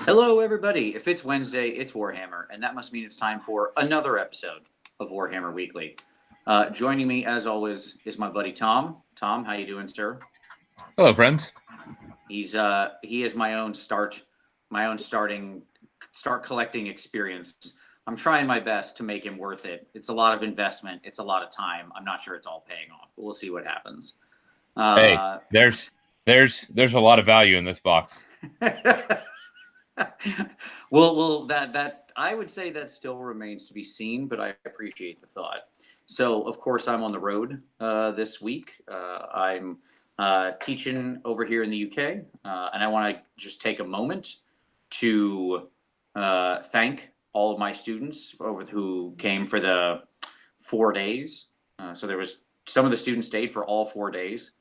Hello, everybody. If it's Wednesday, it's Warhammer, and that must mean it's time for another episode of Warhammer Weekly. Joining me, as always, is my buddy Tom. Tom, how you doing, sir? Hello, friends. He is my own start collecting experience. I'm trying my best to make him worth it. It's a lot of investment. It's a lot of time. I'm not sure it's all paying off, but we'll see what happens. Hey, there's a lot of value in this box. well, that I would say that still remains to be seen, but I appreciate the thought. So, of course, I'm on the road this week. I'm teaching over here in the UK, and I want to just take a moment to thank all of my students who came for the 4 days. So there was some of the students stayed for all 4 days.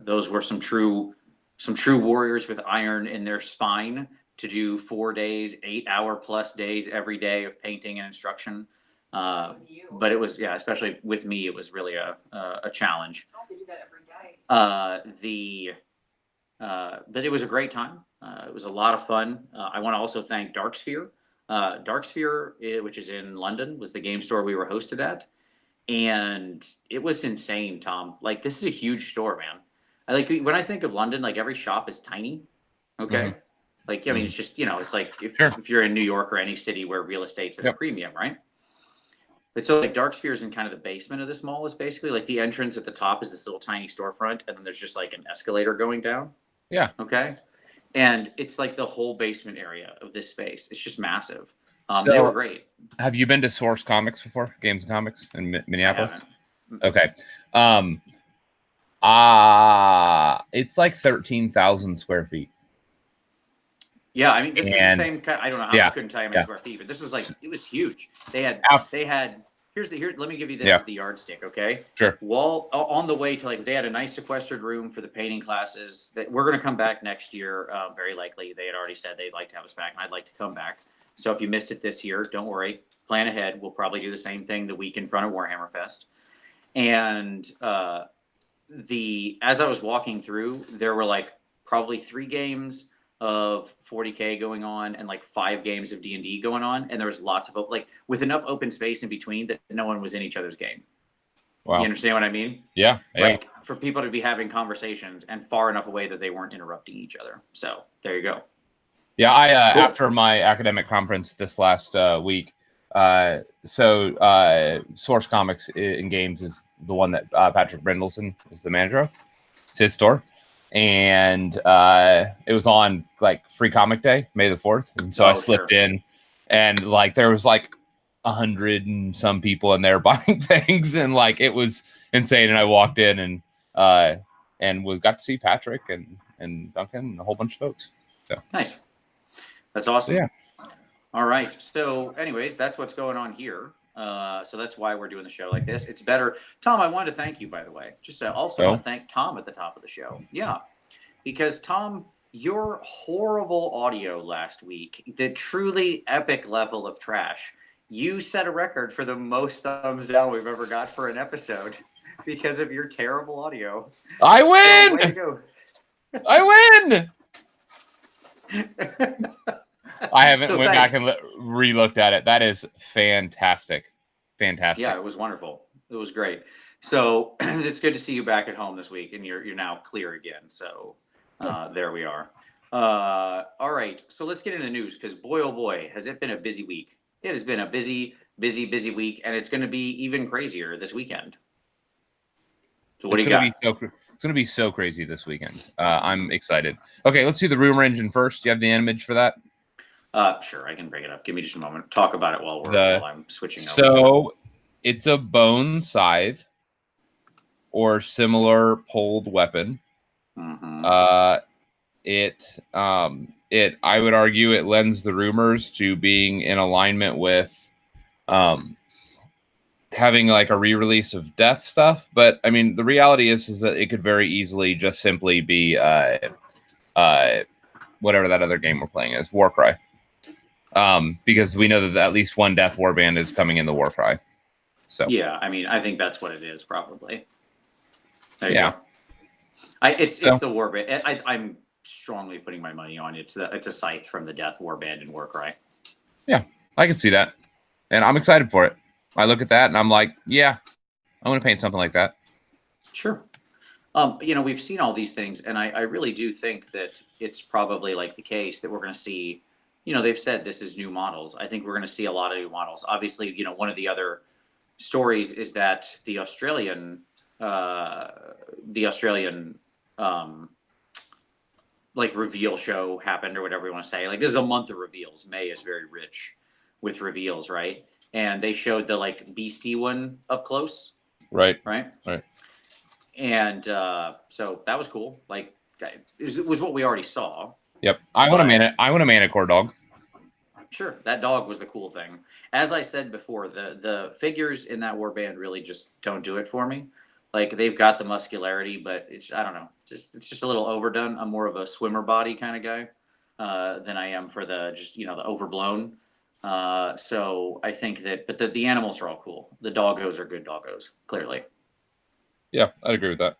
Those were some true warriors with iron in their spine to do 4 days, 8-hour plus days every day of painting and instruction. But it was, especially with me, it was really a challenge. I do that every day. But it was a great time. It was a lot of fun. I want to also thank Darksphere. Darksphere, which is in London, was the game store we were hosted at. And it was insane, Tom. Like, this is a huge store, man. When I think of London, like every shop is tiny. Okay. Mhm. Like, I mean, it's just, it's like Sure. if you're in New York or any city where real estate's at a premium, right? But so like Darksphere is in kind of the basement of this mall, is basically like the entrance at the top is this little tiny storefront, and then there's just like an escalator going down. Yeah. Okay. And it's like the whole basement area of this space. It's just massive. So, they were great. Have you been to Source Comics before? Games and Comics in Minneapolis? Okay. It's like 13,000 square feet. Yeah, I mean, this is the same kind. I don't know how I couldn't tell you how many square feet, but this was like, it was huge. They had. Let me give you this the yardstick, okay? Sure. Wall on the way to, like, they had a nice sequestered room for the painting classes. That we're going to come back next year, very likely. They had already said they'd like to have us back, and I'd like to come back. So if you missed it this year, don't worry. Plan ahead. We'll probably do the same thing the week in front of Warhammer Fest. And as I was walking through, there were like probably 3 games of 40K going on and like 5 games of D&D going on, and there was lots of with enough open space in between that no one was in each other's game. Wow. You understand what I mean? Yeah. Like, for people to be having conversations and far enough away that they weren't interrupting each other. So there you go. Yeah, I cool. After my academic conference this last week, Source Comics in Games is the one that Patrick Brendelson is the manager of. It's his store. And it was on like Free Comic Day, May the 4th, and so I slipped in, and like there was like 100 and some people in there buying things, and like it was insane. And I walked in and got to see Patrick and Duncan and a whole bunch of folks. So nice, that's awesome. Yeah. All right. So, anyways, that's what's going on here. So that's why we're doing the show like this. It's better. Tom, I wanted to thank you, by the way. Just also want to thank Tom at the top of the show. Yeah. Because, Tom, your horrible audio last week, the truly epic level of trash, you set a record for the most thumbs down we've ever got for an episode because of your terrible audio. I win! So, way to go. I win! I haven't went back and re-looked at it. That is fantastic. Fantastic. Yeah, it was wonderful. It was great. So it's good to see you back at home this week, and you're now clear again. So there we are. All right. So let's get into the news, because boy, oh boy, has it been a busy week. It has been a busy week, and it's going to be even crazier this weekend. So what do you got? It's going to be so crazy this weekend. I'm excited. Okay, let's do the rumor engine first. Do you have the image for that? Sure, I can bring it up. Give me just a moment. Talk about it while I'm switching over. So it's a bone scythe or similar poled weapon. Mm-hmm. I would argue it lends the rumors to being in alignment with having like a re-release of Death stuff. But I mean, the reality is that it could very easily just simply be whatever that other game we're playing is, Warcry. Because we know that at least one Death Warband is coming in the Warcry. So yeah, I mean, I think that's what it is, probably. There you go. It's the Warband. strongly putting my money on it's a scythe from the Death Warband in Warcry. Yeah, I can see that, and I'm excited for it. I look at that and I'm like, yeah, I want to paint something like that. Sure. We've seen all these things, and I really do think that it's probably like the case that we're going to see, they've said this is new models. I think we're going to see a lot of new models. Obviously, one of the other stories is that the Australian, like reveal show happened or whatever you want to say. Like this is a month of reveals. May is very rich with reveals, right? And they showed the like beastie one up close. Right. Right. And so that was cool. Like it was what we already saw. Yep. I want a Manicore dog. Sure, that dog was the cool thing. As I said before, the figures in that warband really just don't do it for me. Like they've got the muscularity, but I don't know, it's just a little overdone. I'm more of a swimmer body kind of guy than I am for the overblown. So I think that, but the animals are all cool. The doggos are good doggos, clearly. Yeah, I'd agree with that.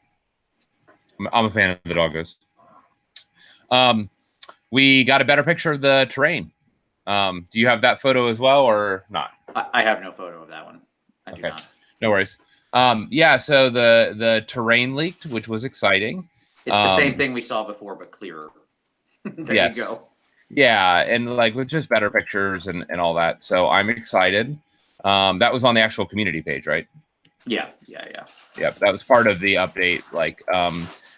I'm a fan of the doggos. We got a better picture of the terrain. Do you have that photo as well or not? I have no photo of that one. I do not. No worries. Yeah, so the terrain leaked, which was exciting. It's the same thing we saw before, but clearer. There you go. Yeah, and like with just better pictures and all that. So I'm excited. That was on the actual community page, right? Yeah. Yep, that was part of the update. Like,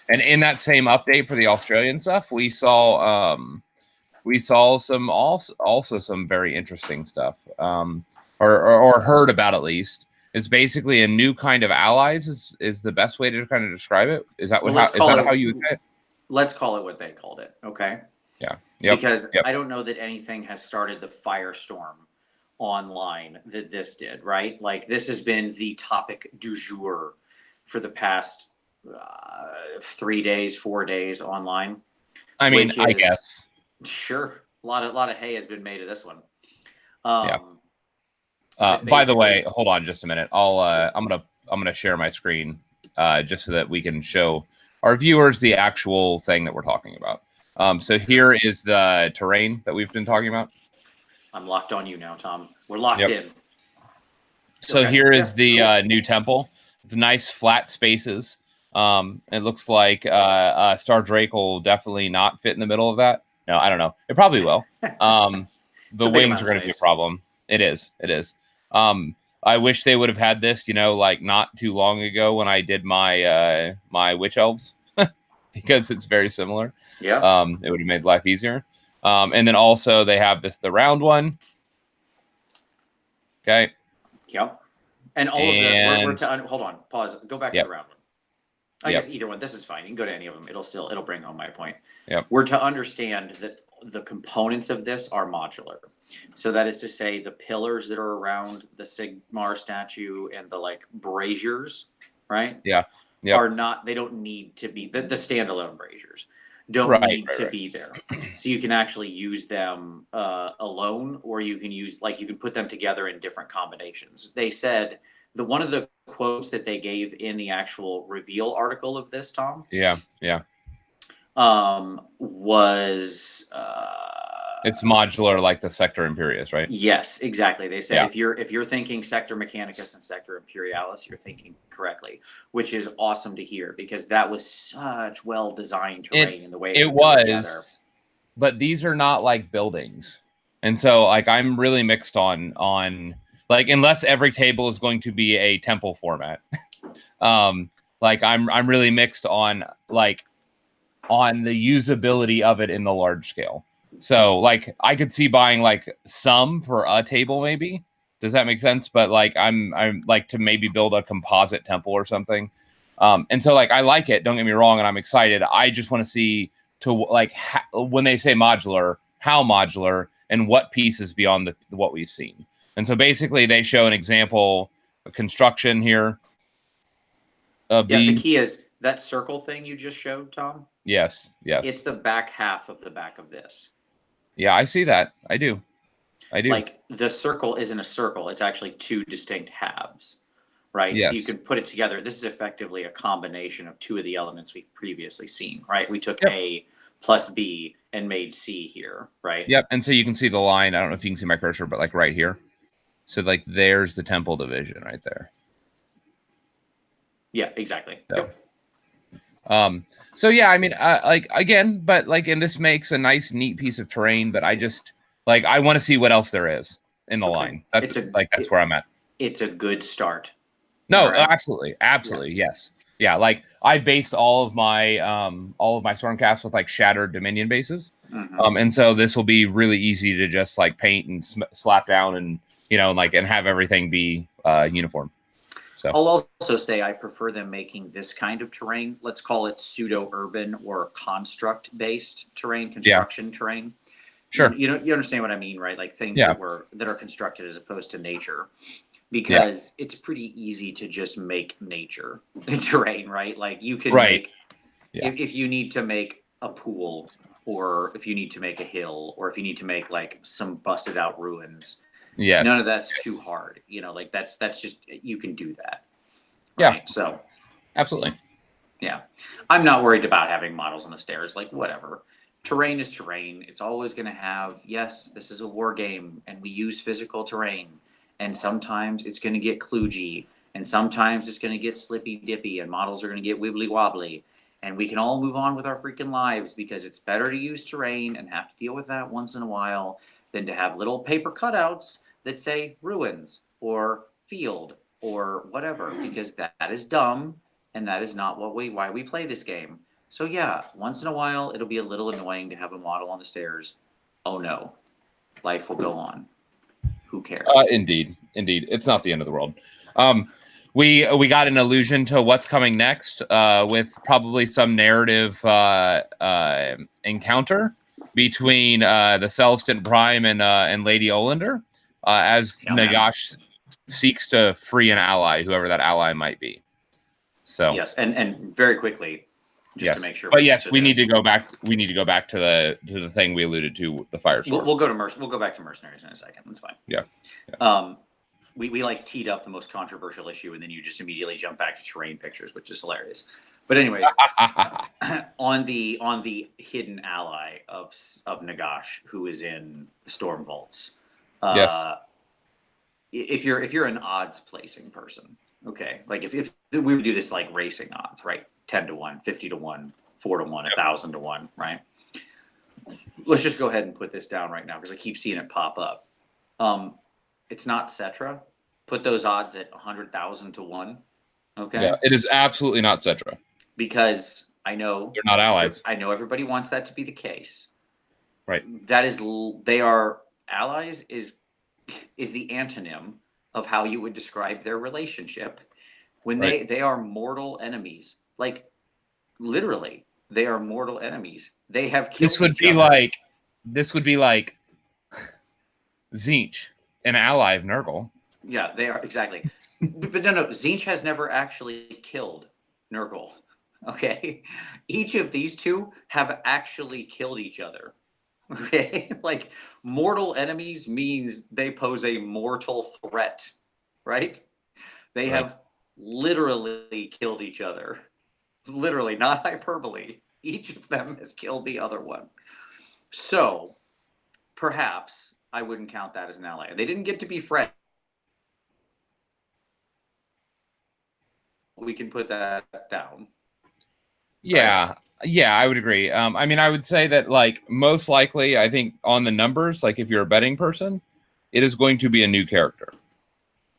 and in that same update for the Australian stuff, we saw some also some very interesting stuff, or heard about at least. It's basically a new kind of allies is the best way to kind of describe it. Is that how you would say it? Let's call it what they called it. Okay. Yeah. Yep. Because I don't know that anything has started the firestorm online that this did, right? Like this has been the topic du jour for the past 3 days, 4 days online. I mean, I guess. Sure. A lot of hay has been made of this one. Yeah. By the way, hold on just a minute. Sure. I'm gonna share my screen just so that we can show our viewers the actual thing that we're talking about. So here is the terrain that we've been talking about. I'm locked on you now, Tom. We're locked in. So here is the new temple. It's nice flat spaces. It looks like Star Drake will definitely not fit in the middle of that. No, I don't know. It probably will. The wings are going to be a problem. It is. I wish they would have had this, like not too long ago when I did my my witch elves, because it's very similar. Yeah. It would have made life easier. And then also they have the round one. Okay. Yep. And all of the hold on, pause, go back to the round one. I guess either one. This is fine. You can go to any of them. It'll bring home my point. Yep. We're to understand that the components of this are modular. So that is to say the pillars that are around the Sigmar statue and the like braziers, right? Yeah. Are not, they don't need to be the standalone braziers don't need to be there. So you can actually use them alone, or you can you can put them together in different combinations. They said one of the quotes that they gave in the actual reveal article of this, Tom. Yeah. Was it's modular like the Sector Imperius, right? Yes, exactly. They said if you're thinking Sector Mechanicus and Sector Imperialis, you're thinking correctly, which is awesome to hear because that was such well designed terrain in the way it was together. But these are not like buildings. And so like I'm really mixed on like unless every table is going to be a temple format. Like I'm really mixed on the usability of it in the large scale. So like I could see buying like some for a table maybe. Does that make sense? But like I'm like to maybe build a composite temple or something. And so like I like it, don't get me wrong, and I'm excited. I just want to see when they say modular, how modular and what pieces beyond what we've seen. And so basically they show an example of construction here. The key is that circle thing you just showed, Tom. Yes. It's the back half of the back of this. Yeah, I see that. I do. Like the circle isn't a circle. It's actually two distinct halves, right? Yes. So you can put it together. This is effectively a combination of two of the elements we've previously seen, right? We took a plus B and made C here, right? Yep. And so you can see the line. I don't know if you can see my cursor, but like right here. So like there's the temple division right there. Yeah, exactly. So, yep. So yeah, I mean, like again, but like, and this makes a nice, neat piece of terrain. But I just like I want to see what else there is in the line. That's that's where I'm at. It's a good start. No, absolutely, absolutely, yes, yeah. Like I based all of my Stormcast with like shattered Dominion bases, and so this will be really easy to just like paint and slap down, and like and have everything be uniform. So I'll also say I prefer them making this kind of terrain. Let's call it pseudo-urban or construct-based terrain, construction terrain. Sure. You understand what I mean, right? Like things that are constructed as opposed to nature, because it's pretty easy to just make nature terrain, right? Like you can make if you need to make a pool, or if you need to make a hill, or if you need to make like some busted out ruins. Yes. None of that's too hard. Like that's just, you can do that. Right? Yeah. So absolutely. Yeah. I'm not worried about having models on the stairs. Like whatever. Terrain is terrain. It's always going to have, yes, this is a war game and we use physical terrain. And sometimes it's going to get kludgy. And sometimes it's going to get slippy dippy and models are going to get wibbly wobbly. And we can all move on with our freaking lives, because it's better to use terrain and have to deal with that once in a while than to have little paper cutouts that say ruins or field or whatever, because that is dumb and that is not why we play this game. So yeah, once in a while it'll be a little annoying to have a model on the stairs. Oh no, life will go on. Who cares? Indeed, it's not the end of the world. We got an allusion to what's coming next, with probably some narrative encounter between the Celestin Prime and Lady Olander, as Nagash seeks to free an ally, whoever that ally might be. So yes, and very quickly, just to make sure. But yes, we need to go back. We need to go back to the thing we alluded to, the fire sword. We'll go to We'll go back to Mercenaries in a second. That's fine. Yeah. We like teed up the most controversial issue, and then you just immediately jump back to terrain pictures, which is hilarious. But anyways, on the hidden ally of Nagash, who is in Storm Vaults. If you're an odds placing person, okay, like if we would do this like racing odds, right? 10-1, 50-1, 4-1, 1,000-1, right? Let's just go ahead and put this down right now because I keep seeing it pop up. It's not Cetra. Put those odds at 100,000-1. Okay. Yeah, it is absolutely not Cetra. Because I know they're not allies. I know everybody wants that to be the case. Right. That is, they are allies. Is the antonym of how you would describe their relationship when they are mortal enemies. Like literally, they are mortal enemies. They have killed this would each be other. like this would be like Tzeentch, an ally of Nurgle. Yeah, they are exactly. but no, Tzeentch has never actually killed Nurgle. Okay, each of these two have actually killed each other. Okay, like mortal enemies means they pose a mortal threat, right? They have literally killed each other. Literally, not hyperbole. Each of them has killed the other one. So perhaps I wouldn't count that as an ally. They didn't get to be friends. We can put that down. Yeah. Right? Yeah, I would agree. I mean, I would say that like most likely, I think on the numbers, like if you're a betting person, it is going to be a new character.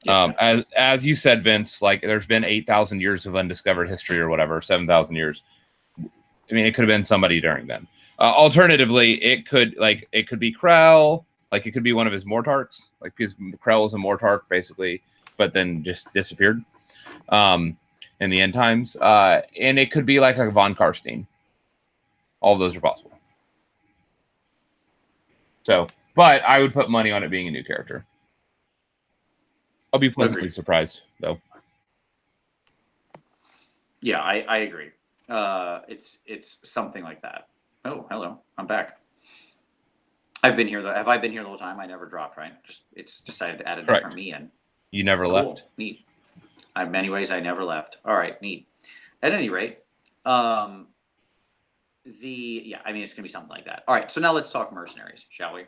Yeah. As you said, Vince, like there's been 8,000 years of undiscovered history or whatever, 7,000 years. I mean, it could have been somebody during then. Alternatively, it could be Krell, like it could be one of his Mortarks, like because Krell is a Mortark basically, but then just disappeared in the end times. And it could be like a Von Karstein. All of those are possible. So, but I would put money on it being a new character. I'll be pleasantly surprised, though. Yeah, I agree. It's something like that. Oh, hello, I'm back. I've been here though. Have I been here the whole time? I never dropped, right? It's decided to add a different me in. You never left. Neat. In many ways, I never left. All right, neat. At any rate, I mean, it's gonna be something like that. All right, so now let's talk mercenaries, shall we?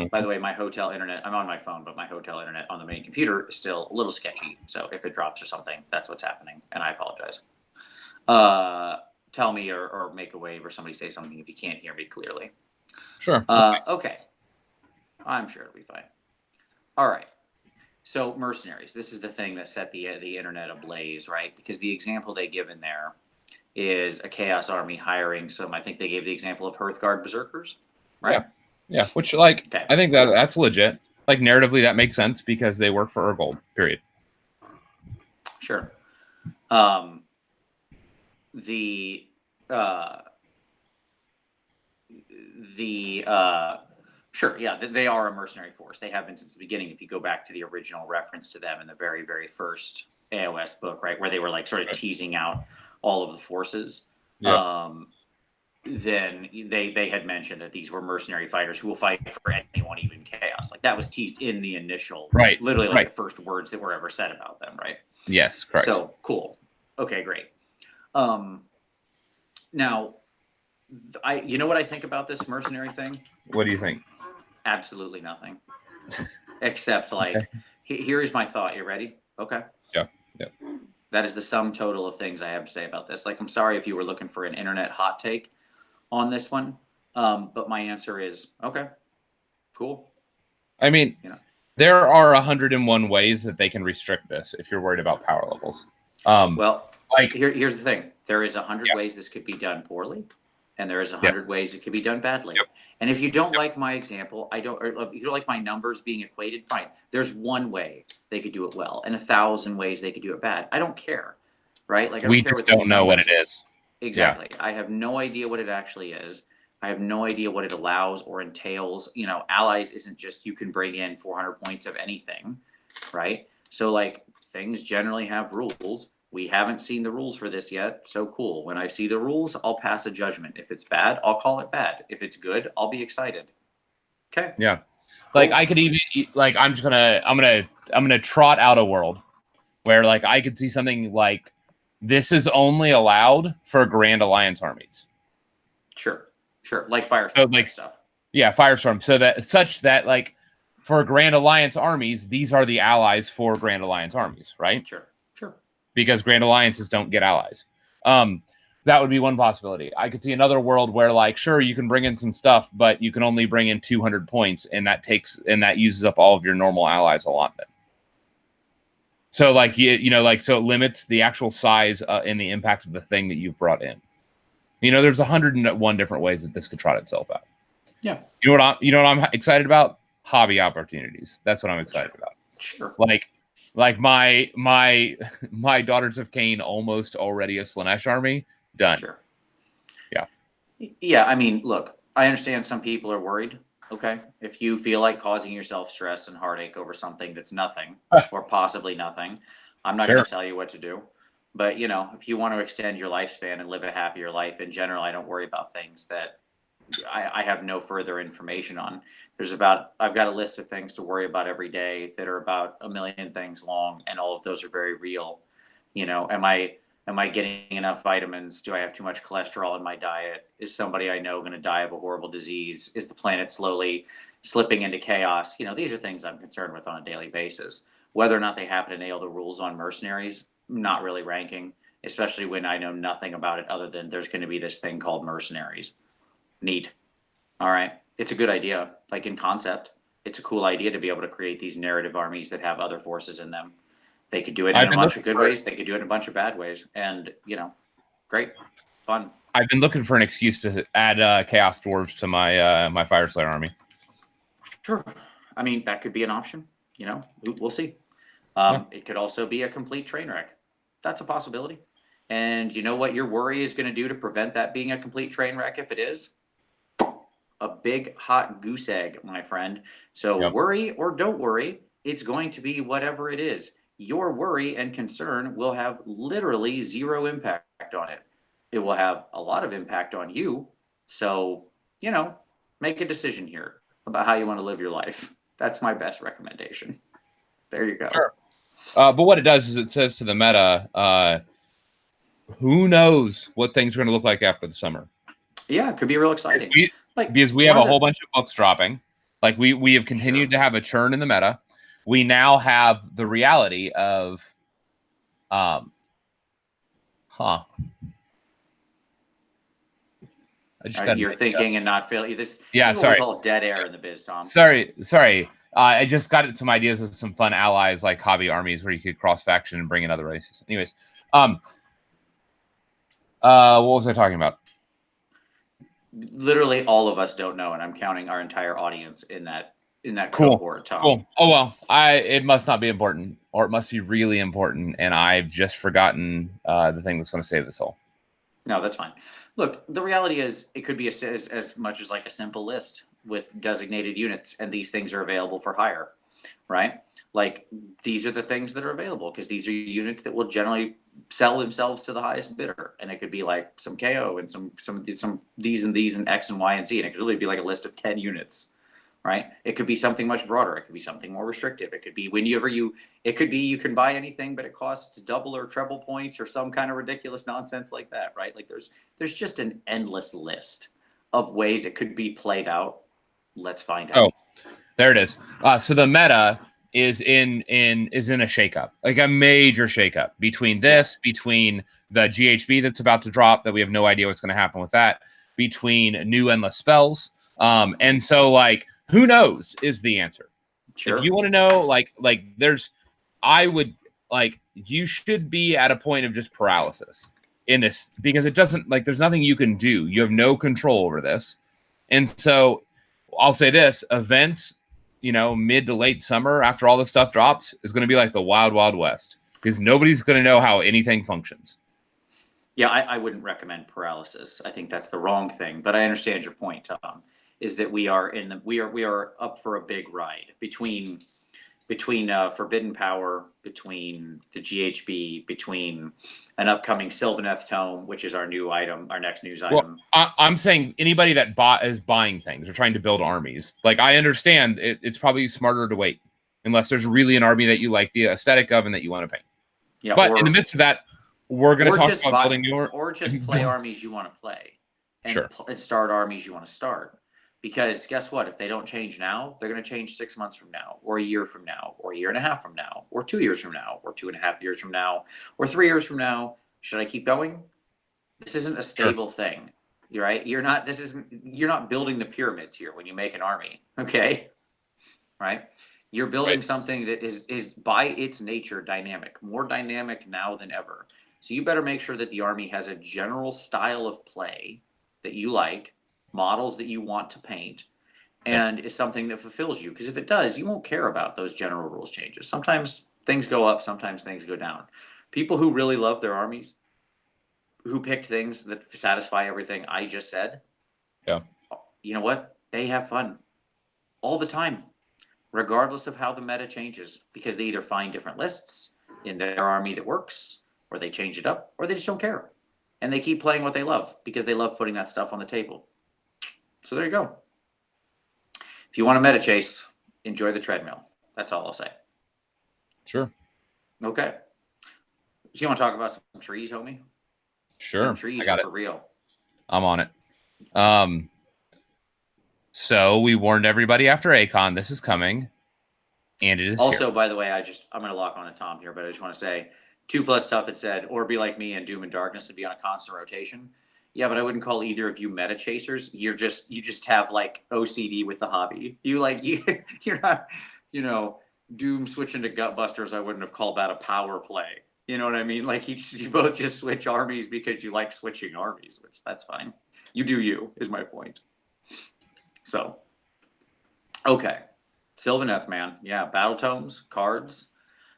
By the way, my hotel internet, I'm on my phone, but my hotel internet on the main computer is still a little sketchy. So if it drops or something, that's what's happening, and I apologize. Tell me or make a wave or somebody say something if you can't hear me clearly. Sure. Okay. I'm sure it'll be fine. All right. So mercenaries, this is the thing that set the internet ablaze, right? Because the example they give in there is a chaos army hiring some. I think they gave the example of Hearthguard berserkers, right? Yeah. Which, like, Okay. I think that's legit. Like, narratively, that makes sense because they work for Urgold. Period. Sure. Sure, yeah, they are a mercenary force. They have been since the beginning. If you go back to the original reference to them in the very, very first AoS book, right, where they were like sort of teasing out all of the forces, then they had mentioned that these were mercenary fighters who will fight for anyone, even chaos. Like that was teased in the initial, literally like the first words that were ever said about them, right? Yes, correct. So cool. Okay, great. Now, you know what I think about this mercenary thing? What do you think? Absolutely nothing. Except like, here is my thought. You ready? Okay. Yeah. That is the sum total of things I have to say about this. Like, I'm sorry if you were looking for an internet hot take on this one, but my answer is okay, cool. I mean, there are 101 ways that they can restrict this if you're worried about power levels. Well, like here's the thing: there is 100 ways this could be done poorly, and there is 100 ways it could be done badly. And if you don't like my example, or if you don't like my numbers being equated, fine. There's one way they could do it well, and 1,000 ways they could do it bad. I don't care, right? Like I don't care just don't know what it is. Exactly. Yeah. I have no idea what it actually is. I have no idea what it allows or entails. Allies isn't just you can bring in 400 points of anything, right? So like things generally have rules. We haven't seen the rules for this yet, so cool. When I see the rules, I'll pass a judgment. If it's bad, I'll call it bad. If it's good, I'll be excited. Okay. Yeah. Cool. Like I could even like I'm gonna trot out a world where like I could see something like this is only allowed for Grand Alliance armies. Sure. Like Firestorm stuff. Yeah, Firestorm. So that like for Grand Alliance armies, these are the allies for Grand Alliance armies, right? Sure. Because Grand Alliances don't get allies. That would be one possibility. I could see another world where, like, sure, you can bring in some stuff, but you can only bring in 200 points, and that uses up all of your normal allies allotment. So, like, so it limits the actual size and the impact of the thing that you've brought in. There's 101 different ways that this could trot itself out. Yeah. You know what I'm excited about? Hobby opportunities. That's what I'm excited about. Sure. Like my Daughters of Cain almost already a Slanesh army done. Sure. Yeah. Yeah. I mean, look, I understand some people are worried. Okay. If you feel like causing yourself stress and heartache over something that's nothing or possibly nothing, I'm not going to tell you what to do. But if you want to extend your lifespan and live a happier life in general, I don't worry about things that I have no further information on. I've got a list of things to worry about every day that are about a million things long, and all of those are very real. Am I getting enough vitamins? Do I have too much cholesterol in my diet? Is somebody I know going to die of a horrible disease? Is the planet slowly slipping into chaos? These are things I'm concerned with on a daily basis. Whether or not they happen to nail the rules on mercenaries, not really ranking, especially when I know nothing about it other than there's going to be this thing called mercenaries. Neat. All right. It's a good idea. Like in concept, it's a cool idea to be able to create these narrative armies that have other forces in them. They could do it in a bunch of good ways. They could do it in a bunch of bad ways. And, great. Fun. I've been looking for an excuse to add Chaos Dwarves to my my Fireslayer army. Sure. I mean, that could be an option. We'll see. It could also be a complete train wreck. That's a possibility. And you know what your worry is going to do to prevent that being a complete train wreck if it is? A big hot goose egg, my friend. So worry or don't worry, it's going to be whatever it is. Your worry and concern will have literally zero impact on it. It will have a lot of impact on you. So, make a decision here about how you want to live your life. That's my best recommendation. There you go. Sure. But what it does is it says to the meta, who knows what things are going to look like after the summer? Yeah, it could be real exciting. Because we have a whole bunch of books dropping. Like we have continued to have a churn in the meta. We now have the reality of, You're thinking and not feeling this. Yeah, this is sorry. What we call dead air in the biz, Tom. Sorry. I just got some ideas of some fun allies like hobby armies where you could cross faction and bring in other races. Anyways, what was I talking about? Literally, all of us don't know, and I'm counting our entire audience in that Cool. cohort, Tom. Cool. Oh well, it must not be important, or it must be really important, and I've just forgotten the thing that's going to save us all. No, that's fine. Look, the reality is it could be as much as like a simple list with designated units, and these things are available for hire, right? Like these are the things that are available because these are units that will generally sell themselves to the highest bidder, and it could be like some KO and some these and X and Y and Z, and it could really be like a list of 10 units, right? It could be something much broader. It could be something more restrictive. It could be it could be you can buy anything, but it costs double or treble points or some kind of ridiculous nonsense like that, right? Like there's just an endless list of ways it could be played out. Let's find out. Oh, there it is. So the meta is in a shakeup, like a major shakeup between between the GHB that's about to drop that we have no idea what's going to happen with that, between new endless spells. And so like, who knows is the answer. Sure. If you want to know, you should be at a point of just paralysis in this because it doesn't there's nothing you can do. You have no control over this. And so I'll say this event, mid to late summer after all this stuff drops is going to be like the wild, wild west because nobody's going to know how anything functions. Yeah, I wouldn't recommend paralysis. I think that's the wrong thing, but I understand your point, Tom, is that we are up for a big ride between Forbidden Power, between the GHB, between an upcoming Sylvaneth Tome, which is our next news item. I'm saying anybody that is buying things or trying to build armies, I understand it's probably smarter to wait unless there's really an army that you like the aesthetic of and that you want to paint. Yeah, but in the midst of that, we're going to talk about building newer. Or just play armies you want to play and start armies you want to start. Because guess what? If they don't change now, they're going to change 6 months from now, or a year from now, or a year and a half from now, or 2 years from now, or 2.5 years from now, or 3 years from now. Should I keep going? This isn't a stable thing, right? You're not building the pyramids here when you make an army, okay? Right? You're building something that is by its nature dynamic, more dynamic now than ever. So you better make sure that the army has a general style of play that you like, models that you want to paint, and is something that fulfills you. Because if it does, you won't care about those general rules changes. Sometimes things go up, sometimes things go down. People who really love their armies, who picked things that satisfy everything I just said, you know what? They have fun all the time, regardless of how the meta changes, because they either find different lists in their army that works, or they change it up, or they just don't care. And they keep playing what they love because they love putting that stuff on the table. So there you go. If you want to meta chase, enjoy the treadmill. That's all I'll say. Sure. Okay. So you want to talk about some trees, homie? Sure. Some trees I got are for real. I'm on it. So we warned everybody after ACON this is coming, and it is also here. By the way, I'm going to lock on to Tom here, but I just want to say 2+ stuff it said, or be like me and Doom and Darkness would be on a constant rotation. Yeah, but I wouldn't call either of you meta chasers. You just have OCD with the hobby. You're not, Doom switching to Gutbusters. I wouldn't have called that a power play. You know what I mean? You both just switch armies because you like switching armies, which that's fine. You do you, is my point. So, okay. Sylvaneth, man. Yeah, battle tomes, cards.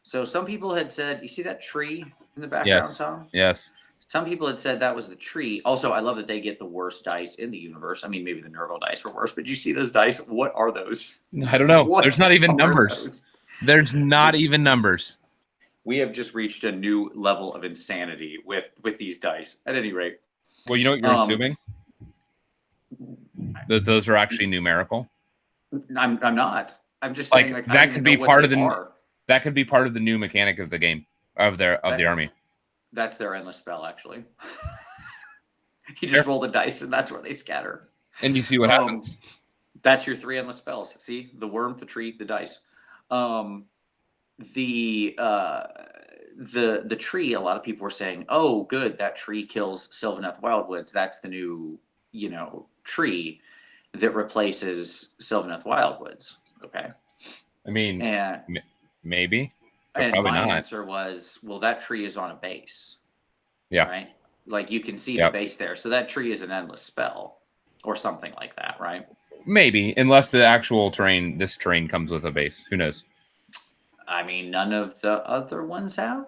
So some people had said, you see that tree in the background, Tom? Yes. Some people had said that was the tree. Also, I love that they get the worst dice in the universe. I mean, maybe the Nurgle dice were worse, but you see those dice? What are those? I don't know. There's not even numbers. There's not even numbers. We have just reached a new level of insanity with these dice. At any rate. Well, you know what you're assuming? That those are actually numerical. I'm not. I'm just saying that could be part of that could be part of the new mechanic of the game of the army. That's their endless spell, actually. You just roll the dice, and that's where they scatter. And you see what happens. That's your 3 endless spells. See, the worm, the tree, the dice. The tree. A lot of people were saying, "Oh, good, that tree kills Sylvaneth Wildwoods. That's the new, tree that replaces Sylvaneth Wildwoods." Okay. I mean, And maybe, but and probably my not. answer was, well, that tree is on a base. Yeah. Right. Like you can see Yep. the base there, so that tree is an endless spell, or something like that, right? Maybe, unless the actual terrain, this terrain comes with a base. Who knows? I mean, none of the other ones have.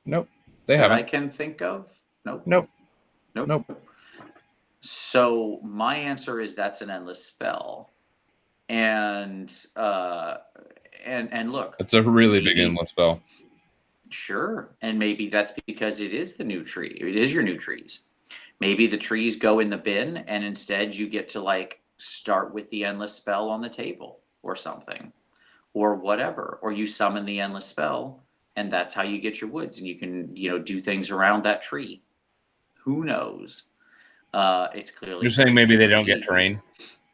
Nope, they that haven't. I can think of. Nope. Nope. Nope. Nope. So my answer is that's an endless spell, and look, It's a really big maybe- endless spell. Sure, and maybe that's because it is the new tree. It is your new trees. Maybe the trees go in the bin, and instead you get to like start with the endless spell on the table or something, or whatever, or you summon the endless spell, and that's how you get your woods, and you can do things around that tree. Who knows? It's clearly You're saying maybe they don't tree. get terrain.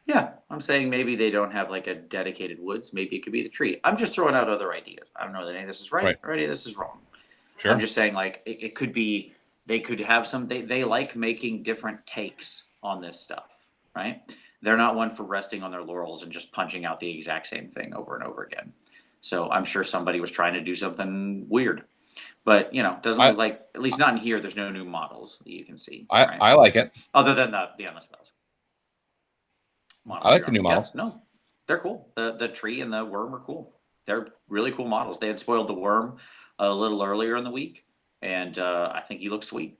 Yeah, I'm saying maybe they don't have like a dedicated woods. Maybe it could be the tree. I'm just throwing out other ideas. I don't know that any of this is right, or any of this is wrong. Sure. I'm just saying like it could be, they could have some, they like making different takes on this stuff, right? They're not one for resting on their laurels and just punching out the exact same thing over and over again. So I'm sure somebody was trying to do something weird, but doesn't look like, at least not in here, there's no new models that you can see. Right? I like it. Other than the endless spells. I like the new models. Yeah, no, they're cool. The tree and the worm are cool. They're really cool models. They had spoiled the worm a little earlier in the week, and I think he looks sweet.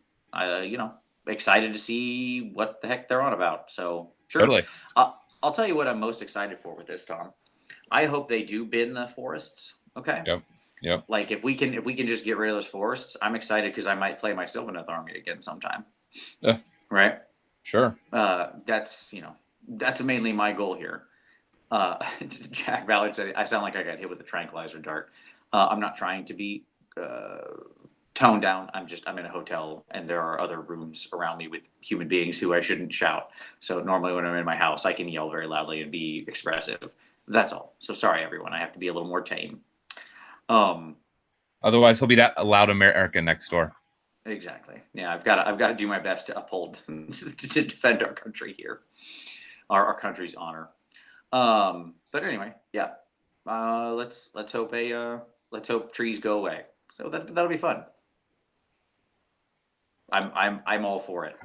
Excited to see what the heck they're on about. So sure. Totally. I'll tell you what I'm most excited for with this, Tom. I hope they do bin the forests. Okay. Yep. Like if we can just get rid of those forests, I'm excited because I might play my Sylvaneth army again sometime. Yeah. Right. Sure. That's mainly my goal here. Jack Ballard said, I sound like I got hit with a tranquilizer dart. I'm not trying to be toned down. I'm in a hotel, and there are other rooms around me with human beings who I shouldn't shout. So normally when I'm in my house, I can yell very loudly and be expressive. That's all. So sorry, everyone. I have to be a little more tame. Otherwise, he'll be that loud American next door. Exactly. Yeah, I've got to do my best to uphold to defend our country here, our country's honor. But anyway, yeah. Let's hope trees go away. So that'll be fun. I'm all for it.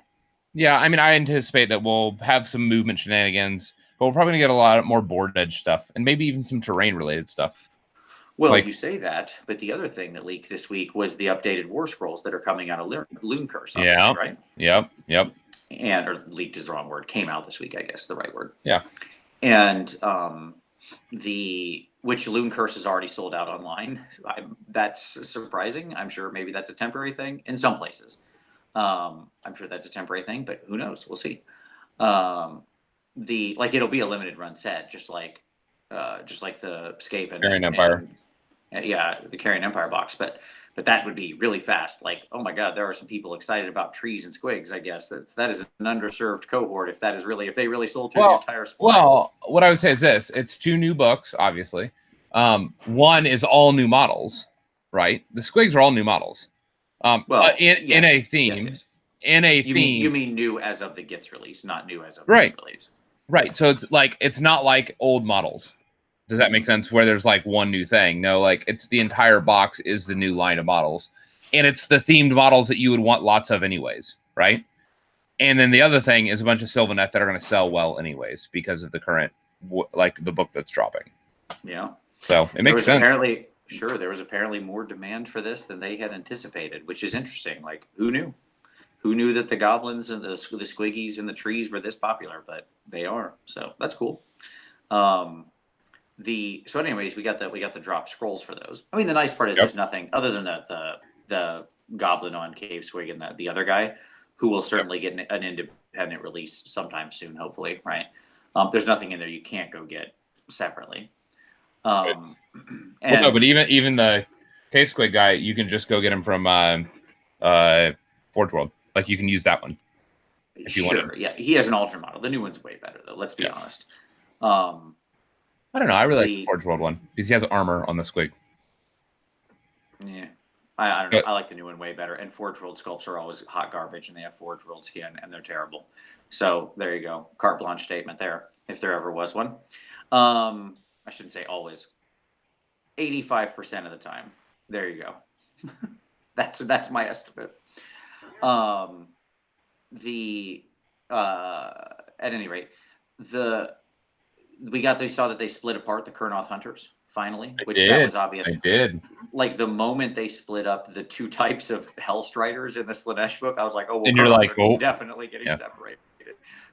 Yeah, I mean, I anticipate that we'll have some movement shenanigans, but we're probably gonna get a lot more board edge stuff, and maybe even some terrain related stuff. Well, you say that, but the other thing that leaked this week was the updated war scrolls that are coming out of Loon Curse. Yeah. Right. Yep. And or leaked is the wrong word. Came out this week, I guess, the right word. Yeah. And which Loon Curse is already sold out online. That's surprising. I'm sure maybe that's a temporary thing in some places. I'm sure that's a temporary thing, but who knows? We'll see. It'll be a limited run set, just like the Skaven Carrion Empire. The Carrion Empire box, but that would be really fast. Like, oh my God, there are some people excited about trees and squigs. I guess that is an underserved cohort. If they really sold through the entire supply. Well, what I would say is this: it's 2 new books, obviously. One is all new models, right? The squigs are all new models. In a theme. Yes. In a theme. You mean new as of the Gits release, not new as of this release. Right. So it's not like old models. Does that make sense? Where there's like one new thing. No, like it's the entire box is the new line of models. And it's the themed models that you would want lots of anyways, right? And then the other thing is a bunch of Sylvaneth that are going to sell well anyways because of the current, the book that's dropping. Yeah. So it makes sense. There was apparently more demand for this than they had anticipated, which is interesting. Like, who knew? Who knew that the goblins and the squiggies and the trees were this popular? But they are. So that's cool. Anyways, we got the drop scrolls for those. I mean, the nice part is there's nothing other than the goblin on Cave Squig and the other guy, who will certainly get an independent release sometime soon, hopefully, right? There's nothing in there you can't go get separately. But even the Cave Squig guy, you can just go get him from Forge World. Like, you can use that one. If you Sure, want yeah, he has an alternate model. The new one's way better, though. Let's be honest. I don't know. I really like the Forge World one because he has armor on the squig. Yeah, I don't know. I like the new one way better. And Forge World sculpts are always hot garbage, and they have Forge World skin, and they're terrible. So there you go, carte blanche statement there, if there ever was one. I shouldn't say always. 85% of the time. There you go. That's my estimate. At any rate, we saw that they split apart the Kurnoth Hunters finally, that was obvious. I did. Like the moment they split up the two types of Hellstriders in the Slanesh book, I was like, oh, well, and you're like, oh, definitely getting separated.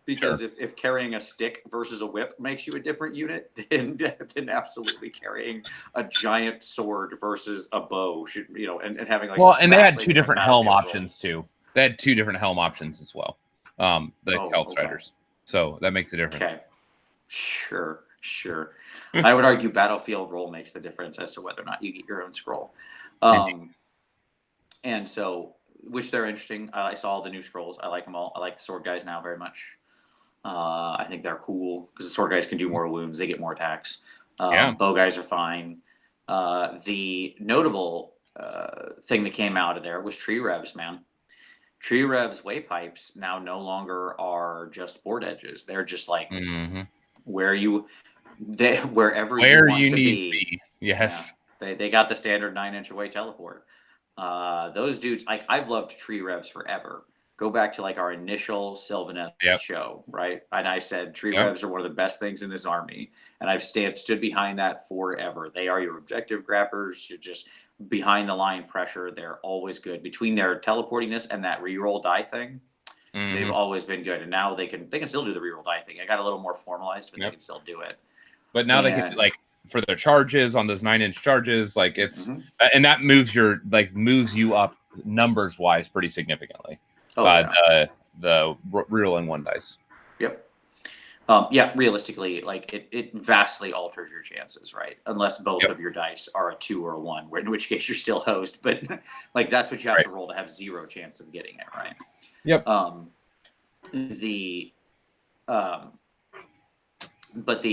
Because if carrying a stick versus a whip makes you a different unit, then absolutely carrying a giant sword versus a bow should, and having like. Well, and they had two different helm options too. They had two different helm options as well. The Hellstriders. Okay. So that makes a difference. Okay. Sure. I would argue battlefield role makes the difference as to whether or not you get your own scroll. And so, which they're interesting. I saw all the new scrolls. I like them all. I like the sword guys now very much. I think they're cool because the sword guys can do more wounds. They get more attacks. Bow guys are fine. The notable thing that came out of there was tree revs, man. Tree revs way pipes now no longer are just board edges. They're just like wherever you need to be. Yes. Yeah, they got the standard 9-inch away teleport. Those dudes, like I've loved tree revs forever. Go back to like our initial Sylvaneth show, right? And I said tree revs are one of the best things in this army, and I've stood behind that forever. They are your objective grabbers. You're just behind the line pressure. They're always good between their teleportiness and that reroll die thing. They've always been good, and now they can still do the reroll die thing. I got a little more formalized, but they can still do it. But now they can like for their charges on those 9-inch charges, like it's and that moves you up numbers wise pretty significantly. The rerolling one dice. Yep. Realistically, like it vastly alters your chances, right? Unless both of your dice are a 2 or a 1, in which case you're still host. But like that's what you have to roll to have 0 chance of getting it, right? Yep. But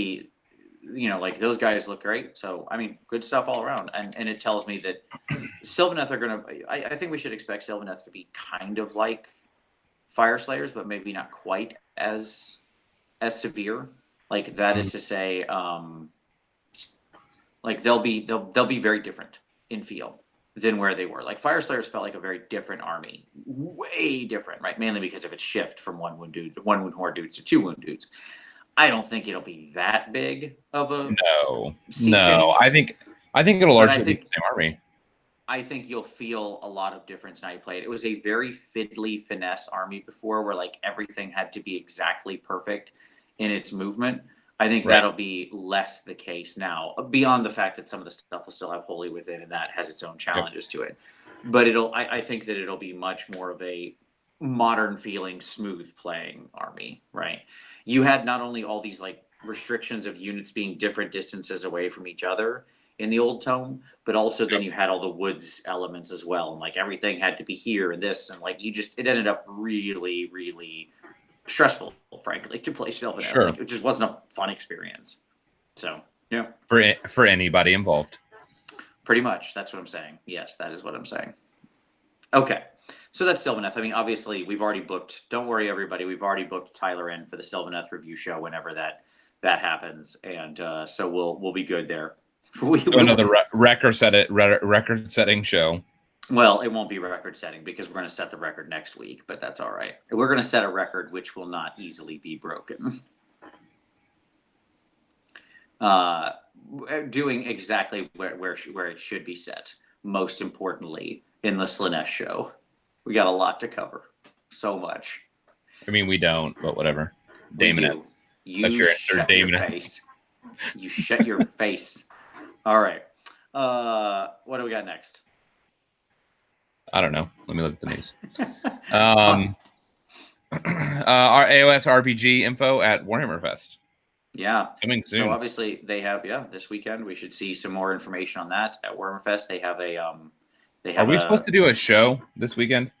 like those guys look great. So I mean, good stuff all around, and it tells me that Sylvaneth are gonna. I think we should expect Sylvaneth to be kind of like Fire Slayers, but maybe not quite as severe. Like that is to say, like they'll be very different in feel than where they were. Like Fire Slayers felt like a very different army, way different, right? Mainly because of its shift from one wound horde dudes to 2 wound dudes. I don't think it'll be that big of a change. I think it'll largely be the same army. I think you'll feel a lot of difference now you play it. It was a very fiddly finesse army before, where like everything had to be exactly perfect in its movement. I think that'll be less the case now, beyond the fact that some of the stuff will still have Holy within, and that has its own challenges to it. But I think that it'll be much more of a modern feeling, smooth playing army, right? You had not only all these like restrictions of units being different distances away from each other in the old tome, but also then you had all the woods elements as well, and like everything had to be here and this, and like it ended up really, really stressful, frankly, to play Sylvaneth. Like, it just wasn't a fun experience. So yeah, for anybody involved. Pretty much, that's what I'm saying. Yes, that is what I'm saying. Okay, so that's Sylvaneth. I mean, obviously, we've already booked. Don't worry, everybody. We've already booked Tyler in for the Sylvaneth review show whenever that happens, and so we'll be good there. Another record-setting show. Well, it won't be record-setting because we're going to set the record next week, but that's all right. We're going to set a record which will not easily be broken. Doing exactly where it should be set. Most importantly, in the Slanesh show, we got a lot to cover. So much. I mean, we don't, but whatever. Daemonettes. You shut your face. You shut your face. All right. What do we got next? I don't know. Let me look at the news. Our AoS RPG info at Warhammer Fest. Yeah. Coming soon. So obviously they have this weekend. We should see some more information on that at Warhammer Fest. They have a Are we supposed to do a show this weekend?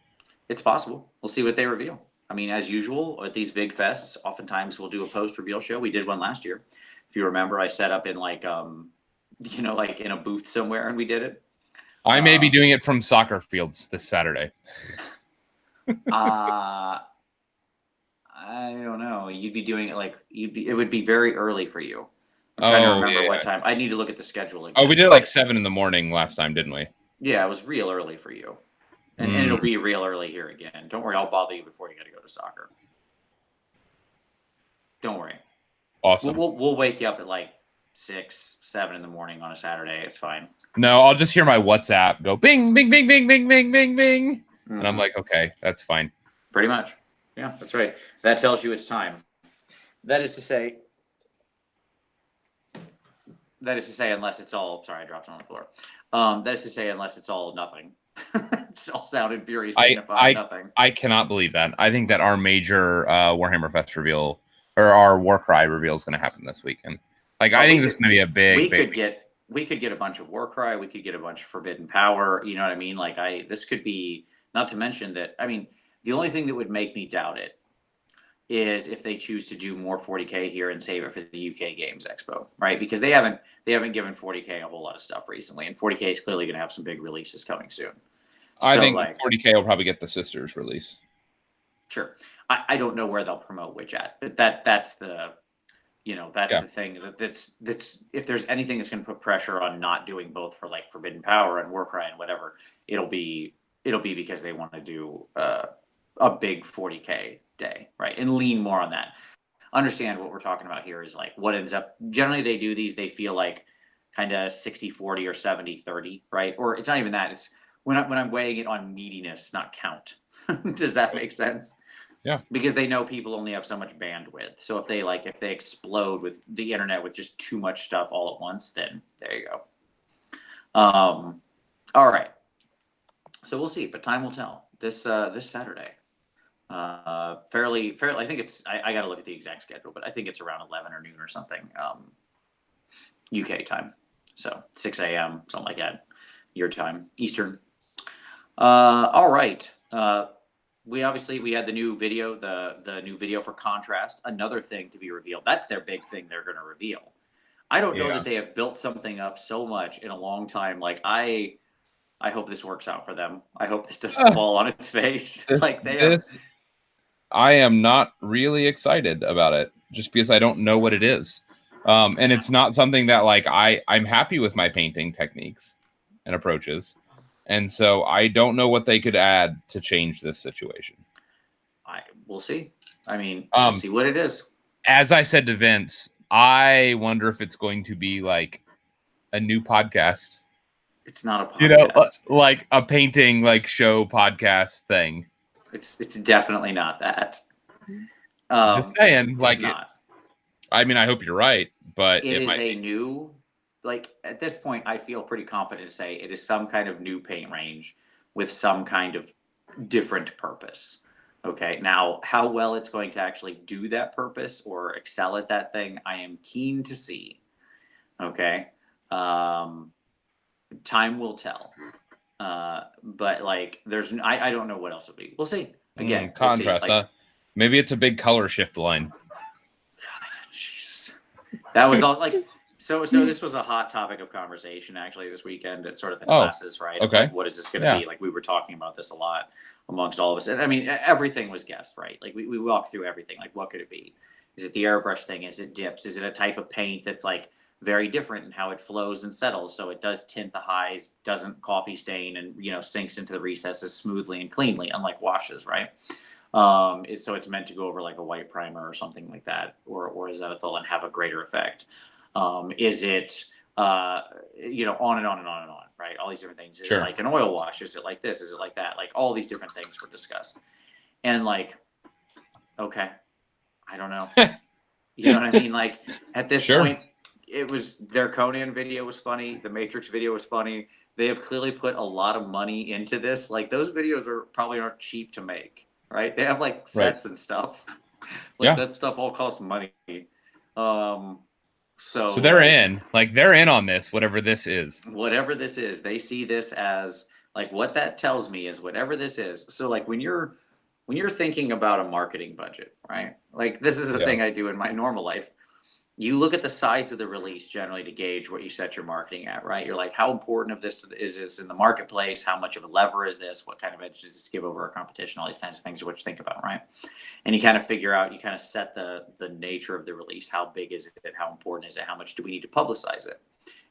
It's possible. We'll see what they reveal. I mean, as usual at these big fests, oftentimes we'll do a post reveal show. We did one last year. If you remember, I set up in like like in a booth somewhere and we did it. I may be doing it from soccer fields this Saturday. I don't know. You'd be doing it like it would be very early for you. I'm trying to remember what time. I need to look at the schedule again. Oh, we did it like 7 in the morning last time, didn't we? Yeah, it was real early for you. And it'll be real early here again. Don't worry, I'll bother you before you got to go to soccer. Don't worry. Awesome. We'll wake you up at like 6, 7 in the morning on a Saturday. It's fine. No, I'll just hear my WhatsApp go bing, bing, bing, bing, bing, bing, bing, bing. Mm-hmm. And I'm like, okay, that's fine. Pretty much. Yeah, that's right. That tells you it's time. That is to say, unless it's all, sorry, I dropped it on the floor. That is to say, unless it's all nothing. It's all sound and fury signifying nothing. I cannot believe that. I think that our major Warhammer Fest reveal, or our Warcry reveal, is going to happen this weekend. Like, I think this is going to be a big. We could get a bunch of Warcry. We could get a bunch of Forbidden Power. You know what I mean? Like, this could be. Not to mention that. I mean, the only thing that would make me doubt it is if they choose to do more 40K here and save it for the UK Games Expo, right? Because they haven't given 40K a whole lot of stuff recently, and 40K is clearly going to have some big releases coming soon. I think 40K will probably get the Sisters release. Sure. I don't know where they'll promote which at, but that's the, the thing that's if there's anything that's going to put pressure on not doing both for like Forbidden Power and Warcry and whatever, it'll be because they want to do a big 40K day, right? And lean more on that. Understand what we're talking about here is like what ends up, generally they do these, they feel like kind of 60-40 or 70-30, right? Or it's not even that, it's when I'm weighing it on meatiness, not count. Does that make sense? Yeah. Because they know people only have so much bandwidth. So if they explode with the internet with just too much stuff all at once, then there you go. All right. So we'll see, but time will tell. This Saturday. Fairly. I think it's. I got to look at the exact schedule, but I think it's around 11 or noon or something. UK time, so 6 a.m. something like that. Your time, Eastern. All right. We had the new video, the new video for Contrast. Another thing to be revealed. That's their big thing. They're going to reveal. I don't know that they have built something up so much in a long time. Like I hope this works out for them. I hope this doesn't fall on its face. I am not really excited about it just because I don't know what it is. And it's not something that like I'm happy with my painting techniques and approaches. And so I don't know what they could add to change this situation. We'll see. I mean, we'll see what it is. As I said to Vince, I wonder if it's going to be like a new podcast. It's not a podcast. Like a painting like show podcast thing. It's definitely not that. Just saying, it's not. I mean, I hope you're right, but it is a new. Like at this point, I feel pretty confident to say it is some kind of new paint range with some kind of different purpose. Okay, now how well it's going to actually do that purpose or excel at that thing, I am keen to see. Okay, time will tell. But like, I don't know what else it'll be. We'll see. Again, contrast. We'll see. Maybe it's a big color shift line. God, Jesus, that was all like. So this was a hot topic of conversation actually this weekend at sort of the classes, right? Okay. Like, what is this going to be? Like we were talking about this a lot amongst all of us. And I mean, everything was guessed, right? Like we walked through everything. Like what could it be? Is it the airbrush thing? Is it dips? Is it a type of paint that's like very different in how it flows and settles? So it does tint the highs, doesn't coffee stain and, sinks into the recesses smoothly and cleanly, unlike washes, right? So it's meant to go over like a white primer or something like that. Or is that a thought and have a greater effect? Is it, on and on and on and on, right? All these different things. Is it like an oil wash? Is it like this? Is it like that? Like all these different things were discussed. And like, okay, I don't know. You know what I mean? Like at this point, it was their Conan video was funny. The Matrix video was funny. They have clearly put a lot of money into this. Like those videos probably aren't cheap to make, right? They have like sets and stuff. Like that stuff all costs money. So they're in on this, whatever this is. Whatever this is, they see this as like what that tells me is whatever this is. So like when you're when you're thinking about a marketing budget, right? Like this is a thing I do in my normal life. You look at the size of the release generally to gauge what you set your marketing at, right? You're like, how important of this is this in the marketplace? How much of a lever is this? What kind of edge does this give over our competition? All these kinds of things are what you think about, right? And you kind of figure out, you kind of set the nature of the release. How big is it? How important is it? How much do we need to publicize it?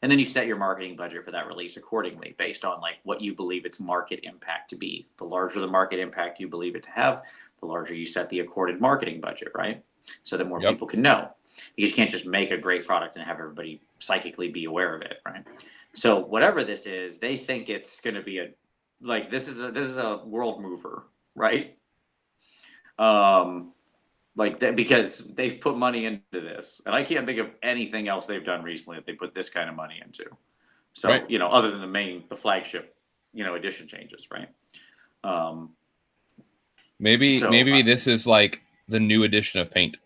And then you set your marketing budget for that release accordingly based on like what you believe its market impact to be. The larger the market impact you believe it to have, the larger you set the accorded marketing budget, right? So that more people can know. Because you can't just make a great product and have everybody psychically be aware of it, right? So whatever this is, they think it's going to be this is a world mover, right? Like that, because they've put money into this, and I can't think of anything else they've done recently that they put this kind of money into. So other than the flagship, edition changes, right? Maybe this is like the new edition of Paint.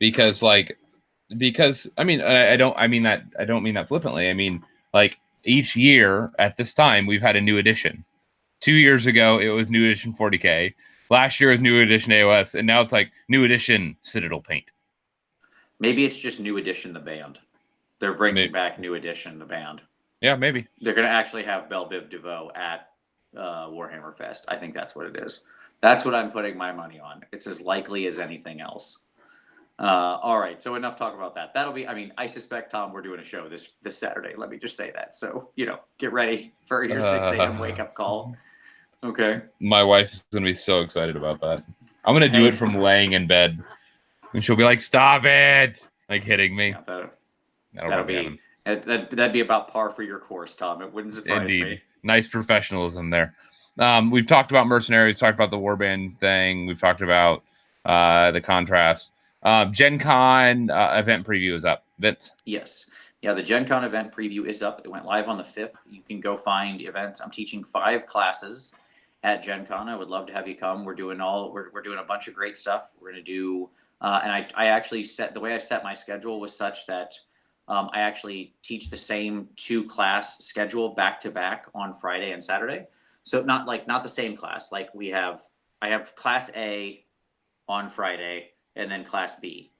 Because I mean I don't mean that flippantly. I mean, like, each year at this time we've had a new edition. 2 years ago it was new edition 40K. Last year was new edition AoS, and now it's like new edition Citadel Paint. Maybe it's just new edition the band. They're bringing back new edition the band. Yeah, maybe they're going to actually have Belle Biv DeVoe at Warhammer Fest. I think that's what it is. That's what I'm putting my money on. It's as likely as anything else. All right, so enough talk about that. That'll be, I suspect, Tom, we're doing a show this Saturday. Let me just say that. So, get ready for your 6 a.m. wake-up call. Okay. My wife's going to be so excited about that. I'm going to do it from laying in bed. And she'll be like, stop it! Like, hitting me. Yeah, that'd be about par for your course, Tom. It wouldn't surprise me. Nice professionalism there. We've talked about Mercenaries, talked about the Warband thing. We've talked about the contrast. Gen Con event preview is up. Vince? Yes. Yeah, the Gen Con event preview is up. It went live on the 5th. You can go find events. I'm teaching 5 classes at Gen Con. I would love to have you come. We're doing a bunch of great stuff. We're going to do, and I actually the way I set my schedule was such that I actually teach the same 2 class schedule back to back on Friday and Saturday. So not the same class. Like I have class A on Friday, and then class B.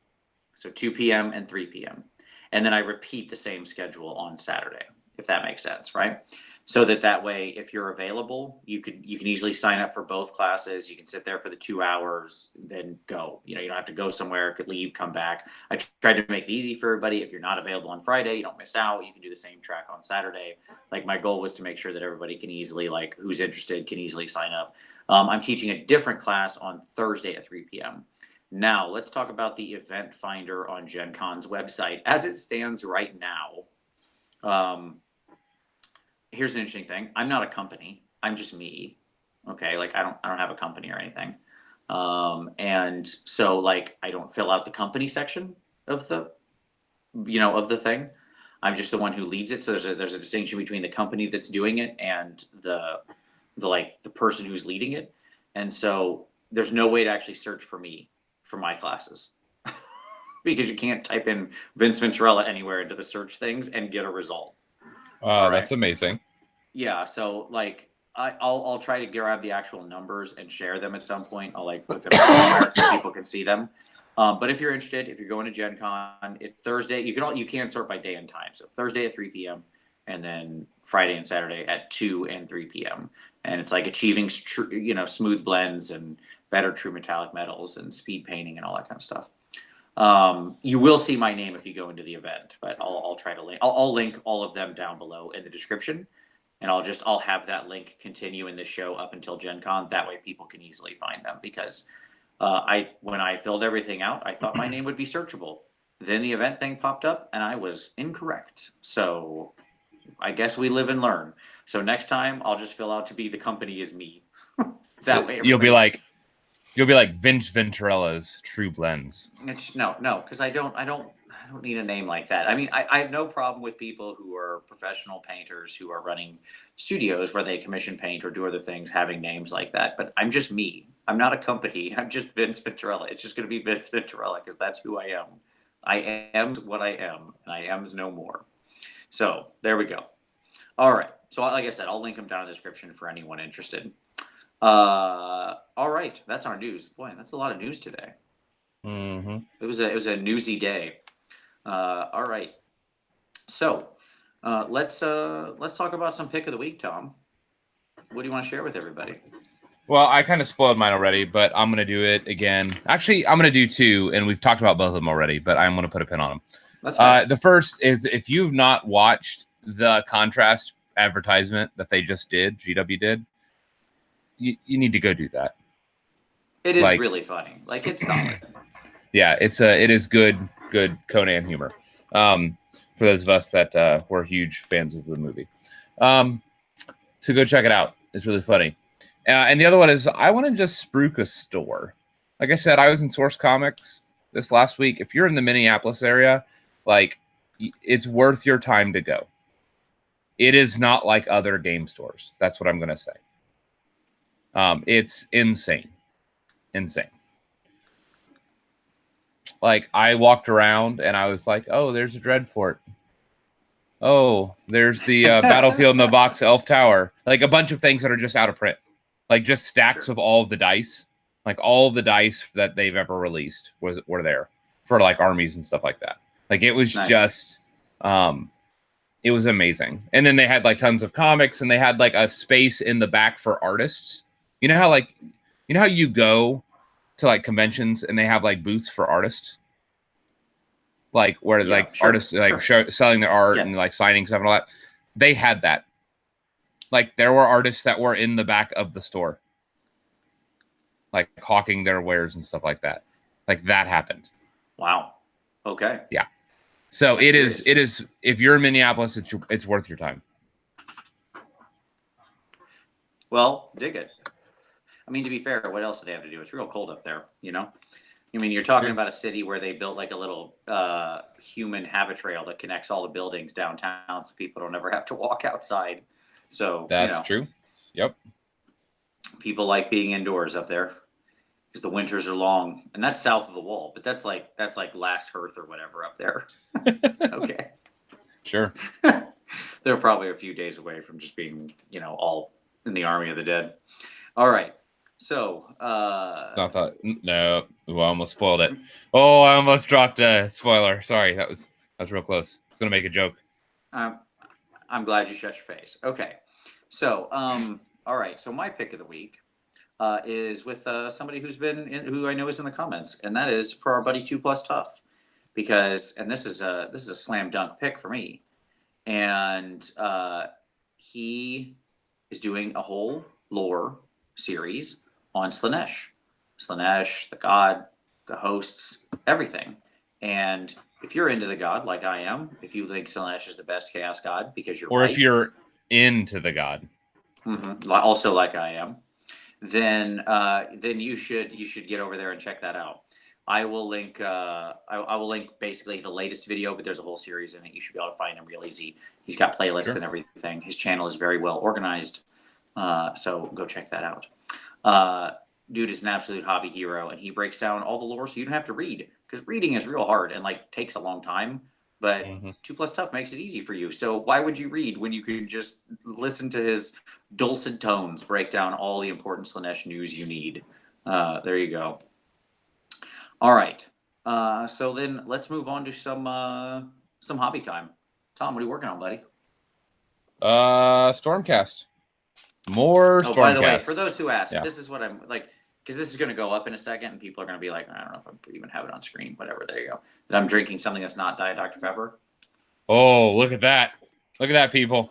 So 2 p.m. and 3 p.m. And then I repeat the same schedule on Saturday, if that makes sense, right? So that way, if you're available, you can easily sign up for both classes. You can sit there for the 2 hours, then go. You don't have to go somewhere, could leave, come back. I tried to make it easy for everybody. If you're not available on Friday, you don't miss out. You can do the same track on Saturday. Like, my goal was to make sure that everybody can easily, who's interested, can easily sign up. I'm teaching a different class on Thursday at 3 p.m. Now, let's talk about the event finder on Gen Con's website. As it stands right now, here's an interesting thing. I'm not a company. I'm just me. Okay, I don't have a company or anything. And so I don't fill out the company section of the thing. I'm just the one who leads it. So there's a distinction between the company that's doing it and the person who's leading it. And so there's no way to actually search for me for my classes because you can't type in Vince Venturella anywhere into the search things and get a result. That's amazing. Yeah. So I'll try to grab the actual numbers and share them at some point. I'll put them somewhere so people can see them. But if you're interested, if you're going to Gen Con, it's Thursday. You can sort by day and time. So Thursday at 3 p.m. and then Friday and Saturday at 2 and 3 p.m. And it's achieving smooth blends and better true metallic metals and speed painting and all that kind of stuff. You will see my name if you go into the event, but I'll try to link. I'll link all of them down below in the description, and I'll have that link continue in this show up until Gen Con. That way people can easily find them, because when I filled everything out, I thought my name would be searchable. Then the event thing popped up and I was incorrect. So I guess we live and learn. So next time I'll just fill out to be the company is me. That way you'll be like Vince Venturella's True Blends. No, because I don't need a name like that. I have no problem with people who are professional painters who are running studios where they commission paint or do other things having names like that. But I'm just me. I'm not a company. I'm just Vince Venturella. It's just going to be Vince Venturella because that's who I am. I am what I am, and I am's no more. So there we go. All right. So like I said, I'll link them down in the description for anyone interested. All right, that's our news. Boy, that's a lot of news today. Mm-hmm. It was a newsy day. All right, so let's talk about some pick of the week, Tom. What do you want to share with everybody? Well, I kind of spoiled mine already, but I'm going to do it again. Actually, I'm going to do two, and we've talked about both of them already, but I'm going to put a pin on them. That's right. The first is, if you've not watched the Contrast advertisement that they just did, GW did, you need to go do that. It is really funny. Like, it's solid. Yeah, it is good Conan humor. For those of us that were huge fans of the movie. So go check it out. It's really funny. And the other one is, I want to just spruik a store. Like I said, I was in Source Comics this last week. If you're in the Minneapolis area, like, it's worth your time to go. It is not like other game stores. That's what I'm going to say. It's insane. Like, I walked around and I was like, oh, there's a Dreadfort. Oh, there's the Battlefield in the Box Elf Tower. Like, a bunch of things that are just out of print. Like, just stacks of all of the dice. Like, all of the dice that they've ever released were there for, like, armies and stuff like that. Like, it was just, it was amazing. And then they had, like, tons of comics, and they had, like, a space in the back for artists. You know how you go to, like, conventions and they have, like, booths for artists? Like, where artists selling their art and like signing stuff and all that. They had that. Like, there were artists that were in the back of the store, like, hawking their wares and stuff like that. Like, that happened. Wow. Okay. Yeah. So it is. If you're in Minneapolis, it's worth your time. Well, dig it. I mean, to be fair, what else do they have to do? It's real cold up there, you know? I mean, you're talking about a city where they built, like, a little human habit trail that connects all the buildings downtown, so people don't ever have to walk outside. So that's true. Yep. People like being indoors up there because the winters are long, and that's south of the wall. But that's like Last Hearth or whatever up there. Okay. Sure. They're probably a few days away from just being, all in the Army of the Dead. All right. So, it's not that. No, I almost spoiled it. Oh, I almost dropped a spoiler. Sorry, that was real close. I was gonna make a joke. I'm glad you shut your face. Okay, so all right. So my pick of the week is with somebody who I know is in the comments, and that is for our buddy 2+ Tough, and this is a slam dunk pick for me, and he is doing a whole lore series on Slaanesh, the god, the hosts, everything. And if you're into the god like I am, if you think Slaanesh is the best chaos god because you're if you're into the god, also like I am, then you should get over there and check that out. I will link I will link basically the latest video, but there's a whole series in it. You should be able to find him real easy. He's got playlists and everything. His channel is very well organized, so go check that out. Dude is an absolute hobby hero, and he breaks down all the lore so you don't have to read, because reading is real hard and takes a long time. But 2+ Tough makes it easy for you. So why would you read when you can just listen to his dulcet tones break down all the important Slaanesh news you need? There you go. All right. So then let's move on to some hobby time. Tom, what are you working on, buddy? Stormcast. More Stormcast. By the way, for those who asked, this is what I'm like, because this is going to go up in a second, and people are going to be like, I don't know if I even have it on screen. Whatever. There you go. That I'm drinking something that's not Diet Dr. Pepper. Oh, look at that! Look at that, people.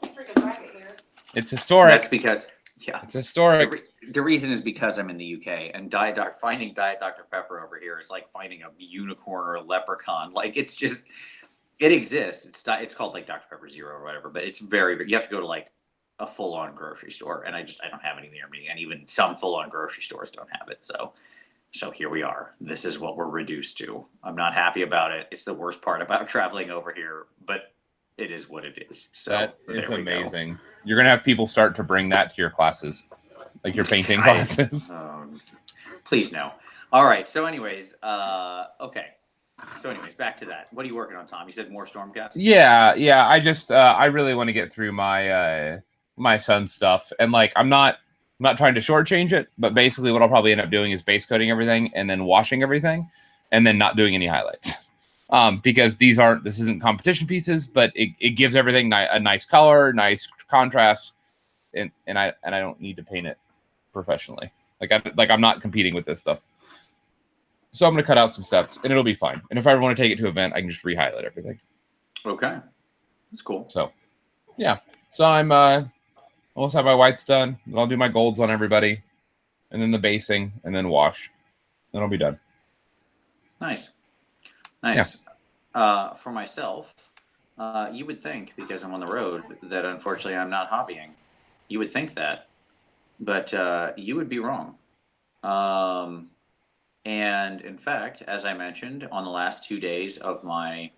It's historic. That's because, it's historic. The reason is because I'm in the UK, and finding Diet Dr. Pepper over here is like finding a unicorn or a leprechaun. Like, it's just, it exists. It's called like Dr. Pepper Zero or whatever, but it's very, you have to go to like a full-on grocery store, and I don't have any near me, and even some full-on grocery stores don't have it. So here we are. This is what we're reduced to. I'm not happy about it. It's the worst part about traveling over here, but it is what it is. So that is amazing. You're gonna have people start to bring that to your classes, like your painting classes. Please no. All right. So anyways, okay. So anyways, back to that. What are you working on, Tom? You said more Stormcast? Yeah. I just I really want to get through my my son's stuff, and like I'm not not trying to shortchange it, but basically what I'll probably end up doing is base coating everything and then washing everything and then not doing any highlights. Because this isn't competition pieces, but it gives everything a nice color, nice contrast, and I don't need to paint it professionally. I'm not competing with this stuff. So I'm going to cut out some steps and it'll be fine. And if I ever want to take it to an event, I can just re-highlight everything. Okay. That's cool. So, yeah. So I'm almost have my whites done. Then I'll do my golds on everybody, and then the basing, and then wash. Then I'll be done. Nice. Nice. Yeah. For myself, you would think, because I'm on the road, that unfortunately I'm not hobbying. You would think that, but you would be wrong. And in fact, as I mentioned, on the last 2 days of my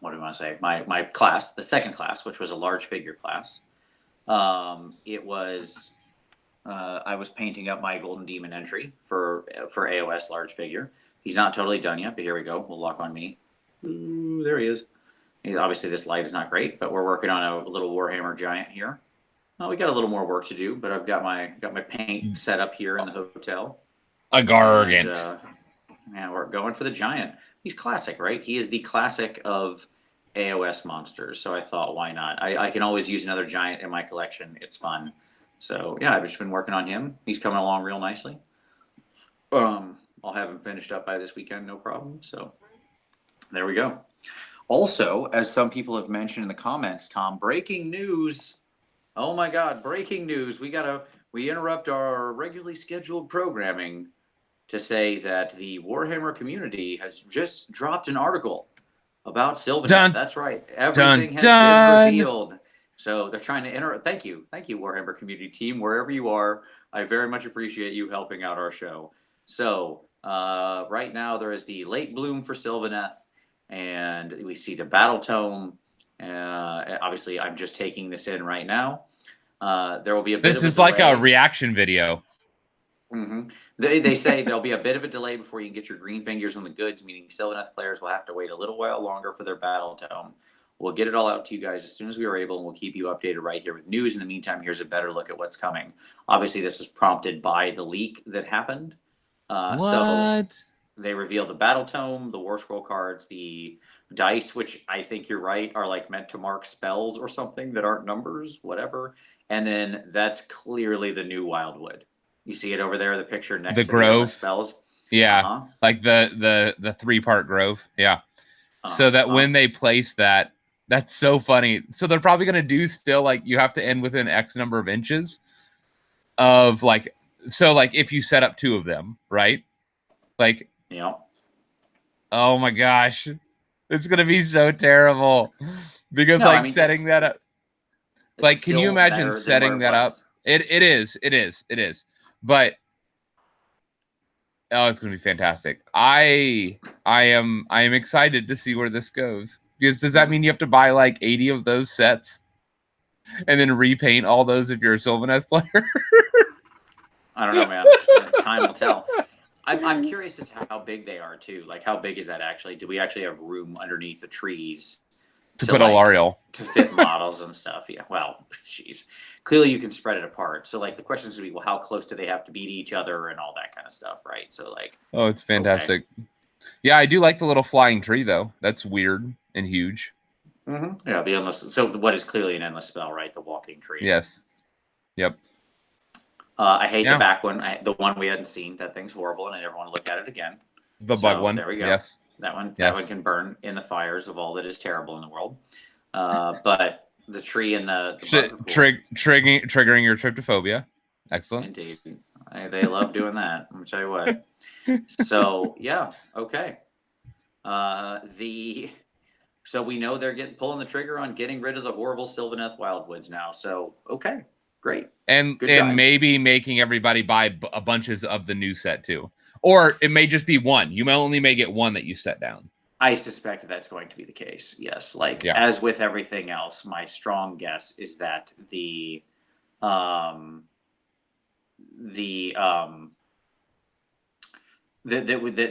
what do you want to say? My class, the second class, which was a large figure class. It was I was painting up my Golden Demon entry for AoS large figure. He's not totally done yet, but here we go. We'll lock on me. Ooh, there he is. Obviously, this light is not great, but we're working on a little Warhammer giant here. Well, we got a little more work to do, but I've got my paint set up here in the hotel. A gargant. Yeah, we're going for the giant. He's classic, right? He is the classic of AoS monsters. So I thought, why not? I can always use another giant in my collection. It's fun. So yeah, I've just been working on him. He's coming along real nicely. I'll have him finished up by this weekend, no problem. So there we go. Also, as some people have mentioned in the comments, Tom, breaking news. Oh my God, breaking news. We interrupt our regularly scheduled programming to say that the Warhammer community has just dropped an article about Sylvaneth. That's right. Everything has been revealed. So they're trying to interrupt. Thank you, Warhammer community team, wherever you are. I very much appreciate you helping out our show. So right now there is the late bloom for Sylvaneth, and we see the battle tome. Obviously, I'm just taking this in right now. There will be a bit of a delay. This is like a reaction video. Mm-hmm. They say there'll be a bit of a delay before you can get your green fingers on the goods, meaning Sylvaneth players will have to wait a little while longer for their battle tome. We'll get it all out to you guys as soon as we are able, and we'll keep you updated right here with news. In the meantime, here's a better look at what's coming. Obviously, this was prompted by the leak that happened. So they revealed the battle tome, the war scroll cards, the dice, which I think you're right, are like meant to mark spells or something that aren't numbers, whatever. And then that's clearly the new Wildwood. You see it over there, the picture next to the grove spells. Yeah, like the 3-part grove. Yeah. So that when they place that, that's so funny. So they're probably gonna do still like you have to end within X number of inches of like. So like if you set up 2 of them, right? Like, yeah. Oh my gosh, it's gonna be so terrible because setting that up. Like, can you imagine setting that up? It is. But oh, it's gonna be fantastic. I am excited to see where this goes. Because does that mean you have to buy like 80 of those sets and then repaint all those if you're a Sylvaneth player? I don't know, man. Time will tell. I'm curious as to how big they are too. Like, how big is that actually? Do we actually have room underneath the trees to put a L'Oreal to fit models and stuff? Yeah. Well, jeez. Clearly, you can spread it apart. So, like, the question is going to be, well, how close do they have to be to each other and all that kind of stuff, right? So, like, oh, it's fantastic. Okay. Yeah, I do like the little flying tree though. That's weird and huge. Mm-hmm. Yeah, the endless. So, what is clearly an endless spell, right? The walking tree. Yes. Yep. I hate the back one. The one we hadn't seen. That thing's horrible, and I never want to look at it again. The bug one. There we go. Yes. That one. That one can burn in the fires of all that is terrible in the world. But the tree and the bug are cool. Triggering your tryptophobia. Excellent. Indeed. They love doing that. I'm gonna tell you what. So yeah. Okay. So we know they're pulling the trigger on getting rid of the horrible Sylvaneth Wildwoods now. So okay. Great. And maybe making everybody buy a bunches of the new set too. Or it may just be one. You may get one that you set down. I suspect that's going to be the case. Yes. Like, as with everything else, my strong guess is that that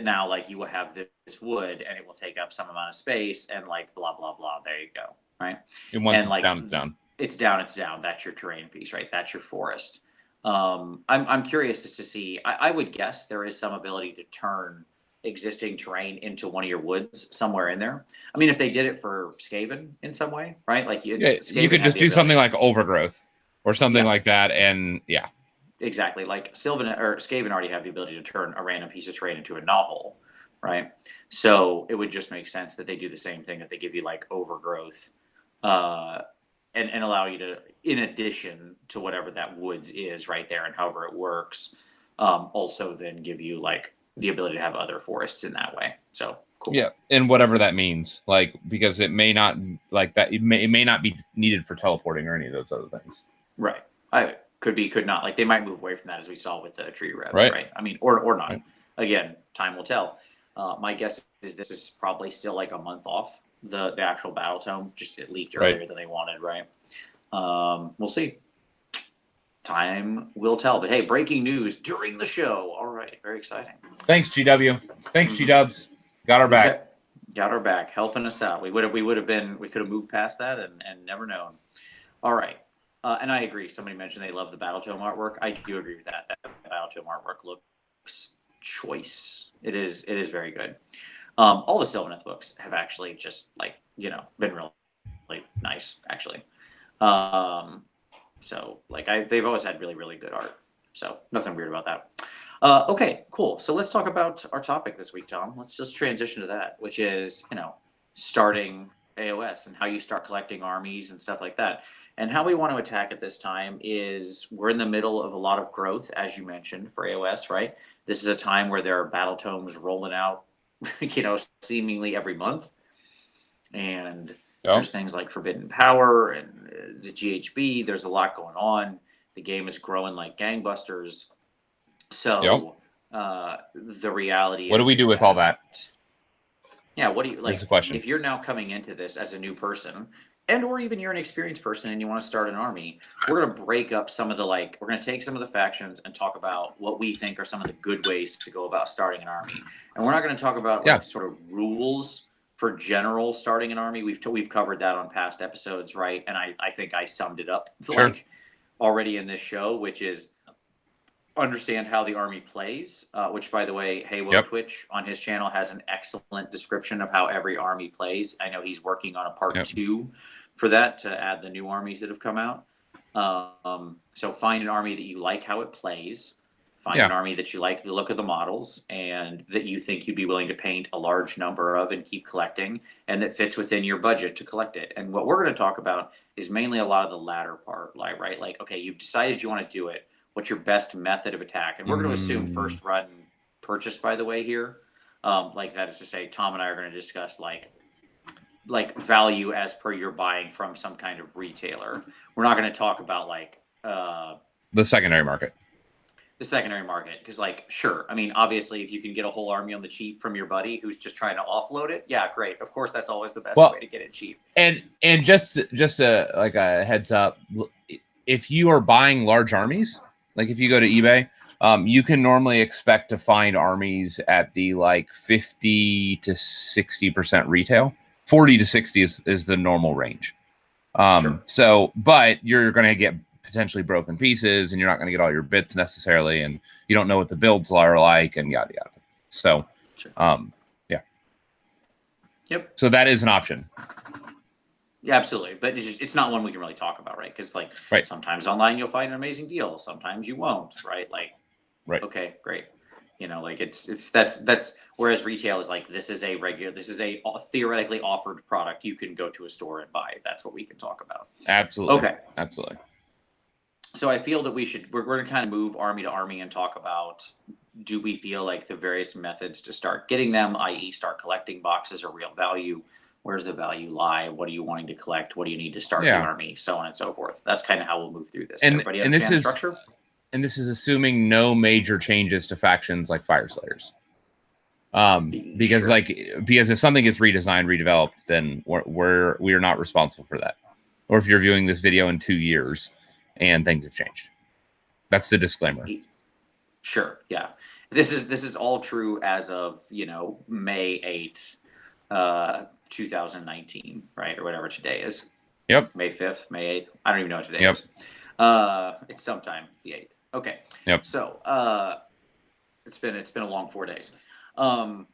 now, like, you will have this wood and it will take up some amount of space and like blah blah blah. There you go. right? And once And it's like down, it's down. it's down, it's down. That's your terrain piece, right? That's your forest. I'm curious as to see. I would guess there is some ability to turn existing terrain into one of your woods somewhere in there. I mean, if they did it for Skaven in some way, right? Like Yeah, Skaven you could had just the do ability. something like overgrowth or something Yeah. like that, and yeah, Exactly. Like Sylvan or Skaven already have the ability to turn a random piece of terrain into a knothole, right? So it would just make sense that they do the same thing, that they give you like overgrowth, uh, and allow you to, in addition to whatever that woods is right there and however it works, also then give you like the ability to have other forests in that way. So cool. yeah, and whatever that means, like because it may not like that. It may not be needed for teleporting or any of those other things. Right. I could be, could not. Like they might move away from that as we saw with the tree revs, Right. right? I mean, or not. Right. Again, time will tell. My guess is this is probably still like a month off the actual battle tome. Just it leaked Right. earlier than they wanted, right? We'll see. Time will tell. But hey, breaking news during the show. All right, very exciting. Thanks, GW. Thanks, Mhm. G-Dubs. Got our back. Okay. Got our back, helping us out. We could have moved past that and never known. All right. And I agree. Somebody mentioned they love the Battle Tome artwork. I do agree with that. That Battle Tome artwork looks choice. It is very good. All the Sylvaneth books have actually just like, been really nice, actually. So like they've always had really, really good art. So nothing weird about that. Okay, cool. So let's talk about our topic this week, Tom. Let's just transition to that, which is, starting AoS and how you start collecting armies and stuff like that. And how we want to attack it this time is we're in the middle of a lot of growth, as you mentioned, for AoS, right? This is a time where there are battle tomes rolling out, seemingly every month. And there's things like Forbidden Power and the GHB. There's a lot going on. The game is growing like gangbusters. So the reality is, what do we do with all that? Yeah, what do you like? That's the question. If you're now coming into this as a new person, and or even you're an experienced person and you want to start an army, we're gonna break up some of the we're gonna take some of the factions and talk about what we think are some of the good ways to go about starting an army. And we're not gonna talk about sort of rules for general starting an army. We've covered that on past episodes, right? And I think I summed it up already in this show, which is understand how the army plays, which by the way, Haywo Twitch on his channel has an excellent description of how every army plays. I know he's working on a part 2 for that to add the new armies that have come out. So find an army that you like how it plays, find an army that you like the look of the models and that you think you'd be willing to paint a large number of and keep collecting, and that fits within your budget to collect it. And what we're going to talk about is mainly a lot of the latter part, right? Like, okay, you've decided you want to do it. What's your best method of attack? And we're going to assume first run purchase, by the way, here. Like that is to say, Tom and I are going to discuss like value as per you're buying from some kind of retailer. We're not going to talk about the secondary market. The secondary market, because sure, I mean, obviously, if you can get a whole army on the cheap from your buddy who's just trying to offload it, yeah, great. Of course, that's always the best way to get it cheap. And just a heads up, if you are buying large armies, like if you go to eBay, you can normally expect to find armies at the 50 to 60% retail. 40 to 60 is the normal range. Sure. So, but you're going to get potentially broken pieces, and you're not going to get all your bits necessarily, and you don't know what the builds are like, and yada yada. So, Yep. So that is an option. Yeah, absolutely. But it's not one we can really talk about, right? Because sometimes online you'll find an amazing deal, sometimes you won't, right? Okay, great. That's whereas retail is this is a theoretically offered product you can go to a store and buy. That's what we can talk about. Absolutely. Okay. Absolutely. So I feel that we're going to kind of move army to army and talk about, do we feel like the various methods to start getting them, i.e. start collecting boxes, are real value? Where's the value lie? What are you wanting to collect? What do you need to start the army? So on and so forth. That's kind of how we'll move through this. Everybody understand the structure? And this is assuming no major changes to factions like Fire Slayers. Because if something gets redesigned, redeveloped, then we are not responsible for that. Or if you're viewing this video in 2 years and things have changed. That's the disclaimer. Sure. Yeah. This is all true as of, May 8th. 2019, right, or whatever today is. Yep. May 5th, May 8th. I don't even know what today Yep. is. It's sometime. It's the 8th. Okay. Yep. So it's been a long 4 days. All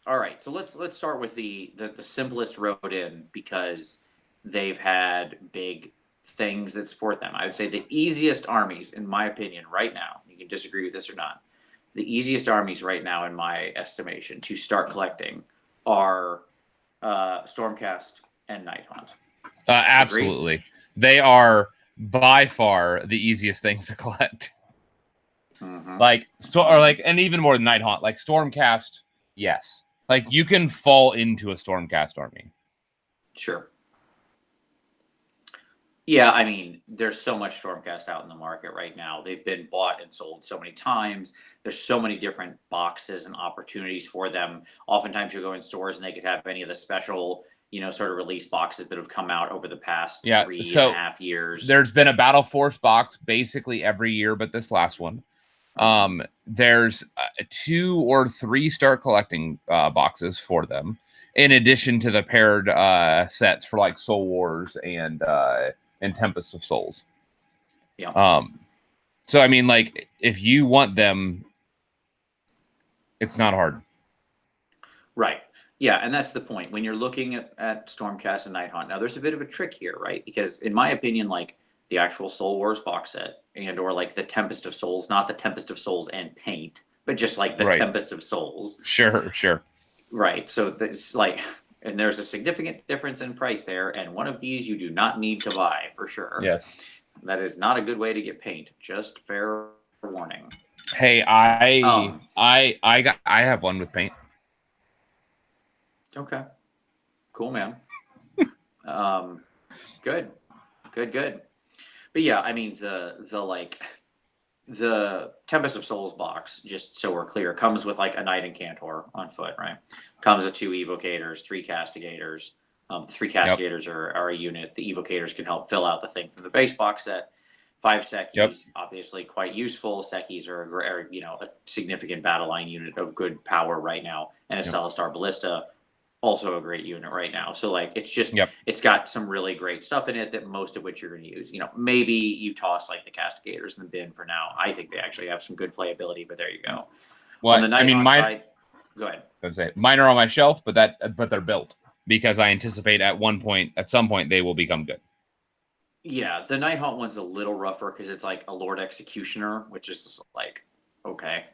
right. So let's start with the simplest road in, because they've had big things that support them. I would say the easiest armies, in my opinion, right now, you can disagree with this or not, the easiest armies right now, in my estimation, to start collecting are Stormcast and Nighthaunt. Absolutely. Agree? They are by far the easiest things to collect. Mm-hmm. Like, and even more than Nighthaunt, like Stormcast, yes. Like, you can fall into a Stormcast army. Sure. Yeah, I mean, there's so much Stormcast out in the market right now. They've been bought and sold so many times. There's so many different boxes and opportunities for them. Oftentimes you'll go in stores and they could have any of the special, sort of release boxes that have come out over the past 3.5 years. There's been a Battle Force box basically every year, but this last one. There's 2 or 3 start collecting boxes for them, in addition to the paired sets for like Soul Wars and Tempest of Souls. Yeah. So I mean, like, if you want them, it's not hard. Right. Yeah, and that's the point. When you're looking at Stormcast and Nighthaunt, now there's a bit of a trick here, right? Because in my opinion, like the actual Soul Wars box set or like the Tempest of Souls, not the Tempest of Souls and paint, but just like the Tempest of Souls. Sure. Right. So it's like, and there's a significant difference in price there, and one of these you do not need to buy for sure. Yes. That is not a good way to get paint. Just fair warning. Hey, I have one with paint. Okay. Cool, man. Good. But yeah, I mean the Tempest of Souls box, just so we're clear, comes with like a Knight and Cantor on foot, right? Comes with 2 Evocators, 3 Castigators. 3 Castigators are a unit. The Evocators can help fill out the thing from the base box set. 5 Sekis, obviously quite useful. Sekis are a significant battle line unit of good power right now, and a Celestar Ballista, also a great unit right now. So like it's just it's got some really great stuff in it that most of which you're going to use. Maybe you toss like the Castigators in the bin for now. I think they actually have some good playability, but there you go. Well, on the Nighthaunt side, go ahead. I would say mine are on my shelf, but they're built because I anticipate at some point they will become good. Yeah, the Nighthaunt one's a little rougher because it's like a Lord Executioner, which is just like, okay,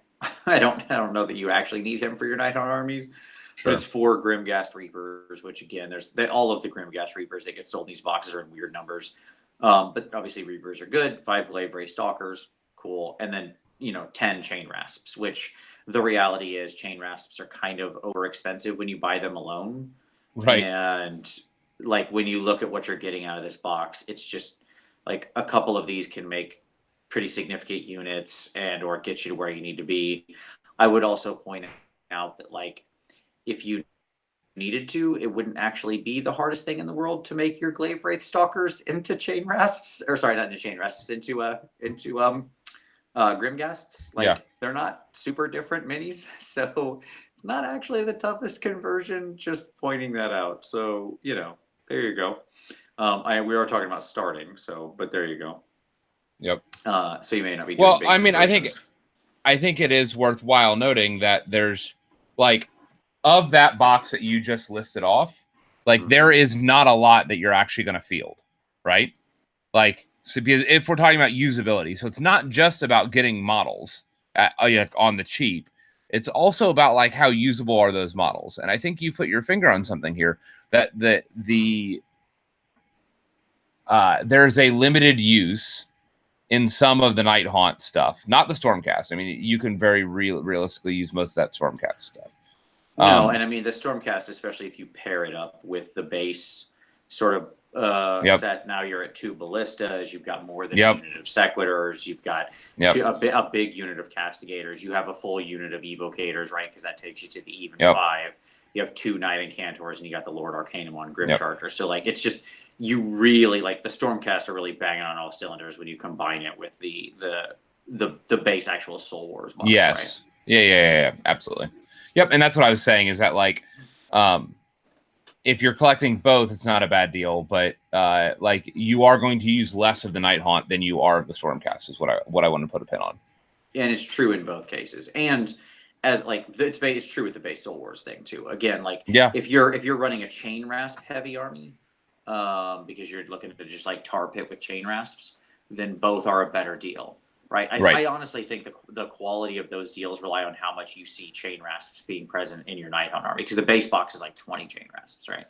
I don't know that you actually need him for your Nighthaunt armies. Sure. But it's 4 Grimghast Reapers, which again, all of the Grimghast Reapers that get sold in these boxes are in weird numbers. But obviously Reapers are good. 5 Glaive Stalkers, cool. And then, 10 Chain Rasps, which the reality is Chain Rasps are kind of over expensive when you buy them alone. Right. And like when you look at what you're getting out of this box, it's just like a couple of these can make pretty significant units or get you to where you need to be. I would also point out that like, if you needed to, it wouldn't actually be the hardest thing in the world to make your Glaive Wraith Stalkers into Chain Rasps, or sorry, not into Chain Rasps, into Grimghasts. Like they're not super different minis, so it's not actually the toughest conversion. Just pointing that out. So there you go. We are talking about starting, but there you go. Yep. So you may not be doing big conversions. I think it is worthwhile noting that there's like, of that box that you just listed off, like there is not a lot that you're actually going to field, right? Like, so because if we're talking about usability, so it's not just about getting models on the cheap. It's also about like how usable are those models. And I think you put your finger on something here that there's a limited use in some of the Nighthaunt stuff, not the Stormcast. I mean, you can very realistically use most of that Stormcast stuff. No, and I mean the Stormcast, especially if you pair it up with the base sort of set. Now you're at 2 Ballistas. You've got more than a unit of Sequitors. You've got a big unit of Castigators. You have a full unit of Evocators, right? Because that takes you to the even 5. You have 2 Knight and Cantors, and you got the Lord Arcanum on Grim Charger. So like it's just you really like the Stormcast are really banging on all cylinders when you combine it with the base actual Soul Wars box. Yes. Right? Yeah, absolutely. Yep, and that's what I was saying is that like if you're collecting both, it's not a bad deal. But like you are going to use less of the Night Haunt than you are of the Stormcast, is what I want to put a pin on. And it's true in both cases. And as like it's true with the base Soul Wars thing too. Again, like if you're running a chain rasp heavy army, because you're looking to just like tar pit with chain rasps, then both are a better deal. Right. I honestly think the quality of those deals rely on how much you see chain rasps being present in your Night Hunt army, because the base box is like 20 chain rasps, right?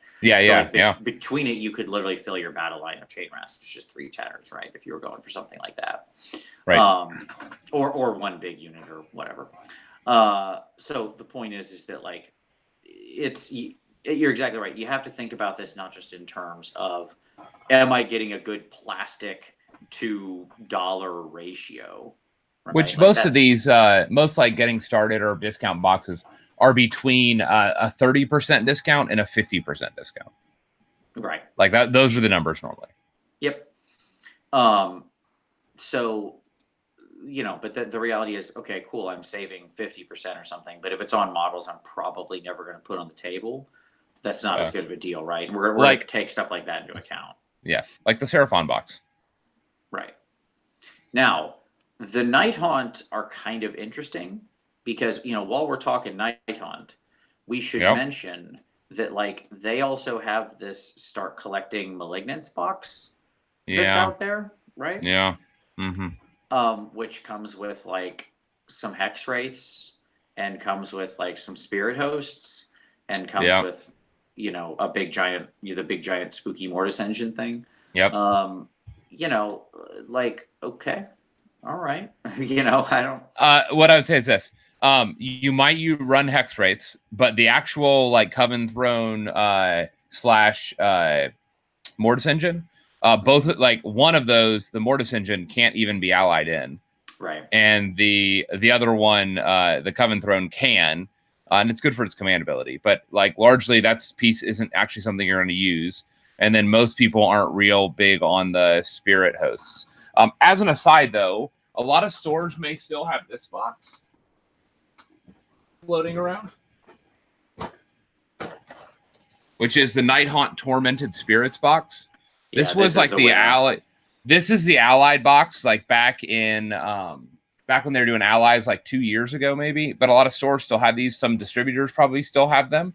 Between it, you could literally fill your battle line of chain rasps, just 3 chatters, right? If you were going for something like that, right? Or one big unit or whatever. So the point is that like you're exactly right. You have to think about this not just in terms of, am I getting a good plastic to dollar ratio, right? Which like most of these most like getting started or discount boxes are between a 30% discount and a 50% discount, right? Like that, those are the numbers normally. Yep. So but the reality is, okay, cool, I'm saving 50% or something, but if it's on models I'm probably never going to put on the table, that's not as good of a deal, right? We're like, going to take stuff like that into account. Yes, like the Seraphon box. Right. Now, the Night Haunt are kind of interesting because, while we're talking Night Haunt, we should mention that, like, they also have this Start Collecting Malignance box that's out there, right? Yeah. Which comes with, like, some Hex Wraiths and comes with, like, some Spirit Hosts and comes with, a big giant, the big giant spooky Mortis Engine thing. Yep. Like, okay, all right. I don't. What I would say is this: you might run Hex Wraiths, but the actual like Coven Throne / Mortis Engine, both like one of those, the Mortis Engine can't even be allied in, right? And the other one, the Coven Throne can, and it's good for its command ability, but like largely that piece isn't actually something you're going to use. And then most people aren't real big on the Spirit Hosts. As an aside, though, a lot of stores may still have this box floating around, which is the Night Haunt Tormented Spirits box. This was like the ally. This is the Allied box, like back in back when they were doing Allies, like 2 years ago, maybe. But a lot of stores still have these. Some distributors probably still have them.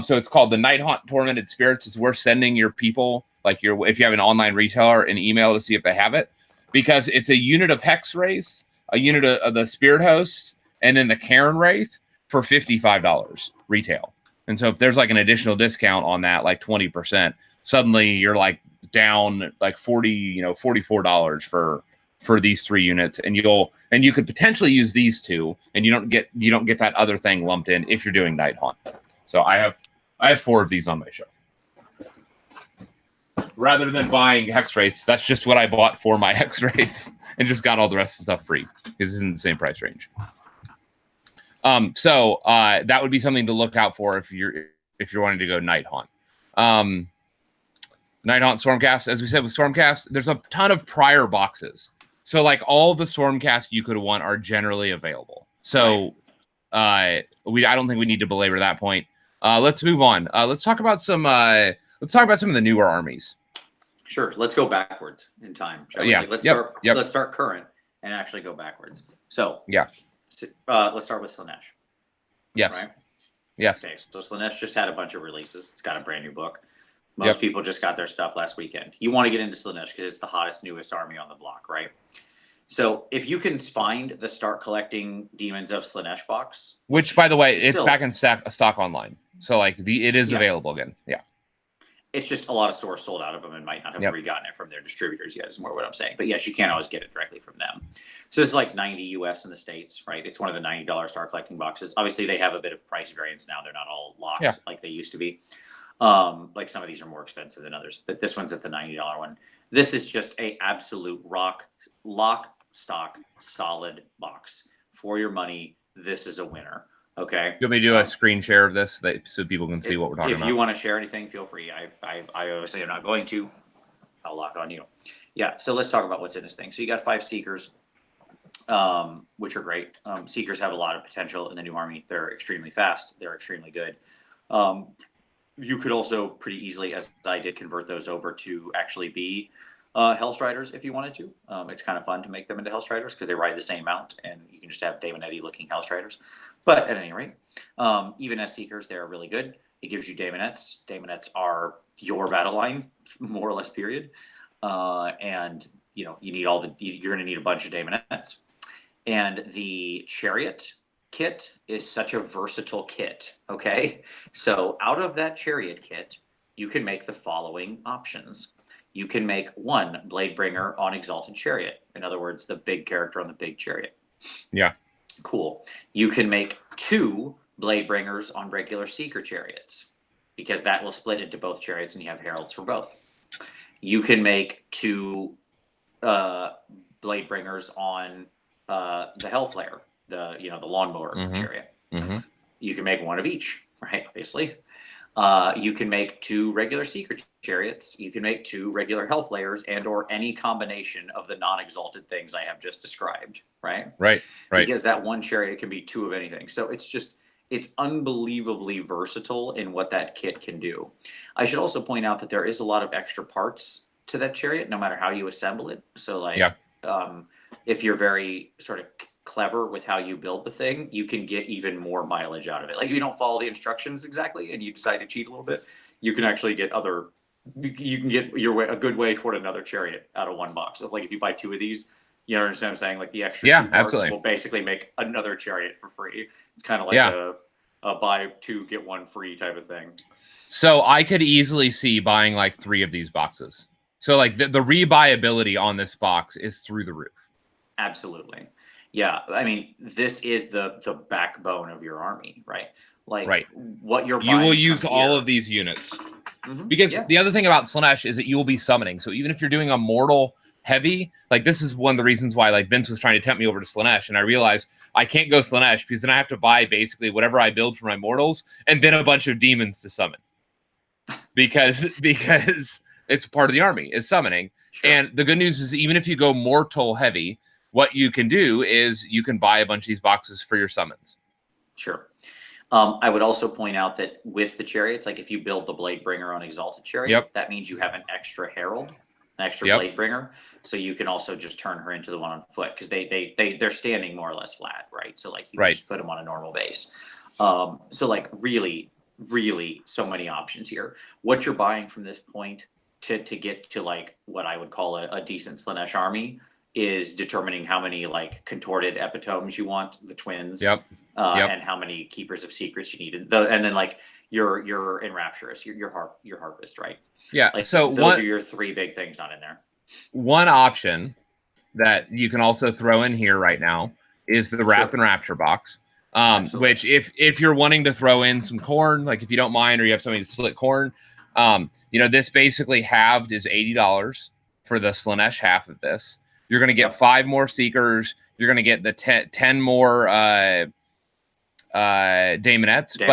So it's called the Night Haunt Tormented Spirits. It's worth sending your people, like if you have an online retailer, an email to see if they have it, because it's a unit of Hex Wraiths, a unit of the Spirit Hosts, and then the Karen Wraith for $55 retail. And so if there's like an additional discount on that, like 20%, suddenly you're like down like $44 for these 3 units, and you could potentially use these 2, and you don't get that other thing lumped in if you're doing Night Haunt. So I have 4 of these on my shelf. Rather than buying Hex Wraiths, that's just what I bought for my Hex Wraiths and just got all the rest of the stuff free because it's in the same price range. So that would be something to look out for if you're wanting to go Night Haunt. Night Haunt Stormcast, as we said with Stormcast, there's a ton of prior boxes. So like all the Stormcast you could want are generally available. So I don't think we need to belabor that point. Let's move on. Let's talk about some of the newer armies. Sure. Let's go backwards in time. Let's start current and actually go backwards. So let's start with Slaanesh. Yes. Right? Yes. Okay. So Slaanesh just had a bunch of releases. It's got a brand new book. Most people just got their stuff last weekend. You want to get into Slaanesh because it's the hottest, newest army on the block, right? So if you can find the Start Collecting Demons of Slaanesh box, which by the way, it's back in stock online. So like it is available again. Yeah. It's just a lot of stores sold out of them and might not have re-gotten it from their distributors yet, is more what I'm saying. But yes, you can't always get it directly from them. So this is like $90 US in the States, right? It's one of the $90 Start Collecting boxes. Obviously, they have a bit of price variance now. They're not all locked like they used to be. Like some of these are more expensive than others, but this one's at the $90 one. This is just a absolute lock, stock, solid box for your money. This is a winner. Okay. You want me to do a screen share of this so people can see what we're talking about? If you want to share anything, feel free. I obviously am not going to. I'll lock on you. Yeah. So let's talk about what's in this thing. So you got 5 Seekers, which are great. Seekers have a lot of potential in the new army. They're extremely fast. They're extremely good. you could also pretty easily, as I did, convert those over to actually be Hellstriders if you wanted to. It's kind of fun to make them into Hellstriders because they ride the same mount, and you can just have Daemonetti looking Hellstriders. But at any rate, even as Seekers, they're really good. It gives you Daemonettes. Daemonettes are your battle line, more or less, period. And you know, you're going to need a bunch of Daemonettes. And the Chariot kit is such a versatile kit, okay? So out of that Chariot kit, you can make the following options. You can make one Bladebringer on Exalted Chariot. In other words, the big character on the big chariot. Yeah. Cool. You can make two Bladebringers on regular Seeker chariots, because that will split into both chariots and you have heralds for both. You can make two Bladebringers on the Hellflare, the lawnmower chariot. Mm-hmm. You can make one of each, right? Obviously. You can make two regular Seeker chariots. You can make two regular Hellflayers, and or any combination of the non-exalted things I have just described, right? Right. Because that one chariot can be two of anything. So it's unbelievably versatile in what that kit can do. I should also point out that there is a lot of extra parts to that chariot, no matter how you assemble it. So like, if you're very sort of clever with how you build the thing, you can get even more mileage out of it. Like, if you don't follow the instructions exactly and you decide to cheat a little bit, you can actually get you can get a good way toward another chariot out of one box. So like, if you buy two of these, you understand what I'm saying? Like, the extra two parts will basically make another chariot for free. It's kind of like a buy two, get one free type of thing. So I could easily see buying like 3 of these boxes. So like the rebuyability on this box is through the roof. Absolutely. Yeah. I mean, this is the backbone of your army, right? Like, what you're buying, you will use all of these units. Mm-hmm. Because the other thing about Slaanesh is that you will be summoning. So even if you're doing a mortal heavy, like, this is one of the reasons why like Vince was trying to tempt me over to Slaanesh, and I realized I can't go Slaanesh because then I have to buy basically whatever I build for my mortals and then a bunch of demons to summon. Because it's part of the army is summoning. Sure. And the good news is, even if you go mortal heavy, what you can do is you can buy a bunch of these boxes for your summons. Sure. I would also point out that with the chariots, like, if you build the Bladebringer on Exalted Chariot, that means you have an extra herald, an extra Bladebringer. So you can also just turn her into the one on foot, because they're standing more or less flat, right? So like, you can just put them on a normal base. So like, really so many options here. What you're buying from this point to get to like what I would call a decent Slaanesh army is determining how many like contorted epitomes you want, the twins, and how many keepers of secrets you need, and then like your Enrapturous, your harvest, right? Yeah. Like, so those are your 3 big things not in there. One option that you can also throw in here right now is the Wrath and Rapture box. Which if you're wanting to throw in some corn, like if you don't mind, or you have something to split corn, this basically halved is $80 for the Slaanesh half of this. You're going to get 5 more Seekers. You're going to get the 10 more Daemonettes.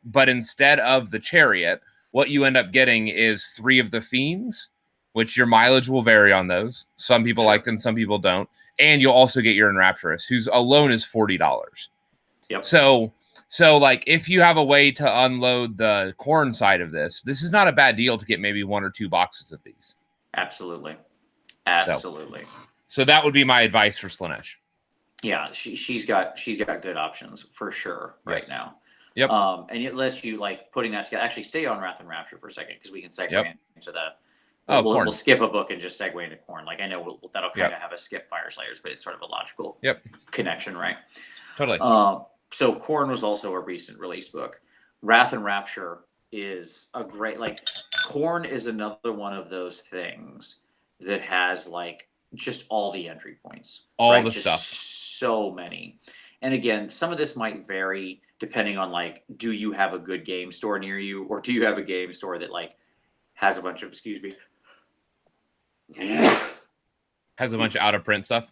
But instead of the Chariot, what you end up getting is 3 of the Fiends, which your mileage will vary on those. Some people like them, some people don't. And you'll also get your Enrapturous, whose alone is $40. Yep. So like, if you have a way to unload the corn side of this is not a bad deal to get maybe 1 or 2 boxes of these. Absolutely. So that would be my advice for Slaanesh. Yeah, she's got good options for sure right now. Yep. And it lets you, like, putting that together. Actually, stay on Wrath and Rapture for a second, because we can segue into the. We'll skip a book and just segue into corn. Like, I know that'll kind of have a skip Fire Slayers, but it's sort of a logical connection, right? Totally. So corn was also a recent release book. Wrath and Rapture is a great, like, corn is another one of those things that has like just all the entry points, all the just stuff, so many. And again, some of this might vary depending on, like, do you have a good game store near you, or do you have a game store that like has a bunch of has a bunch of out of print stuff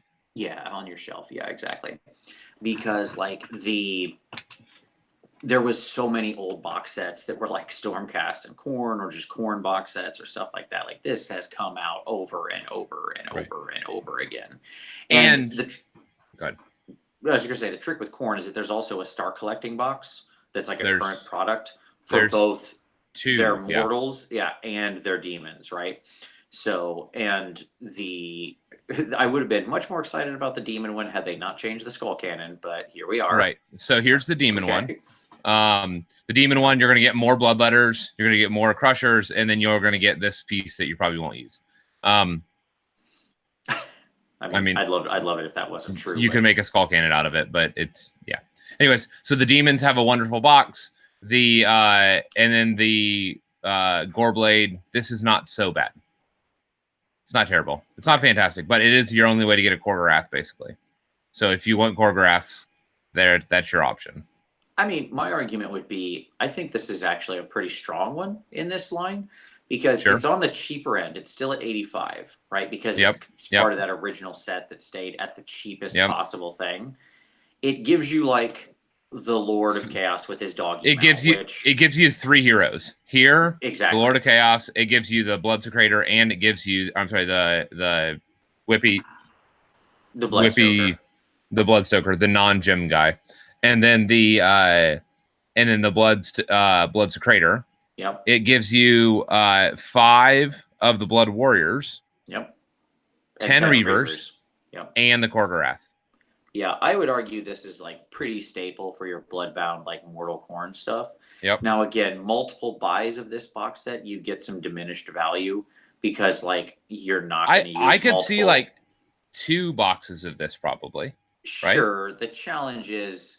on your shelf. Yeah, exactly. Because like there was so many old box sets that were like Stormcast and Corn, or just Corn box sets or stuff like that. Like, this has come out over and over and over and over again. And go ahead. I was going to say, the trick with Corn is that there's also a Star Collecting box that's like a current product for both 2. They're Yeah. mortals, and they're demons, right? So, and I would have been much more excited about the demon one had they not changed the skull cannon, but here we are. Right. So here's the demon Okay. one. The demon one, you're going to get more bloodletters, you're going to get more crushers, and then you're going to get this piece that you probably won't use. I mean, I'd love it if that wasn't true. You can make a skull cannon out of it, but it's Anyways, so the demons have a wonderful box. And then the gore blade. This is not so bad. It's not terrible. It's not fantastic, but it is your only way to get a Korgorath, basically. So if you want Korgoraths, that's your option. I mean, my argument would be, I think this is actually a pretty strong one in this line because it's on the cheaper end. It's still at 85, right? Because it's part of that original set that stayed at the cheapest possible thing. It gives you like the Lord of Chaos with his dog. It gives you 3 heroes here. Exactly. The Lord of Chaos. It gives you the Bloodsecrator, and it gives you the Whippy, the Bloodstoker, the Bloodstoker, the non-gem guy, and then the Bloodsecrator. Yep. It gives you 5 of the Blood Warriors. Yep. 10 Reavers. Yep. And the Korgorath. Yeah, I would argue this is like pretty staple for your Bloodbound, like Mortal Khorne stuff. Yep. Now, again, multiple buys of this box set, you get some diminished value because like you're not going to use I could see like 2 boxes of this probably. Sure. Right? The challenge is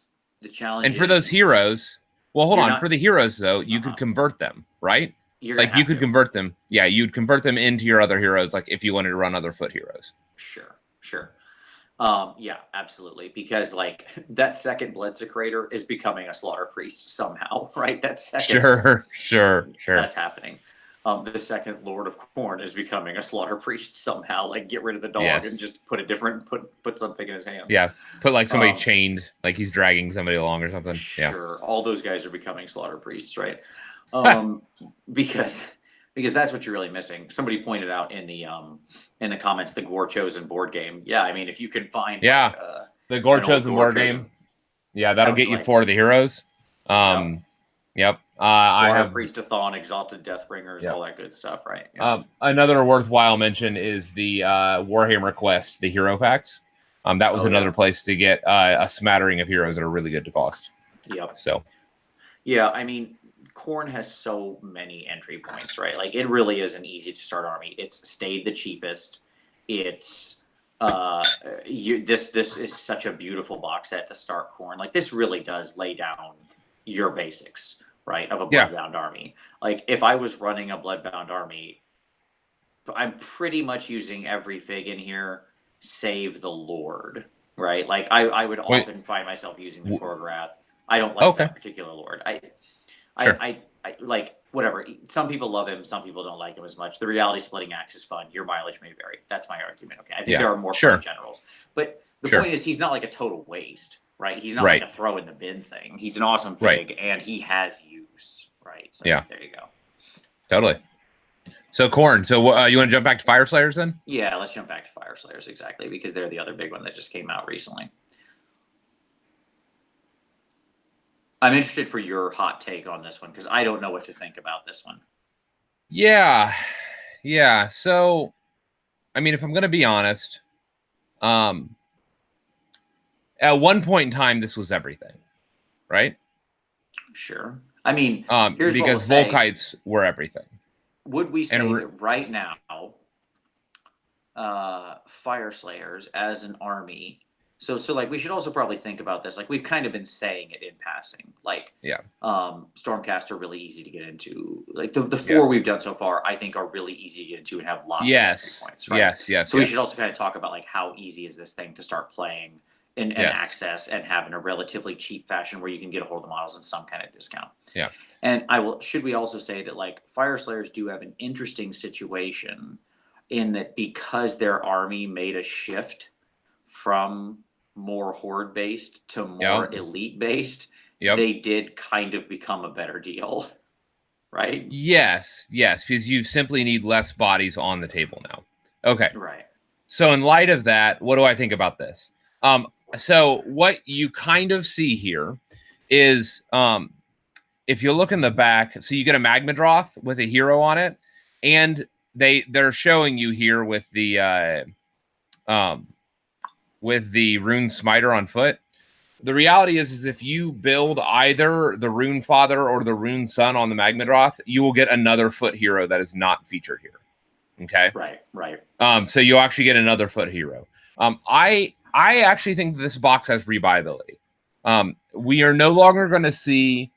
and for those heroes, well, hold on. For the heroes though, you could convert them, right? You could convert them. Yeah, you'd convert them into your other heroes, like if you wanted to run other foot heroes. Sure. Yeah, absolutely. Because like that second Bloodsecrator is becoming a Slaughter Priest somehow, right? That second. Sure. That's happening. The second Lord of Khorne is becoming a Slaughter Priest somehow. Like get rid of the dog and just put something in his hands. Yeah, put like somebody chained, like he's dragging somebody along or something. Sure, all those guys are becoming Slaughter Priests, right? Because that's what you're really missing. Somebody pointed out in the comments the Gore Chosen board game. Yeah, I mean if you can find the Gore Chosen board game, that'll get you 4 of the heroes. Yep. I have Priestathon, Exalted Deathbringers, all that good stuff, right? Another worthwhile mention is the Warhammer Quest, the hero packs. That was another place to get a smattering of heroes that are really good to cost. Yep. So, yeah, I mean, Khorne has so many entry points, right? Like it really is an easy to start army. It's stayed the cheapest. It's this is such a beautiful box set to start Khorne. Like this really does lay down your basics, right, of a Bloodbound army. Like if I was running a Bloodbound army, I'm pretty much using every fig in here, save the Lord, right? Like I would often find myself using the Korgorath. I don't like that particular Lord. I like whatever. Some people love him, some people don't like him as much. The reality splitting axe is fun. Your mileage may vary. That's my argument. Okay, I think there are more fun generals, but the point is he's not like a total waste. Right, he's not like a throw in the bin thing. He's an awesome fig, and he has use. Right. So there you go. Totally. So Khorne. So you want to jump back to Fire Slayers then? Yeah, let's jump back to Fire Slayers exactly because they're the other big one that just came out recently. I'm interested for your hot take on this one because I don't know what to think about this one. Yeah. So, I mean, if I'm going to be honest, at one point in time, this was everything, right? Sure. I mean, here's because Volkites were everything. Would we say that right now, Fire Slayers as an army? So like we should also probably think about this. Like we've kind of been saying it in passing. Like Stormcast are really easy to get into. Like the 4 we've done so far, I think are really easy to get into and have lots of entry points. Right? Yes. So we should also kind of talk about like how easy is this thing to start playing and access and have in a relatively cheap fashion where you can get a hold of the models at some kind of discount. Yeah. And should we also say that like Fire Slayers do have an interesting situation in that because their army made a shift from more horde based to more elite based, they did kind of become a better deal. Right? Yes, because you simply need less bodies on the table now. Okay. Right. So in light of that, what do I think about this? So what you kind of see here is if you look in the back, so you get a Magmadroth with a hero on it, and they're showing you here with the Rune Smiter on foot. The reality is if you build either the Rune Father or the Rune Son on the Magmadroth, you will get another foot hero that is not featured here. Okay. Right. So you'll actually get another foot hero. I actually think this box has rebuyability. We are no longer going to see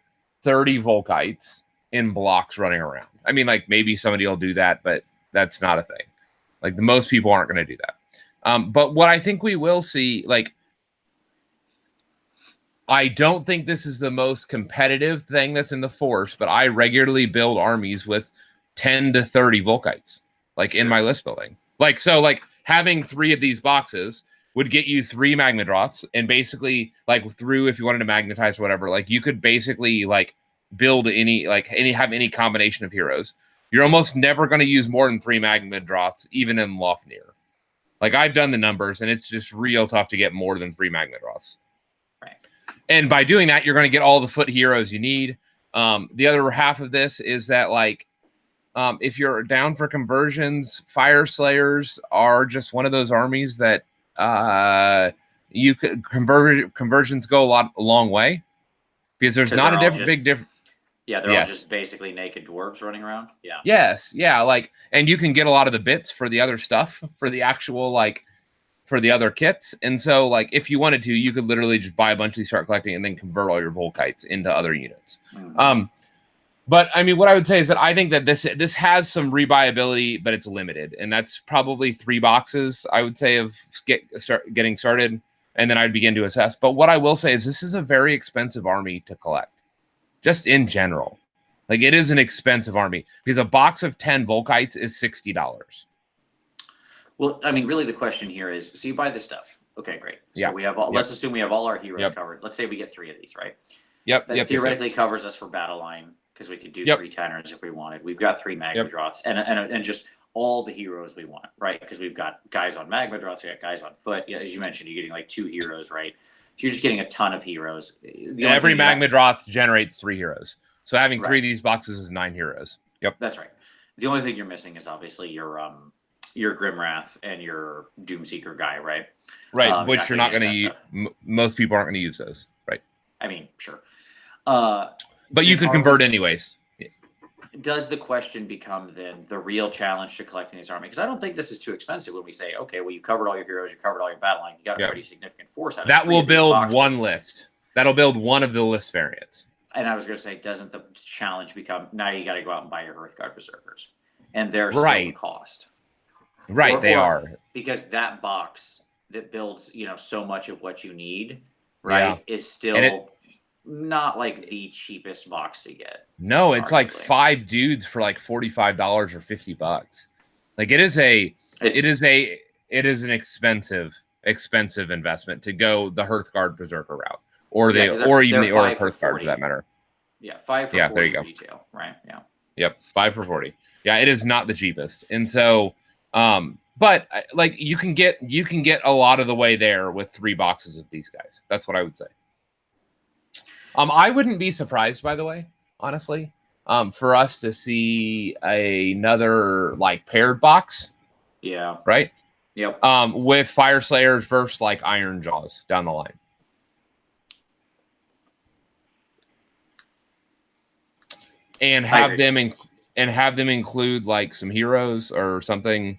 30 Volkites in blocks running around. I mean, like maybe somebody will do that, but that's not a thing. Like the most people aren't going to do that. But what I think we will see, like, I don't think this is the most competitive thing that's in the Force, but I regularly build armies with 10 to 30 Volkites, like in my list building. Like, so like having 3 of these boxes would get you 3 Magmadroths, and basically like through, if you wanted to magnetize or whatever, like you could basically like build have any combination of heroes. You're almost never going to use more than 3 Magmadroths, even in Lofnir. Like I've done the numbers, and it's just real tough to get more than 3 Magmadroths. Right. And by doing that, you're going to get all the foot heroes you need. The other half of this is that, like, if you're down for conversions, Fire Slayers are just one of those armies that you could conversions go a long way, because there's not a big difference. Yeah, they're all just basically naked dwarves running around. Yeah. Yes. Yeah. Like, and you can get a lot of the bits for the other stuff, for the actual, like, for the other kits. And so, like, if you wanted to, you could literally just buy a bunch of these, start collecting, and then convert all your Volkites into other units. Mm-hmm. But I mean, what I would say is that I think that this has some rebuyability, but it's limited, and that's probably 3 boxes, I would say, of getting started, and then I'd begin to assess. But what I will say is this is a very expensive army to collect, just in general. Like, it is an expensive army, because a box of 10 Volkites is $60. Well, I mean, really the question here is, so you buy this stuff. Okay, great. So we have all, let's assume we have all our heroes covered. Let's say we get 3 of these, right? That theoretically covers us for battle line, because we could do 3 Tanners if we wanted. We've got 3 Magmadroths and just all the heroes we want, right? Because we've got guys on Magmadroths, we got guys on foot. Yeah, as you mentioned, you're getting like 2 heroes, right? So you're just getting a ton of heroes. Every Magmadroth generates 3 heroes. So having 3 of these boxes is 9 heroes. Yep. That's right. The only thing you're missing is obviously your Grimwrath and your Doomseeker guy, right? Right, which you're not going to use. Most people aren't going to use those, right? I mean, sure. But you could convert anyways. Does the question become then the real challenge to collecting this army? Because I don't think this is too expensive when we say, okay, well, you covered all your heroes, you covered all your battle line, you got a pretty significant force out of that. Will build one list. That'll build one of the list variants. And I was going to say, doesn't the challenge become, now you got to go out and buy your Hearthguard Berserkers? And they're still the cost. Right, they are. Because that box that builds, so much of what you need, right, is still not like the cheapest box to get. No, it's arguably like 5 dudes for like $45 or $50. Like it is an expensive investment to go the Hearthguard Berserker route, or even the Aura Hearthguard for that matter. Yeah, 5 for 40 there you go. Retail, right? Yeah. Yep, 5 for 40. Yeah, it is not the cheapest, and so but like you can get a lot of the way there with 3 boxes of these guys. That's what I would say. I wouldn't be surprised, by the way, honestly, for us to see another like paired box. Yeah. Right. Yep. With Fire Slayers versus like Iron Jaws down the line. And have them include like some heroes or something,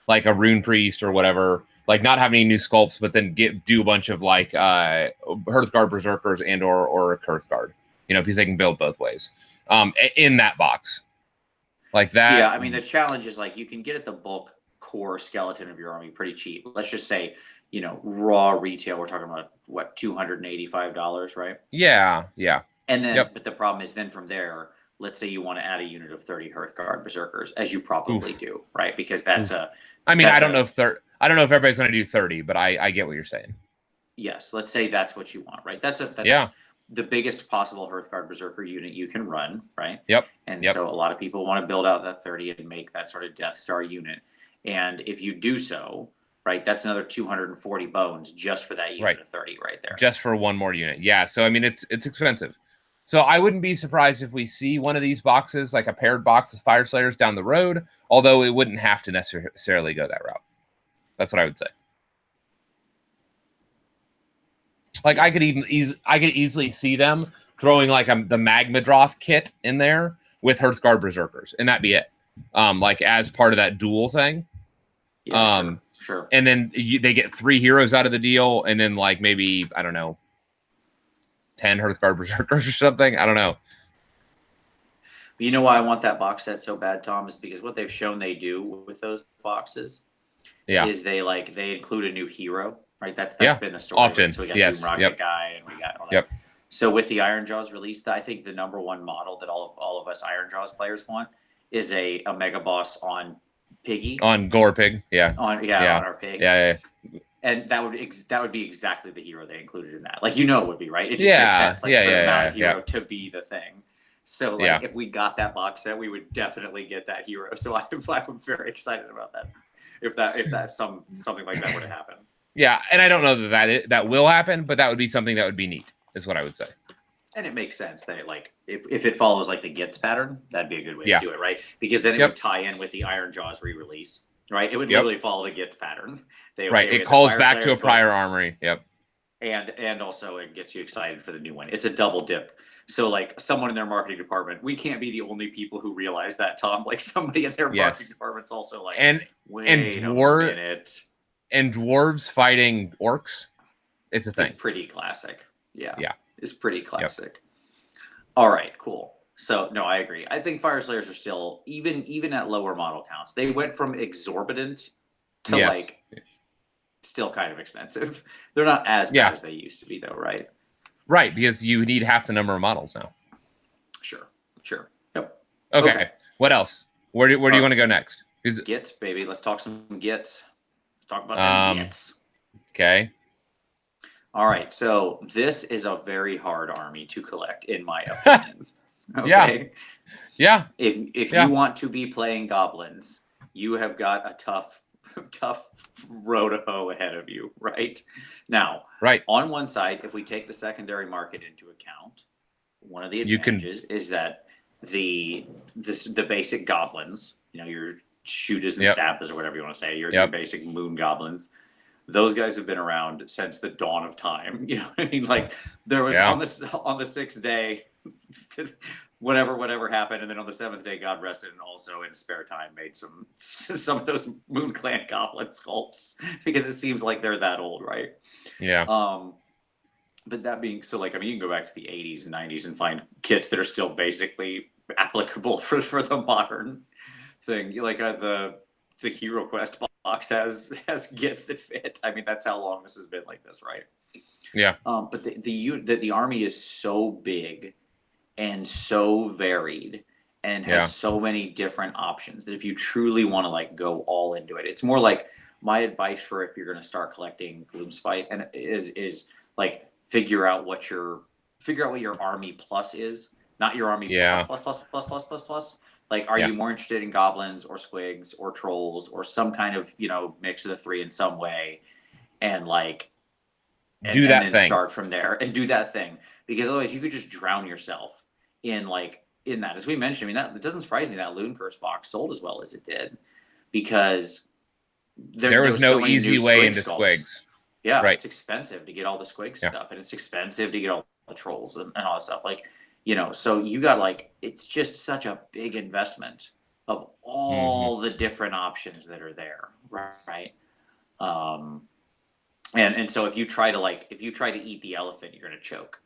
like a Rune Priest or whatever. Like not have any new sculpts, but then do a bunch of like Hearthguard Berserkers and or Hearthguard, because they can build both ways in that box, like that. Yeah, I mean the challenge is like you can get at the bulk core skeleton of your army pretty cheap. Let's just say raw retail we're talking about what $285, right? Yeah. And then but the problem is then from there, let's say you want to add a unit of 30 Hearthguard Berserkers, as you probably do, right? Because that's I don't know if everybody's going to do 30, but I get what you're saying. Yes, let's say that's what you want, right? That's the biggest possible Hearthguard Berserker unit you can run, right? Yep. And so a lot of people want to build out that 30 and make that sort of Death Star unit. And if you do so, right, that's another 240 bones just for that unit of 30 right there. Just for one more unit. Yeah. So I mean it's expensive. So I wouldn't be surprised if we see one of these boxes, like a paired box of Fire Slayers down the road, although it wouldn't have to necessarily go that route. That's what I would say. Like I could easily see them throwing like the Magmadroth kit in there with Hearthguard Berserkers, and that'd be it. Like as part of that duel thing. Yeah, sure. And then they get 3 heroes out of the deal, and then like maybe, I don't know, 10 Hearthguard Berserkers or something. I don't know. But you know why I want that box set so bad, Tom, is because what they've shown they do with those boxes is they include a new hero, right? That's been the story. Often. Right? So we got Yes. Doom Rocket guy, and we got all that. Yep. So with the Ironjaws release, I think the #1 model that all of us Ironjaws players want is a Mega Boss on Piggy. On Gore Pig, yeah. On our Pig. Yeah. And that would be exactly the hero they included in that. Like, it would be, right? It just makes sense. Like, for the amount of hero to be the thing. So, like, if we got that box set, we would definitely get that hero. So I'm very excited about that. If that something like that were to happen. Yeah, and I don't know that will happen, but that would be something that would be neat, is what I would say. And it makes sense that, like, if it follows like the Gits pattern, that'd be a good way to do it, right? Because then it would tie in with the Ironjaws re-release, right? It would literally follow the Gits pattern. It calls back to a prior armory. Yep. And also it gets you excited for the new one. It's a double dip. So, like, someone in their marketing department, we can't be the only people who realize that, Tom. Like, somebody in their marketing department's also like, wait a minute. And dwarves fighting orcs, it's a thing. It's pretty classic. Yeah. It's pretty classic. Yep. All right, cool. So, no, I agree. I think Fire Slayers are still, even at lower model counts, they went from exorbitant to like still kind of expensive. They're not as bad as they used to be, though, right? Right, because you need half the number of models now. Sure. Yep. Okay. What else? Where do you want to go next? Gits, baby. Let's talk some Gits. Let's talk about them Gits. Okay. All right. So this is a very hard army to collect, in my opinion. Okay. Yeah. If you want to be playing goblins, you have got a tough row to hoe ahead of you, right? Now, on one side, if we take the secondary market into account, one of the advantages is that the basic goblins, your shooters and stabbers or whatever you want to say, your basic moon goblins, those guys have been around since the dawn of time. You know what I mean? Like, there was on the 6th day, whatever happened, and then on the 7th day, God rested, and also in spare time made some of those Moon Clan goblin sculpts, because it seems like they're that old, right? Yeah. But that being so, like, I mean, you can go back to the 80s and 90s and find kits that are still basically applicable for the modern thing. Like the Hero Quest box has kits that fit. I mean, that's how long this has been like this, right? Yeah. But the army is so big and so varied and has so many different options that if you truly want to, like, go all into it, it's more like, my advice for if you're going to start collecting Gloomspite and is like figure out what your army plus is, not your army plus. Like, are you more interested in goblins or squigs or trolls or some kind of, mix of the three in some way, and like do that thing. Start from there and do that thing, because otherwise you could just drown yourself in that. As we mentioned, I mean, it doesn't surprise me that Loon Curse box sold as well as it did, because there was no easy way into squigs. Yeah, it's expensive to get all the squig stuff, and it's expensive to get all the trolls and all that stuff. Like, so you got, like, it's just such a big investment of all the different options that are there, right? And so if you try to eat the elephant, you're gonna choke.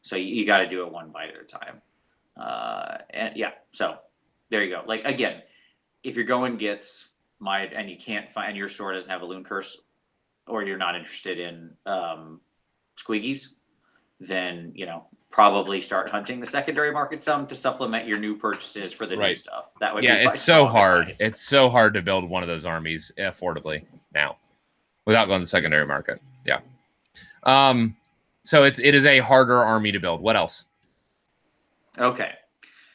So you got to do it one bite at a time. So there you go. Like, again, if you're going Gits, and you can't find, your store doesn't have a Loon Curse, or you're not interested in squiggies, then probably start hunting the secondary market some to supplement your new purchases for the new stuff. That would be it's so hard. It's so hard to build one of those armies affordably now without going to the secondary market. Yeah. So it is a harder army to build. What else? Okay.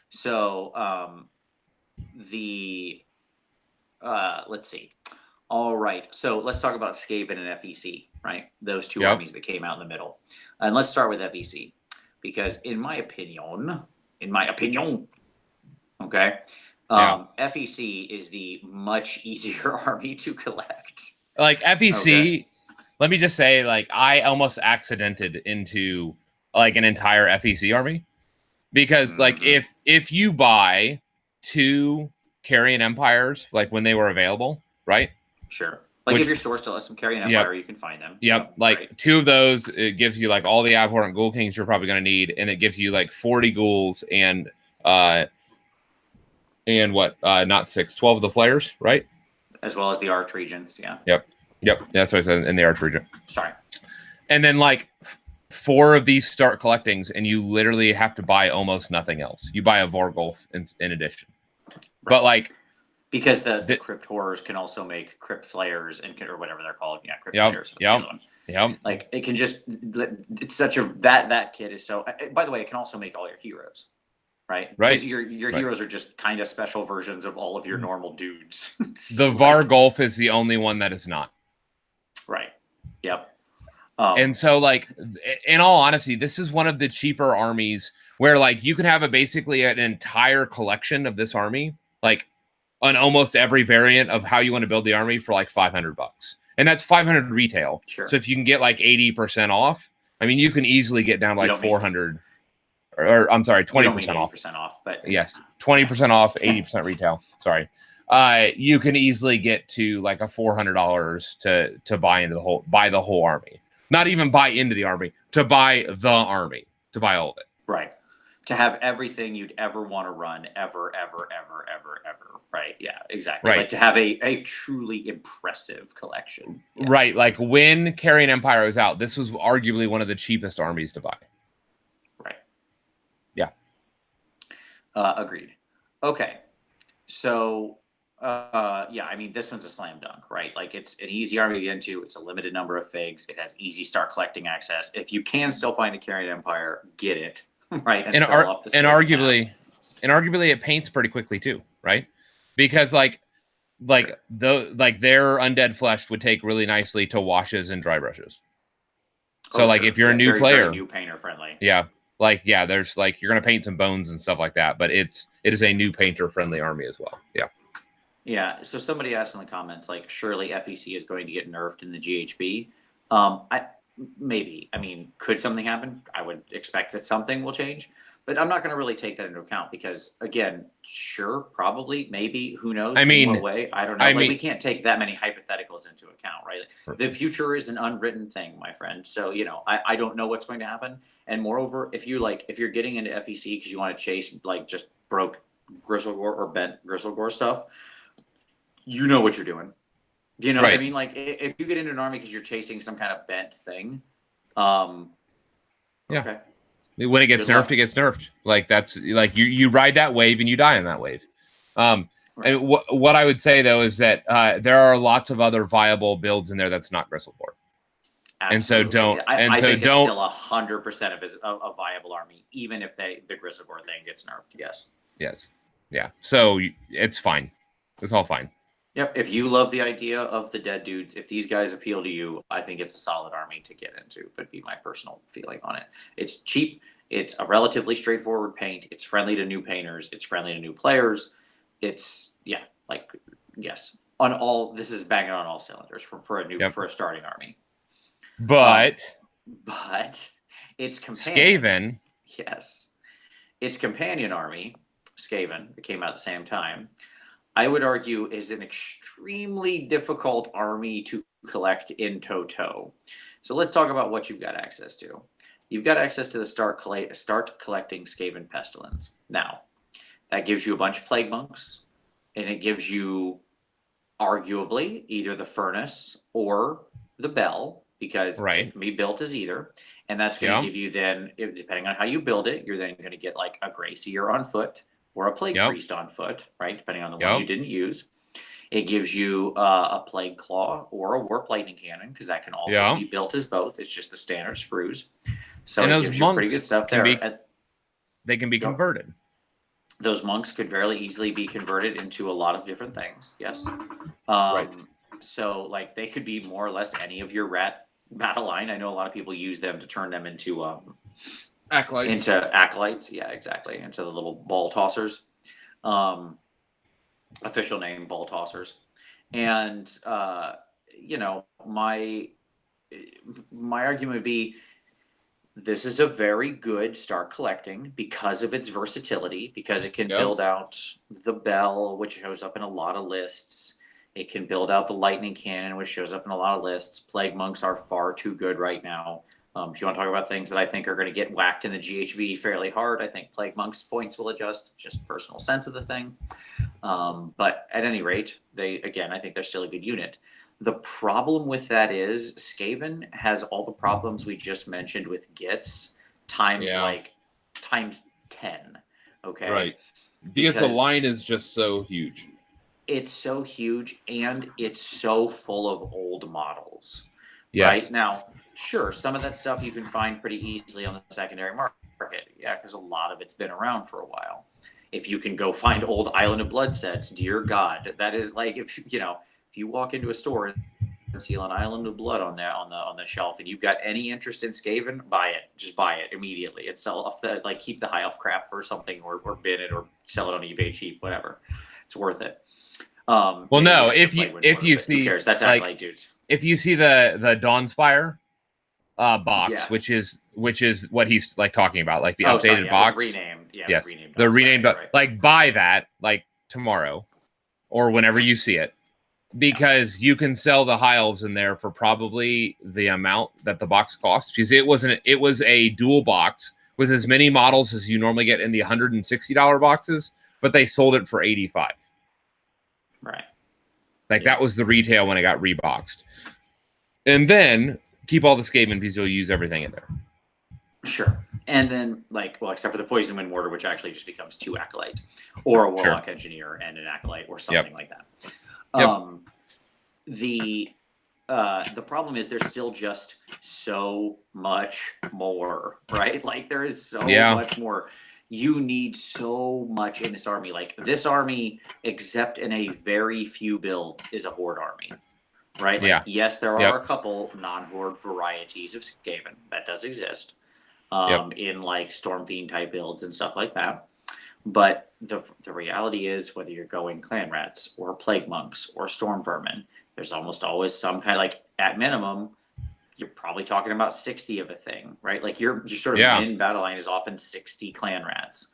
So let's see. All right. So let's talk about Skaven and FEC, right? Those two armies that came out in the middle. And let's start with FEC. because in my opinion, okay, FEC is the much easier army to collect. Like FEC, Okay. let me just say, like, I almost accidented into like an entire FEC army because, like, if you buy 2 Carrion Empires, like when they were available, right? Sure. Like if your store still has some Carrion Empire, you can find them. Yep. Like right. 2 of those, it gives you like all the Abhorrent Ghoul Kings you're probably going to need, and it gives you like 40 ghouls and what? Not 6, 12 of the flayers, right? As well as the Arch Regents, yeah. Yep. That's what I said in the Arch Regent. Sorry. And then like 4 of these start collectings, and you literally have to buy almost nothing else. You buy a Vorgolf in addition. Right. But like because the Crypt Horrors can also make Crypt Flayers and or whatever they're called. Yeah, Crypt Flayers. Yep. Like it can just it's such a that kit is so. By the way, it can also make all your heroes. Right. Because your heroes are just kind of special versions of all of your normal dudes. The Vargolf is the only one that is not. Right. Yep. And so, like, in all honesty, this is one of the cheaper armies where, like, you can have basically an entire collection of this army, like, on almost every variant of how you want to build the army for like $500, and that's 500 retail. Sure. So if you can get like 80% off, I mean, you can easily get down like 400. Or I'm sorry, 20% off. 80% off, but yes, 20% off, 80% retail. Sorry, you can easily get to like a $400 to buy the whole army. Not even buy into the army, to buy the army, to buy all of it. Right. To have everything you'd ever want to run, ever. Right. Yeah, exactly. Right. Like to have a truly impressive collection. Yes. Right. Like when Carrion Empire was out, this was arguably one of the cheapest armies to buy. Right. Yeah. Agreed. Okay. So, yeah, I mean, this one's a slam dunk, right? Like it's an easy army to get into. It's a limited number of figs. It has easy start collecting access. If you can still find a Carrion Empire, get it. Right. And arguably it paints pretty quickly too, right? Because their undead flesh would take really nicely to washes and dry brushes. So if you're a new player, very new painter friendly. Yeah. There's you're gonna paint some bones and stuff like that, but it is a new painter friendly army as well. Yeah. Yeah. So somebody asked in the comments, surely FEC is going to get nerfed in the GHB. Maybe. I mean, could something happen? I would expect that something will change, but I'm not going to really take that into account because, again, sure, probably, maybe, who knows? I mean, in what way? I don't know. We can't take that many hypotheticals into account, right? The future is an unwritten thing, my friend. So, I don't know what's going to happen. And moreover, if you're getting into FEC because you want to chase just broke Gristlegore or bent Gristlegore stuff, you know what you're doing. Do you know what I mean? If you get into an army because you're chasing some kind of bent thing, okay. When it gets nerfed, it gets nerfed. That's you ride that wave and you die on that wave. Right. And what I would say though is that there are lots of other viable builds in there that's not Gristlegore. And so don't. I think it's still 100% of a viable army, even if the Gristlegore thing gets nerfed. Yes. Yes. Yeah. So it's fine. It's all fine. Yep. If you love the idea of the dead dudes, if these guys appeal to you, I think it's a solid army to get into. Would be my personal feeling on it. It's cheap. It's a relatively straightforward paint. It's friendly to new painters. It's friendly to new players. It's yes. This is banging on all cylinders for a starting army. But its companion, Skaven. Yes, its companion army, Skaven, that came out at the same time, I would argue is an extremely difficult army to collect in toto. So let's talk about what you've got access to. You've got access to the start collecting Skaven Pestilence. Now, that gives you a bunch of Plague Monks, and it gives you arguably either the Furnace or the Bell, because it can be built as either. And that's going to give you then, depending on how you build it, you're then going to get a Gracier on foot, or a Plague Priest on foot, right? Depending on the one you didn't use. It gives you a Plague Claw or a Warp Lightning Cannon, because that can also be built as both. It's just the standard sprues. So it gives you pretty good stuff there. They can be converted. Those monks could very easily be converted into a lot of different things. Yes. So they could be more or less any of your rat battle line. I know a lot of people use them to turn them into Acolytes. into acolytes. Yeah, exactly. Into the little ball tossers. Official name, ball tossers. And you know, my argument would be this is a very good start collecting because of its versatility, because it can Yep. build out the bell, which shows up in a lot of lists. It can build out the lightning cannon, which shows up in a lot of lists. Plague monks are far too good right now. If you want to talk about things that I think are going to get whacked in the GHB fairly hard, I think plague monks points will adjust. Just personal sense of the thing. But at any rate, I think they're still a good unit. The problem with that is Skaven has all the problems we just mentioned with Gits times times 10. Okay. Right. Because the line is just so huge. It's so huge and it's so full of old models. Yes. Right? Now, sure, some of that stuff you can find pretty easily on the secondary market. Yeah, because a lot of it's been around for a while. If you can go find old Island of Blood sets, dear God, that is like if you walk into a store and see an Island of Blood on the shelf, and you've got any interest in Skaven, buy it. Just buy it immediately and sell off keep the high elf crap for something, or bin it, or sell it on eBay cheap, whatever. It's worth it. Well, no, if you see, who cares? That's like dudes. If you see the Dawnspire box, Yeah. which is what he's like talking about, like the updated Sorry, box. It was renamed. Yeah, yes, it was renamed the renamed. right. Like buy that like tomorrow, or whenever you see it, because you can sell the high elves in there for probably the amount that the box costs. Because it was a dual box with as many models as you normally get in the $160 boxes, but they sold it for $85. Right. Like that was the retail when it got reboxed. And then keep all the Skaven because you'll use everything in there. Sure. And then except for the Poison Wind Mortar, which actually just becomes 2 acolytes, or a Warlock Engineer and an acolyte, or something like that. The problem is there's still just so much more, right? Like there is so much more. You need so much in this army. Like this army, except in a very few builds, is a horde army, right? Like, yes, there are a couple non-horde varieties of Skaven. That does exist in like Storm Fiend type builds and stuff like that. But the reality is, whether you're going Clan Rats or Plague Monks or Storm Vermin, there's almost always some kind of at minimum, you're probably talking about 60 of a thing, right? Like your sort of min battle line is often 60 Clan Rats.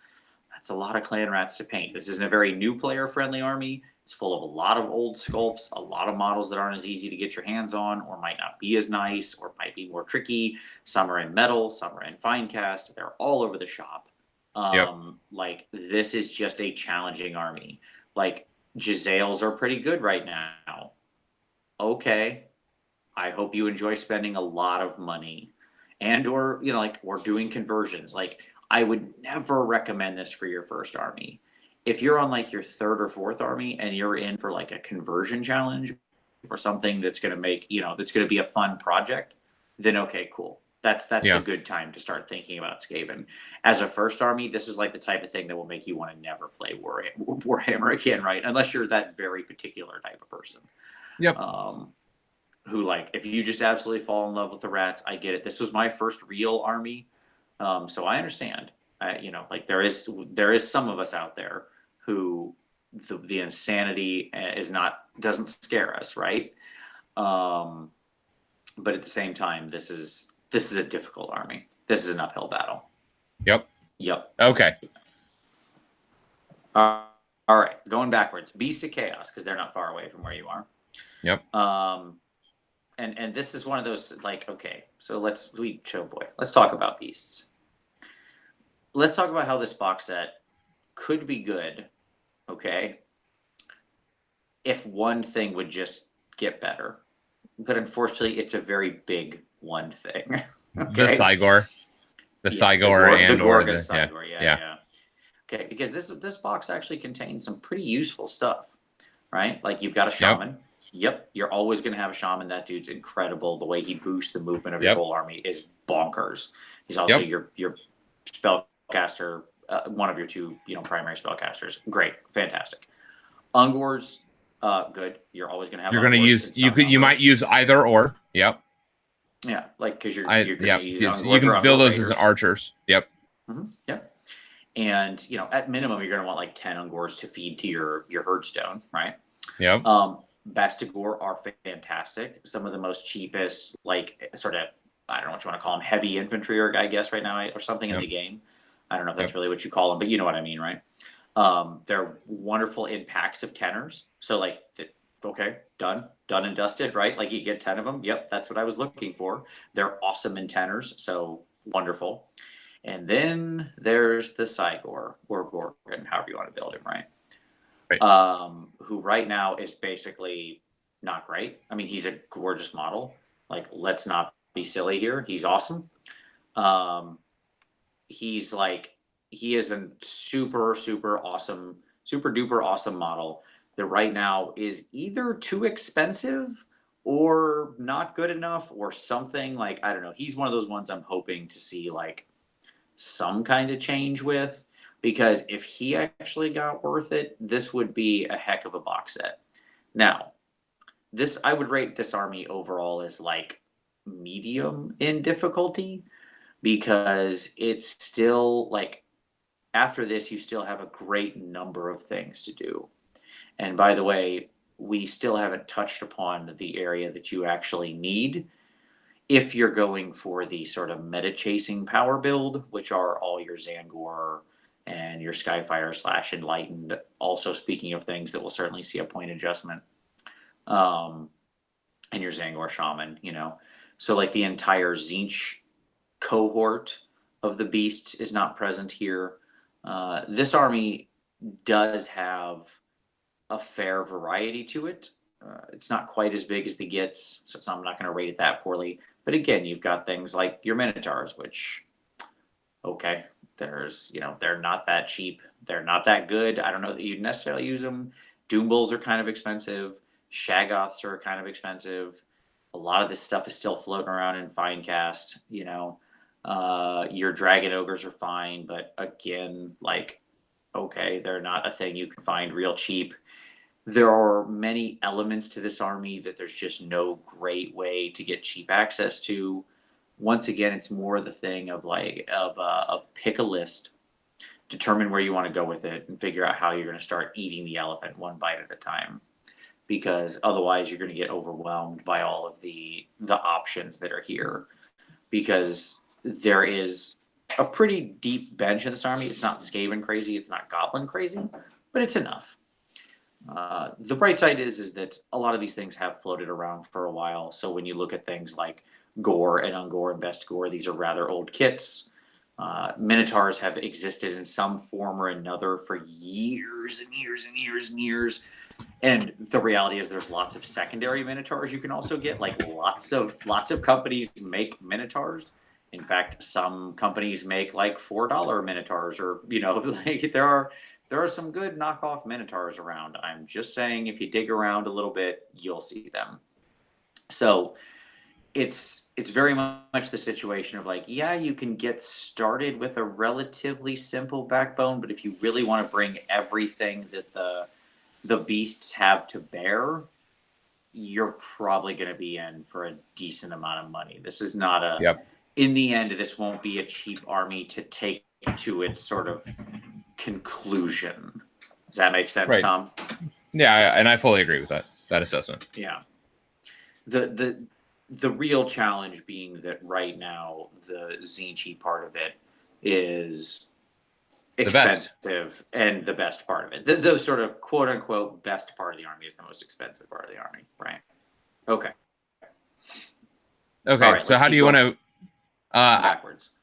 That's a lot of Clan Rats to paint. This isn't a very new player friendly army. It's full of a lot of old sculpts, a lot of models that aren't as easy to get your hands on, or might not be as nice, or might be more tricky. Some are in metal, some are in fine cast. They're all over the shop. This is just a challenging army. Like Jezzails are pretty good right now. Okay. I hope you enjoy spending a lot of money or doing conversions. Like I would never recommend this for your first army. If you're on your third or fourth army and you're in for a conversion challenge or something that's going to make, that's going to be a fun project, then okay, cool. That's a good time to start thinking about Skaven. As a first army, this is the type of thing that will make you want to never play Warhammer again, right? Unless you're that very particular type of person. Yep. Who if you just absolutely fall in love with the rats, I get it. This was my first real army, so I understand. There is some of us out there who the insanity doesn't scare us, right? But at the same time, this is a difficult army. This is an uphill battle. Yep. Okay. All right, going backwards. Beasts of Chaos, because they're not far away from where you are. Yep. And this is one of those okay, so let's talk about beasts. Let's talk about how this box set could be good, okay, if one thing would just get better. But unfortunately, it's a very big one thing. Okay? The Cygor. The Gorgon Cygor, yeah. Okay, because this box actually contains some pretty useful stuff, right? Like you've got a shaman. Yep, you're always going to have a shaman. That dude's incredible. The way he boosts the movement of your whole army is bonkers. He's also your spellcaster, one of your 2 primary spellcasters. Great, fantastic. Ungors, good. You're always going to have. You're going to use you might use either or. Yep. Yeah, like because you're Yeah, gonna use you Ungors or can build Ungo those as Raiders. archers. Yep. Yep. And at minimum, you're gonna want like 10 Ungors to feed to your herdstone, right? Yep. Bastigor are fantastic. Some of the most cheapest, like sort of, I don't know what you want to call them, heavy infantry, or I guess right now, or something in Yep. the game. I don't know if that's Yep. really what you call them, but you know what I mean, right? They're wonderful in packs of tenors. So like, okay, done and dusted, right? Like you get 10 of them. Yep, that's what I was looking for. They're awesome in tenors, so wonderful. And then there's the Cygor or Gorgon, however you want to build him, right? Right. Who right now is basically not great. I mean, he's a gorgeous model. Like, let's not be silly here. He's awesome. He's like, he is a super, super awesome, super duper awesome model that right now is either too expensive or not good enough or something. Like, I don't know. He's one of those ones I'm hoping to see like some kind of change with, because if he actually got worth it, this would be a heck of a box set. Now, I would rate this army overall as like medium in difficulty, because it's still like, after this you still have a great number of things to do. And by the way, we still haven't touched upon the area that you actually need if you're going for the sort of meta chasing power build, which are all your Zangor and your Skyfire / Enlightened. Also, speaking of things that will certainly see a point adjustment, and your Zangor Shaman, So, like, the entire Zinch cohort of the beasts is not present here. This army does have a fair variety to it. It's not quite as big as the Gits, so I'm not going to rate it that poorly. But again, you've got things like your Minotaurs, which, okay, they're not that cheap. They're not that good. I don't know that you'd necessarily use them. Doom Bulls are kind of expensive. Shaggoths are kind of expensive. A lot of this stuff is still floating around in Finecast. Your Dragon Ogres are fine, but again, like, okay, they're not a thing you can find real cheap. There are many elements to this army that there's just no great way to get cheap access to. Once again, it's more the thing of pick a list, determine where you want to go with it, and figure out how you're going to start eating the elephant one bite at a time. Because otherwise, you're going to get overwhelmed by all of the options that are here. Because there is a pretty deep bench in this army. It's not Skaven crazy, it's not Goblin crazy, but it's enough. The bright side is that a lot of these things have floated around for a while. So when you look at things like Gore and Ungor and Best Gore, these are rather old kits. Minotaurs have existed in some form or another for years and years and years and years. And the reality is there's lots of secondary Minotaurs you can also get. Like lots of companies make Minotaurs. In fact, some companies make like $4 Minotaurs, or like there are some good knockoff Minotaurs around. I'm just saying, if you dig around a little bit, you'll see them. So it's very much the situation of like, yeah, you can get started with a relatively simple backbone, but if you really want to bring everything that the beasts have to bear, you're probably going to be in for a decent amount of money. This is not a. Yep. In the end, this won't be a cheap army to take to its sort of conclusion. Does that make sense, Right. Tom? Yeah, and I fully agree with that assessment. Yeah. The real challenge being that right now the Zinchi part of it is expensive, and the best part of it, the sort of quote unquote best part of the army, is the most expensive part of the army, right? Okay. Okay. So how do you want to? Backwards.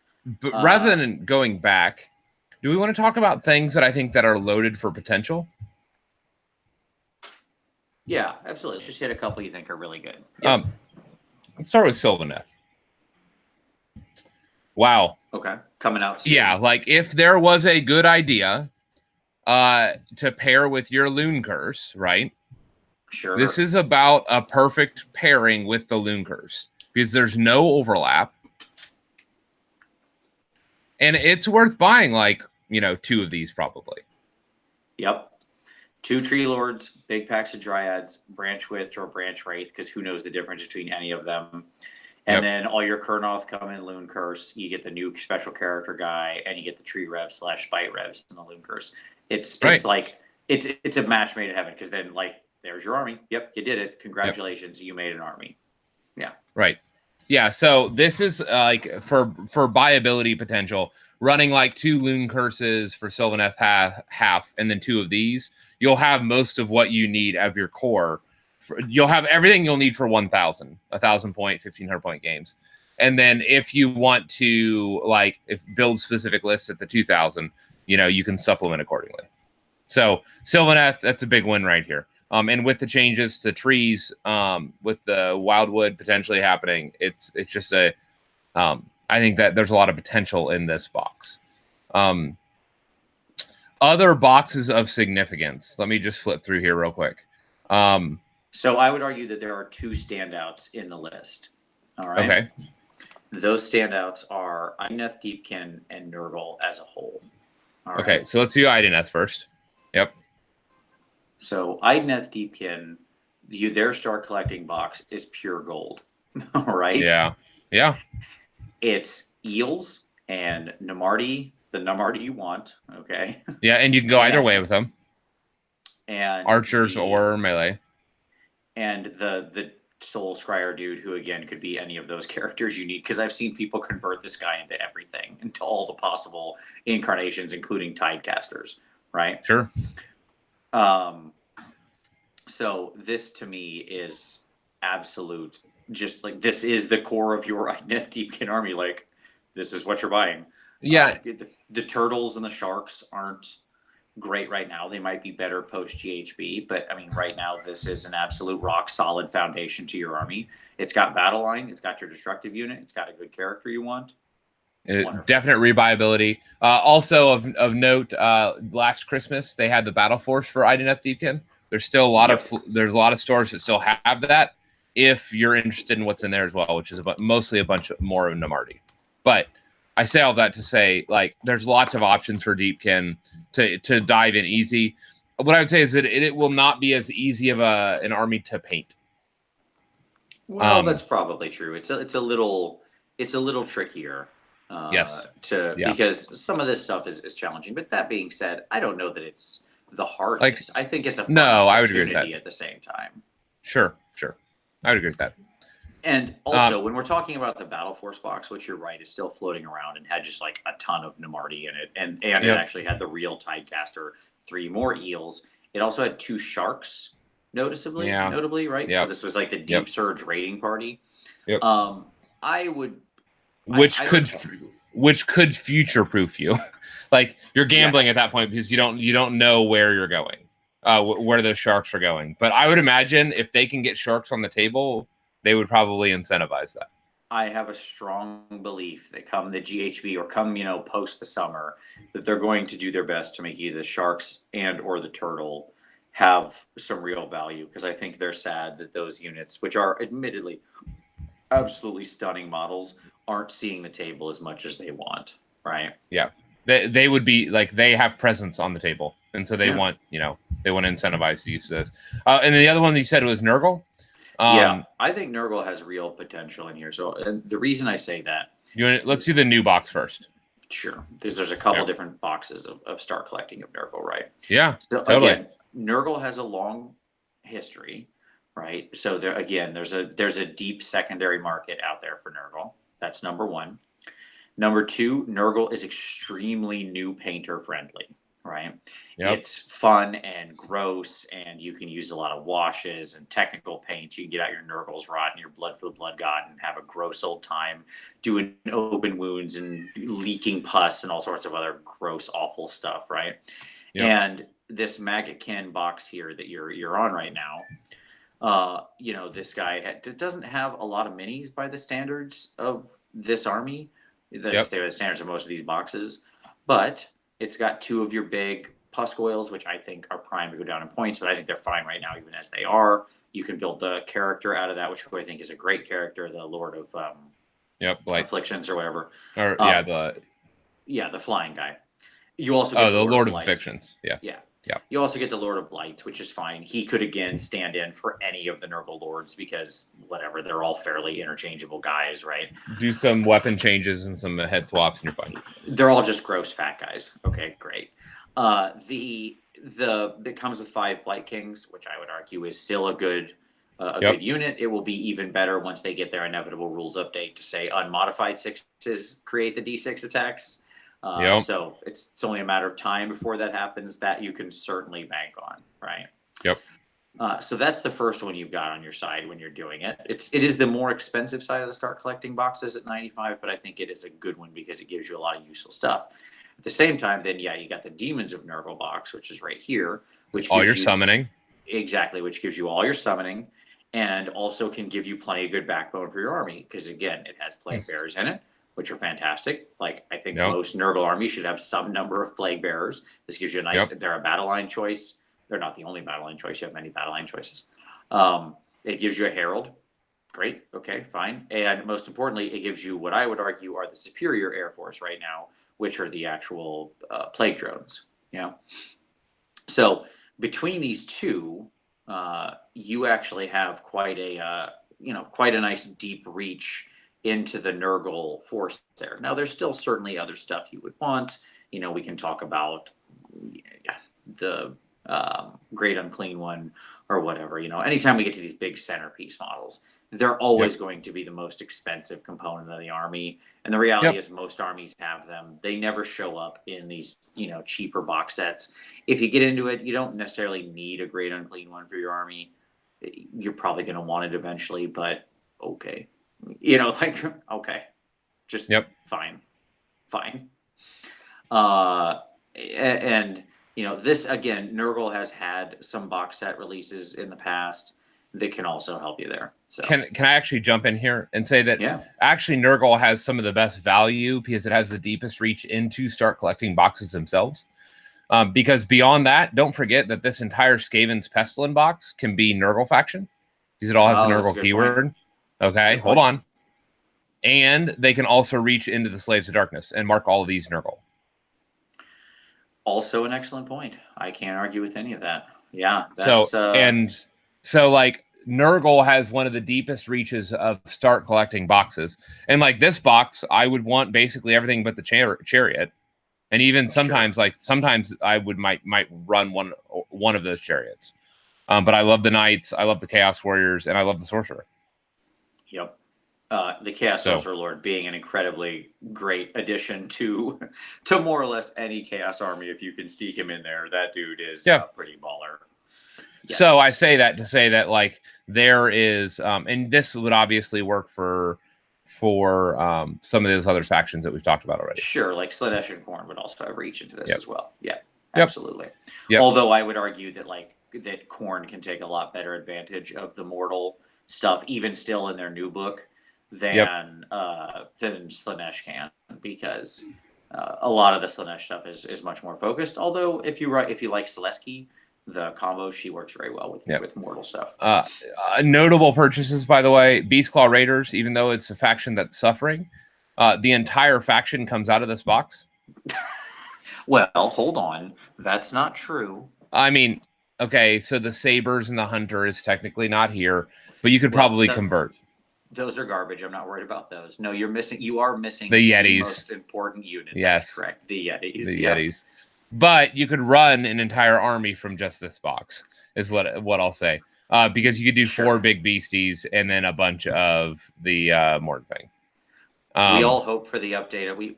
But rather than going back, do we want to talk about things that I think that are loaded for potential? Yeah, absolutely. Let's just hit a couple you think are really good. Yep. Let's start with Sylvaneth. Wow. Okay. Coming out soon. Yeah, like if there was a good idea to pair with your Loon Curse, right? Sure. This is about a perfect pairing with the Loon Curse because there's no overlap. And it's worth buying like, 2 of these probably. Yep. 2 Tree Lords, big packs of Dryads, Branch Witch or Branch Wraith, because who knows the difference between any of them. And then all your Kurnoth come in Loon Curse. You get the new special character guy, and you get the tree rev / spite revs in the Loon Curse. It's like it's a match made in heaven, because then like there's your army. Yep, you did it. Congratulations, you made an army. Yeah. Right. Yeah. So this is like for buyability potential, running like 2 Loon Curses for Sylvaneth half, and then 2 of these, you'll have most of what you need of your core. You'll have everything you'll need for 1,000 point, 1,500 point games. And then if you want to like build specific lists at the 2,000, you can supplement accordingly. So Sylvaneth, that's a big win right here. And with the changes to trees, with the wildwood potentially happening, it's just I think that there's a lot of potential in this box. Other boxes of significance. Let me just flip through here real quick. So I would argue that there are 2 standouts in the list. All right. Okay. Those standouts are Idoneth, Deepkin, and Nurgle as a whole. All okay, right? So let's do Idoneth first. Yep. So Idoneth, Deepkin, their start collecting box is pure gold. All right. Yeah. Yeah. It's eels and Namarti, the Namarti you want. Okay. Yeah, and you can go either way with them. And archers or melee. And the Soul Scryer dude, who again could be any of those characters you need, because I've seen people convert this guy into everything, into all the possible incarnations, including Tidecasters, right? Sure. So this to me is absolute, just like this is the core of your Idoneth Deepkin army. Like this is what you're buying. Yeah. The turtles and the sharks aren't great right now. They might be better post GHB, but I mean, right now this is an absolute rock solid foundation to your army. It's got battle line. It's got your destructive unit. It's got a good character you want. Definite rebuyability. Also of note, last Christmas they had the Battle Force for Idoneth Deepkin. There's still a lot of stores that still have that. If you're interested in what's in there as well, which is mostly a bunch more of Namarti. But I say all that to say, like, there's lots of options for Deepkin to dive in easy. What I would say is that it will not be as easy of an army to paint. Well, that's probably true. It's a little trickier. Yes. Because some of this stuff is challenging. But that being said, I don't know that it's the hardest. I think it's a fun I would agree with that. at the same time. Sure. I would agree with that. And also, when we're talking about the Battle Force box, which you're right is still floating around and had just like a ton of Namarti in it, and it actually had the real Tidecaster, 3 more eels. It also had 2 sharks, notably, right? Yep. So this was like the Deep Surge raiding party. Yep. I would, which could future proof you, like you're gambling at that point because you don't know where you're going, where those sharks are going. But I would imagine if they can get sharks on the table, they would probably incentivize that. I have a strong belief that come the GHB or come, post the summer, that they're going to do their best to make either the sharks and or the turtle have some real value. Because I think they're sad that those units, which are admittedly absolutely stunning models, aren't seeing the table as much as they want. Right. Yeah. They would be like, they have presence on the table. And so they want, they want to incentivize the use of this. And then the other one that you said was Nurgle. I think Nurgle has real potential in here. So, and the reason I say that, let's do the new box first. Sure, because there's a couple different boxes of start collecting of Nurgle, right? Yeah, so totally. Again, Nurgle has a long history, right? So there's a deep secondary market out there for Nurgle. That's number one. Number two, Nurgle is extremely new painter friendly. Right. Yep. It's fun and gross, and you can use a lot of washes and technical paints. You can get out your Nurgle's Rot and your Blood for the Blood God and have a gross old time doing open wounds and leaking pus and all sorts of other gross, awful stuff. Right. Yep. And this Maggot Kin box here that you're on right now, this guy doesn't have a lot of minis by the standards of this army. The standards of most of these boxes, but it's got 2 of your big Puscoils, which I think are primed to go down in points, but I think they're fine right now, even as they are. You can build the character out of that, which I think is a great character, the Lord of Afflictions or whatever. Or the flying guy. You also get the Lord of Afflictions. Yeah. Yeah. You also get the Lord of Blight, which is fine. He could again stand in for any of the Nurgle Lords because whatever, they're all fairly interchangeable guys, right? Do some weapon changes and some head swaps, and you're fine. They're all just gross fat guys. Okay, great. It comes with 5 Blight Kings, which I would argue is still a good good unit. It will be even better once they get their inevitable rules update to say unmodified 6s create the D6 attacks. So it's only a matter of time before that happens. That you can certainly bank on, right? Yep. So that's the first one you've got on your side when you're doing it. It is the more expensive side of the start collecting boxes at 95, but I think it is a good one because it gives you a lot of useful stuff. At the same time, then you got the Demons of Nurgle box, which is right here, which all gives your you, summoning. Exactly, which gives you all your summoning, and also can give you plenty of good backbone for your army because again, it has Plague Bearers in it, which are fantastic. Like I think most Nurgle armies should have some number of Plague Bearers. This gives you a nice. They're a battle line choice. They're not the only battle line choice. You have many battle line choices. It gives you a Herald. Great. Okay, fine. And most importantly, it gives you what I would argue are the superior Air Force right now, which are the actual plague drones. So between these two, you actually have quite a nice deep reach into the Nurgle force there. Now, there's still certainly other stuff you would want. We can talk about the Great Unclean One or whatever. Anytime we get to these big centerpiece models, they're always going to be the most expensive component of the army. And the reality is most armies have them. They never show up in these, cheaper box sets. If you get into it, you don't necessarily need a Great Unclean One for your army. You're probably going to want it eventually, but okay. Okay. Just fine. And this again, Nurgle has had some box set releases in the past that can also help you there. So can I actually jump in here and say that actually Nurgle has some of the best value because it has the deepest reach into start collecting boxes themselves. Because beyond that, don't forget that this entire Skaven's Pestilent box can be Nurgle faction because it all has the Nurgle keyword. Okay, hold on. And they can also reach into the Slaves of Darkness and mark all of these Nurgle. Also an excellent point. I can't argue with any of that. Yeah. So like Nurgle has one of the deepest reaches of start collecting boxes. And like this box, I would want basically everything but the chariot. And even sometimes I might run one of those chariots. But I love the Knights, I love the Chaos Warriors, and I love the Sorcerer. Yep. The Chaos Sorcerer Lord being an incredibly great addition to more or less any Chaos army. If you can sneak him in there, that dude is pretty baller. Yes. So I say that to say that like there is, and this would obviously work for some of those other factions that we've talked about already. Sure, like Slanesh and Khorne would also have reach into this as well. Yeah, absolutely. Although I would argue that that Khorne can take a lot better advantage of the mortal stuff, even still in their new book, than Slanesh can, because a lot of the Slanesh stuff is much more focused. Although if you like Selesky, the combo, she works very well with mortal stuff. Notable purchases, by the way, Beastclaw Raiders, even though it's a faction that's suffering, the entire faction comes out of this box. Well, hold on. That's not true. I mean, okay, so the Sabers and the Hunter is technically not here, but you could probably convert. Those are garbage. I'm not worried about those. No, you are missing the Yetis. The most important unit. Yes. That's correct. The Yetis. The Yetis. But you could run an entire army from just this box, is what I'll say. Because you could do 4 big beasties and then a bunch of the Mordenfang. We all hope for the update. We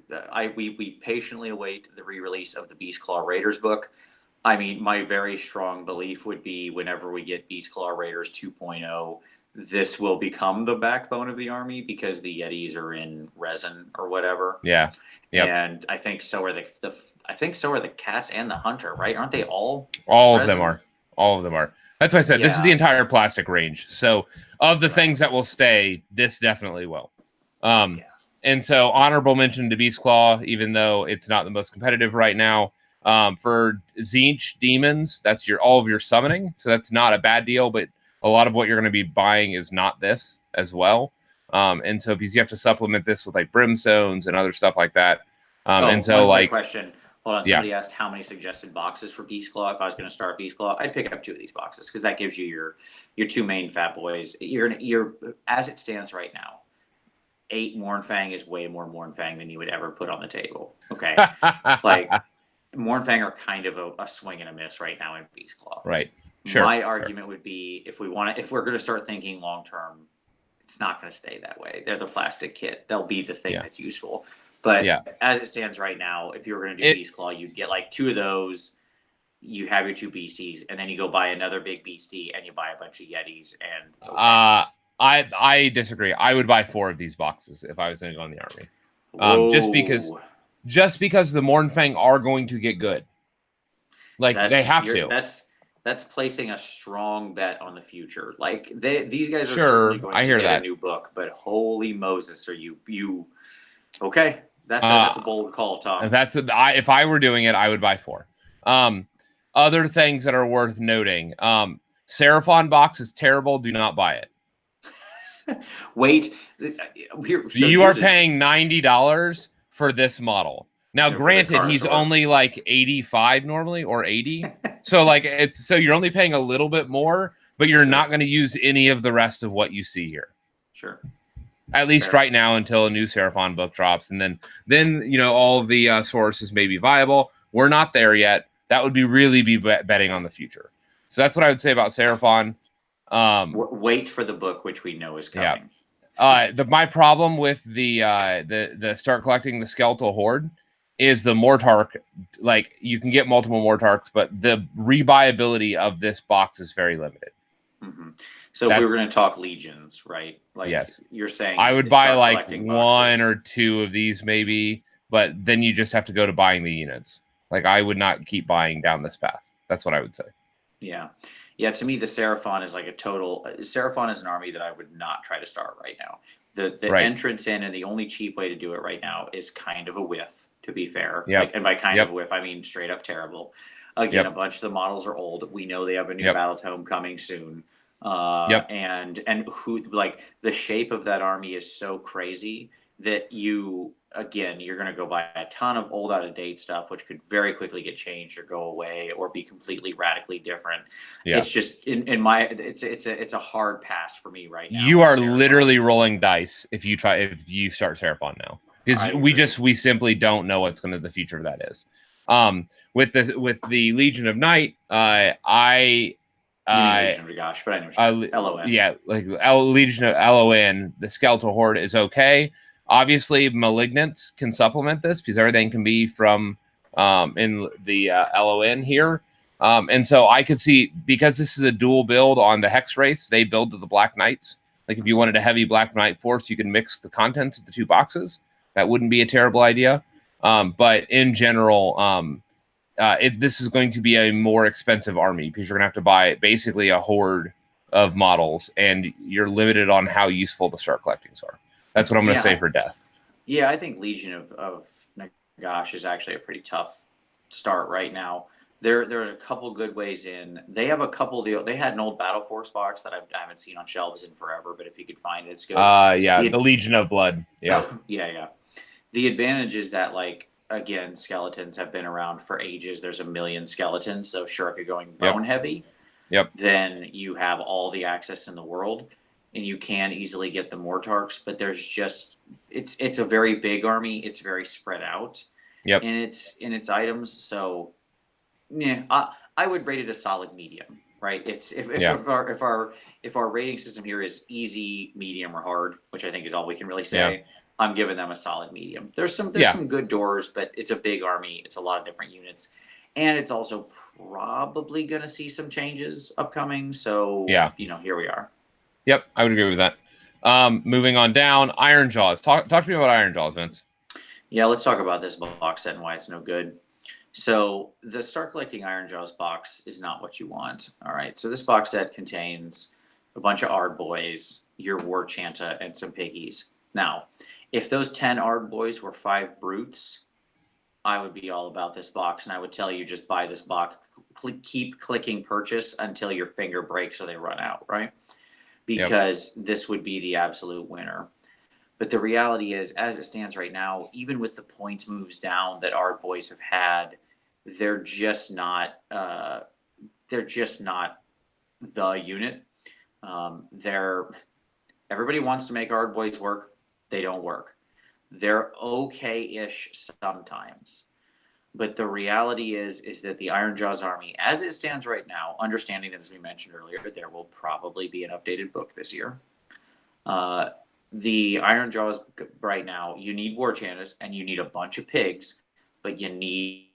patiently await the re-release of the Beastclaw Raiders book. I mean, my very strong belief would be whenever we get Beastclaw Raiders 2.0, this will become the backbone of the army because the Yetis are in resin or whatever. Yeah. Yep. And I think so are the Cats and the Hunter, right? Aren't they all? All of them are. All of them are. That's why I said this is the entire plastic range. So of the things that will stay, this definitely will. And so honorable mention to Beastclaw, even though it's not the most competitive right now. For Tzeentch Demons, that's all of your summoning. So that's not a bad deal, but a lot of what you're going to be buying is not this as well. And so because you have to supplement this with like brimstones and other stuff like that. And so question. Hold on, Yeah. somebody asked how many suggested boxes for Beast Claw. If I was going to start Beast Claw, I'd pick up 2 of these boxes because that gives you your 2 main fat boys. You're as it stands right now, 8 Mornfang is way more Mornfang than you would ever put on the table. Okay, like Mornfang are kind of a swing and a miss right now in Beast Claw. Right. Sure. My argument would be if we're going to start thinking long term, it's not going to stay that way. They're the plastic kit. They'll be the thing that's useful. But as it stands right now, if you were going to do Beast Claw, you'd get like 2 of those. You have your 2 beasties, and then you go buy another big beastie, and you buy a bunch of Yetis. And I disagree. I would buy 4 of these boxes if I was going to go in the army. Just because the Mornfang are going to get good. Like they have to. That's placing a strong bet on the future. Like these guys are Sure, certainly going I to hear get that. a new book, but holy Moses, are you okay? That's a bold call, Tom. If I were doing it, I would buy 4. Other things that are worth noting. Seraphon box is terrible. Do not buy it. Wait, you are paying $90 for this model. Now, granted, he's only like 85 normally or 80. So you're only paying a little bit more, but you're not going to use any of the rest of what you see here. Sure. At least right now until a new Seraphon book drops. And then all of the sources may be viable. We're not there yet. That would really be betting on the future. So that's what I would say about Seraphon. Wait for the book, which we know is coming. My problem with the start collecting the Skeletal Horde is the Mortarch. Like, you can get multiple Mortarchs, but the rebuyability of this box is very limited. Mm-hmm. So if we were going to talk legions, right? Like, yes, you're saying I would buy like 1 or 2 of these maybe, but then you just have to go to buying the units. Like, I would not keep buying down this path. That's what I would say. Yeah. Yeah, to me, the Seraphon is like Seraphon is an army that I would not try to start right now. The entrance in and the only cheap way to do it right now is kind of a whiff, to be fair. Yep. And by kind of a whiff, I mean straight up terrible. Again, a bunch of the models are old. We know they have a new battle tome coming soon. And who, like, the shape of that army is so crazy that you're going to go buy a ton of old, out of date stuff, which could very quickly get changed or go away or be completely radically different. It's just it's a hard pass for me right now. You are literally rolling dice if you start Seraphon now, because we simply don't know what's going to the future of that is. With the Legion of Night, Legion of Gosh, but I know LON. Yeah, like Legion of LON, the Skeletal Horde is okay. Obviously, Malignants can supplement this because everything can be from in the LON here. And so I could see, because this is a dual build on the Hex race, they build to the Black Knights. Like, if you wanted a heavy Black Knight force, you can mix the contents of the 2 boxes. That wouldn't be a terrible idea. But in general, this is going to be a more expensive army because you're going to have to buy basically a horde of models, and you're limited on how useful the start collectings are. That's what I'm going to say for death. Yeah, I think Legion of Nagash is actually a pretty tough start right now. There's a couple good ways in. They have a couple. They had an old Battle Force box that I haven't seen on shelves in forever, but if you could find it, it's good. The Legion of Blood. Yeah. yeah. The advantage is that, like, again, skeletons have been around for ages. There's a million skeletons, so sure, if you're going bone heavy, then you have all the access in the world. And you can easily get the Mortarchs, but there's just it's a very big army. It's very spread out in its items. So I would rate it a solid medium, right? It's if our rating system here is easy, medium, or hard, which I think is all we can really say. I'm giving them a solid medium. There's some good doors, but it's a big army. It's a lot of different units, and it's also probably going to see some changes upcoming. So here we are. Yep, I would agree with that. Moving on down, Iron Jaws. Talk to me about Iron Jaws, Vince. Yeah, let's talk about this box set and why it's no good. So the Start Collecting Iron Jaws box is not what you want. All right, so this box set contains a bunch of Ard Boys, your War Chanta, and some Piggies. Now, if those 10 Ard Boys were 5 Brutes, I would be all about this box, and I would tell you just buy this box, keep clicking purchase until your finger breaks or they run out, right? Because this would be the absolute winner. But the reality is, as it stands right now, even with the points moves down that our boys have had, they're just not. They're just not the unit. They're everybody wants to make our boys work. They don't work. They're okay-ish sometimes. But the reality is that the Iron Jaws army, as it stands right now, understanding that, as we mentioned earlier, there will probably be an updated book this year. The Iron Jaws right now, you need war chanters and you need a bunch of pigs, but you need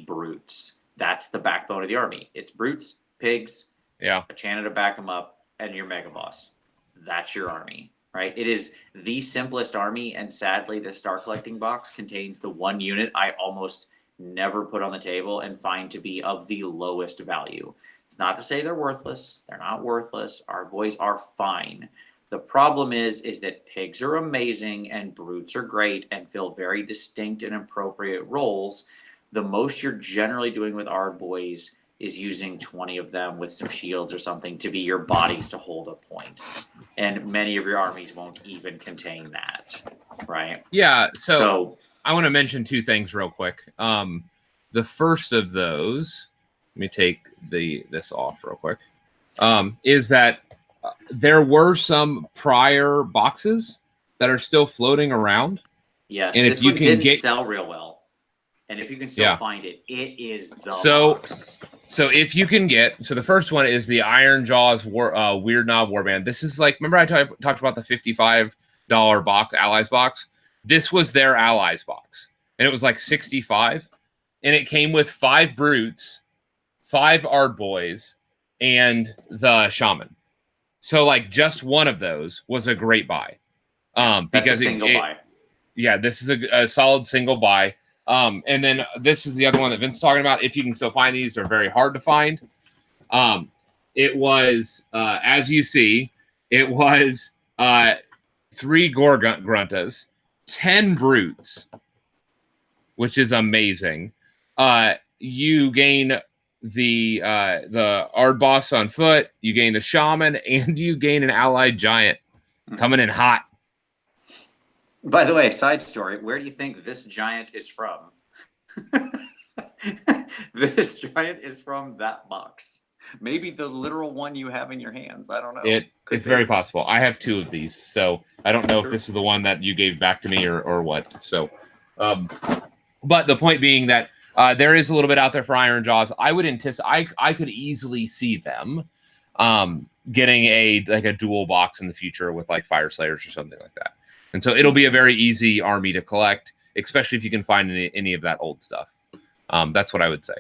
brutes. That's the backbone of the army. It's brutes, pigs, Yeah. a chanter to back them up, and your mega boss. That's your army, right? It is the simplest army, and sadly, the Star Collecting box contains the one unit I almost never put on the table and find to be of the lowest value. It's not to say they're worthless. They're not worthless. Our boys are fine. The problem is that pigs are amazing and brutes are great and fill very distinct and appropriate roles. The most you're generally doing with our boys is using 20 of them with some shields or something to be your bodies to hold a point. And many of your armies won't even contain that, right? Yeah, so I want to mention two things real quick. The first of those, let me take this off real quick, is that there were some prior boxes that are still floating around. Yes, and this if you one can didn't sell real well. And if you can still find it, it is the box. So if you can get, so the first one is the Iron Jaws Weird Knob Warband. This is like, remember I talked about the $55 box, Allies box? This was their Allies box. And it was like 65. And it came with 5 brutes, 5 Ard boys, and the shaman. So like just one of those was a great buy. That's because a single buy. Yeah, this is a solid single buy. And then this is the other one that Vince's talking about. If you can still find these, they're very hard to find. It was, as you see, it was 3 Gore Gruntas, 10 Brutes, which is amazing. You gain the Ard Boss on foot, you gain the Shaman, and you gain an Allied Giant coming in hot. By the way, side story, where do you think this giant is from? This giant is from that box. Maybe the literal one you have in your hands. I don't know. It's very possible. I have 2 of these, so I don't know if this is the one that you gave back to me or what. So, but the point being that there is a little bit out there for Iron Jaws. I would anticipate, I could easily see them getting a dual box in the future with like Fire Slayers or something like that. And so it'll be a very easy army to collect, especially if you can find any of that old stuff. That's what I would say.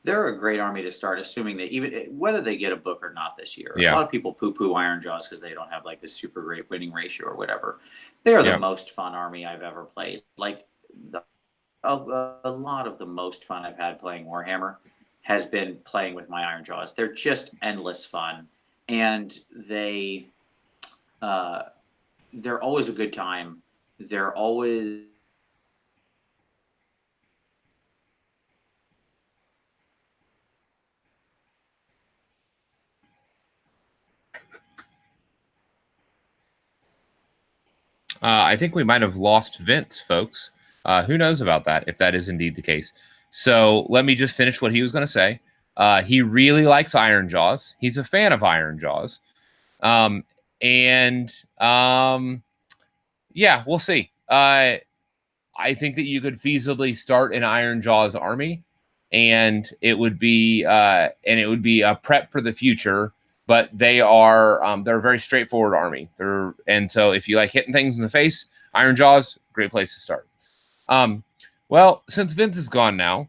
They're a great army to start, assuming that even whether they get a book or not this year. Yeah. A lot of people poo-poo Iron Jaws because they don't have like this super great winning ratio or whatever. They are the most fun army I've ever played. Like a lot of the most fun I've had playing Warhammer has been playing with my Iron Jaws. They're just endless fun, and they're always a good time. They're always I think we might have lost Vince, folks. Who knows about that, if that is indeed the case. So let me just finish what he was going to say. He really likes Iron Jaws. He's a fan of Iron Jaws. Yeah, we'll see. I think that you could feasibly start an Iron Jaws army, and it would be a prep for the future. But they're a very straightforward army. And so if you like hitting things in the face, Iron Jaws, great place to start. Well, since Vince is gone now,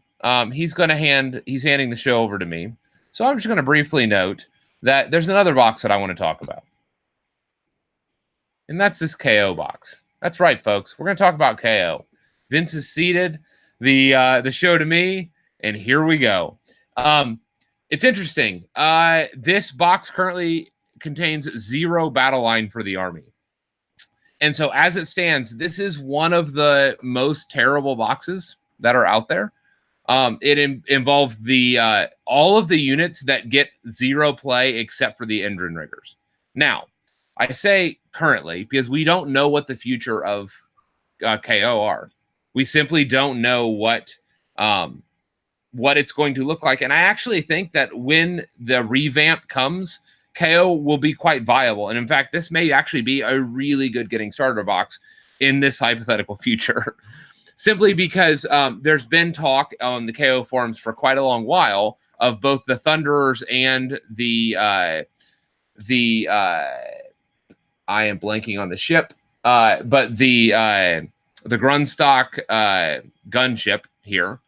he's handing the show over to me. So I'm just going to briefly note that there's another box that I want to talk about. And that's this KO box. That's right, folks. We're going to talk about KO. Vince has ceded the show to me, and here we go. It's interesting. This box currently contains 0 battle line for the army. And so as it stands, this is one of the most terrible boxes that are out there. It involves all of the units that get 0 play except for the Endrin Riggers. Now, I say currently because we don't know what the future of KO are. We simply don't know what it's going to look like. And I actually think that when the revamp comes, KO will be quite viable. And in fact, this may actually be a really good getting starter box in this hypothetical future. Simply because there's been talk on the KO forums for quite a long while of both the Thunderers and the I am blanking on the ship, but the Grunstock gunship here,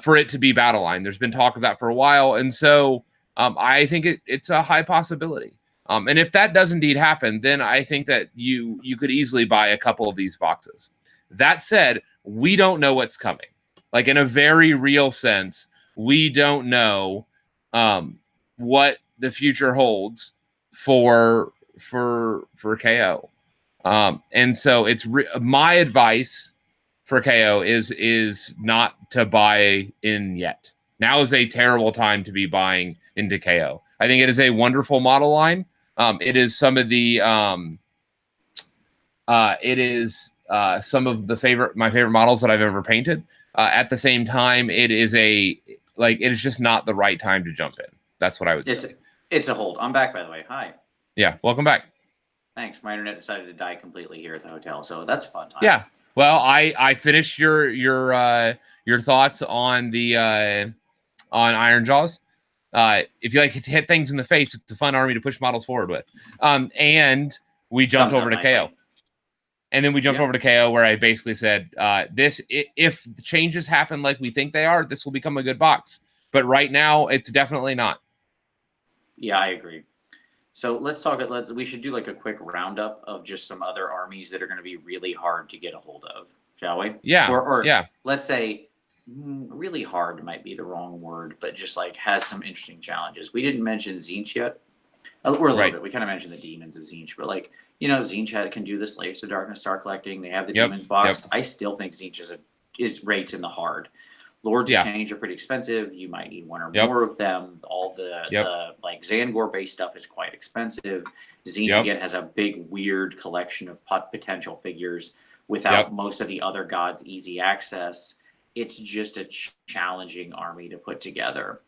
for it to be battle line. There's been talk of that for a while, and so I think it's a high possibility. And if that does indeed happen, then I think that you could easily buy a couple of these boxes. That said, we don't know what's coming. Like in a very real sense, we don't know what the future holds for KO. And so it's my advice for KO is not to buy in yet. Now is a terrible time to be buying into KO. I think it is a wonderful model line. It is some of the some of my favorite models that I've ever painted. At the same time, it is just not the right time to jump in. That's what I would say. It's a hold. I'm back, by the way. Hi. Yeah, welcome back. Thanks. My internet decided to die completely here at the hotel, so that's a fun time. Yeah. Well, I finished your thoughts on the on Iron Jaws. If you like to hit things in the face, it's a fun army to push models forward with. And we jumped over to KO. And then we jumped over to KO, where I basically said, if the changes happen like we think they are, this will become a good box. But right now, it's definitely not. Yeah, I agree. So let's talk. We should do like a quick roundup of just some other armies that are going to be really hard to get a hold of, shall we? Yeah. Or yeah. Let's say really hard might be the wrong word, but just like has some interesting challenges. We didn't mention Tzeentch yet. We're a little bit. We kind of mentioned the demons of Tzeentch, but like, Tzeentch can do the Slaves of Darkness Star collecting. They have the demons box. I still think Tzeentch is rates in the hard. Lords of Change are pretty expensive. You might need one or more of them. All the like Zangor based stuff is quite expensive. Tzeentch again has a big weird collection of potential figures without most of the other gods easy access. It's just a challenging army to put together.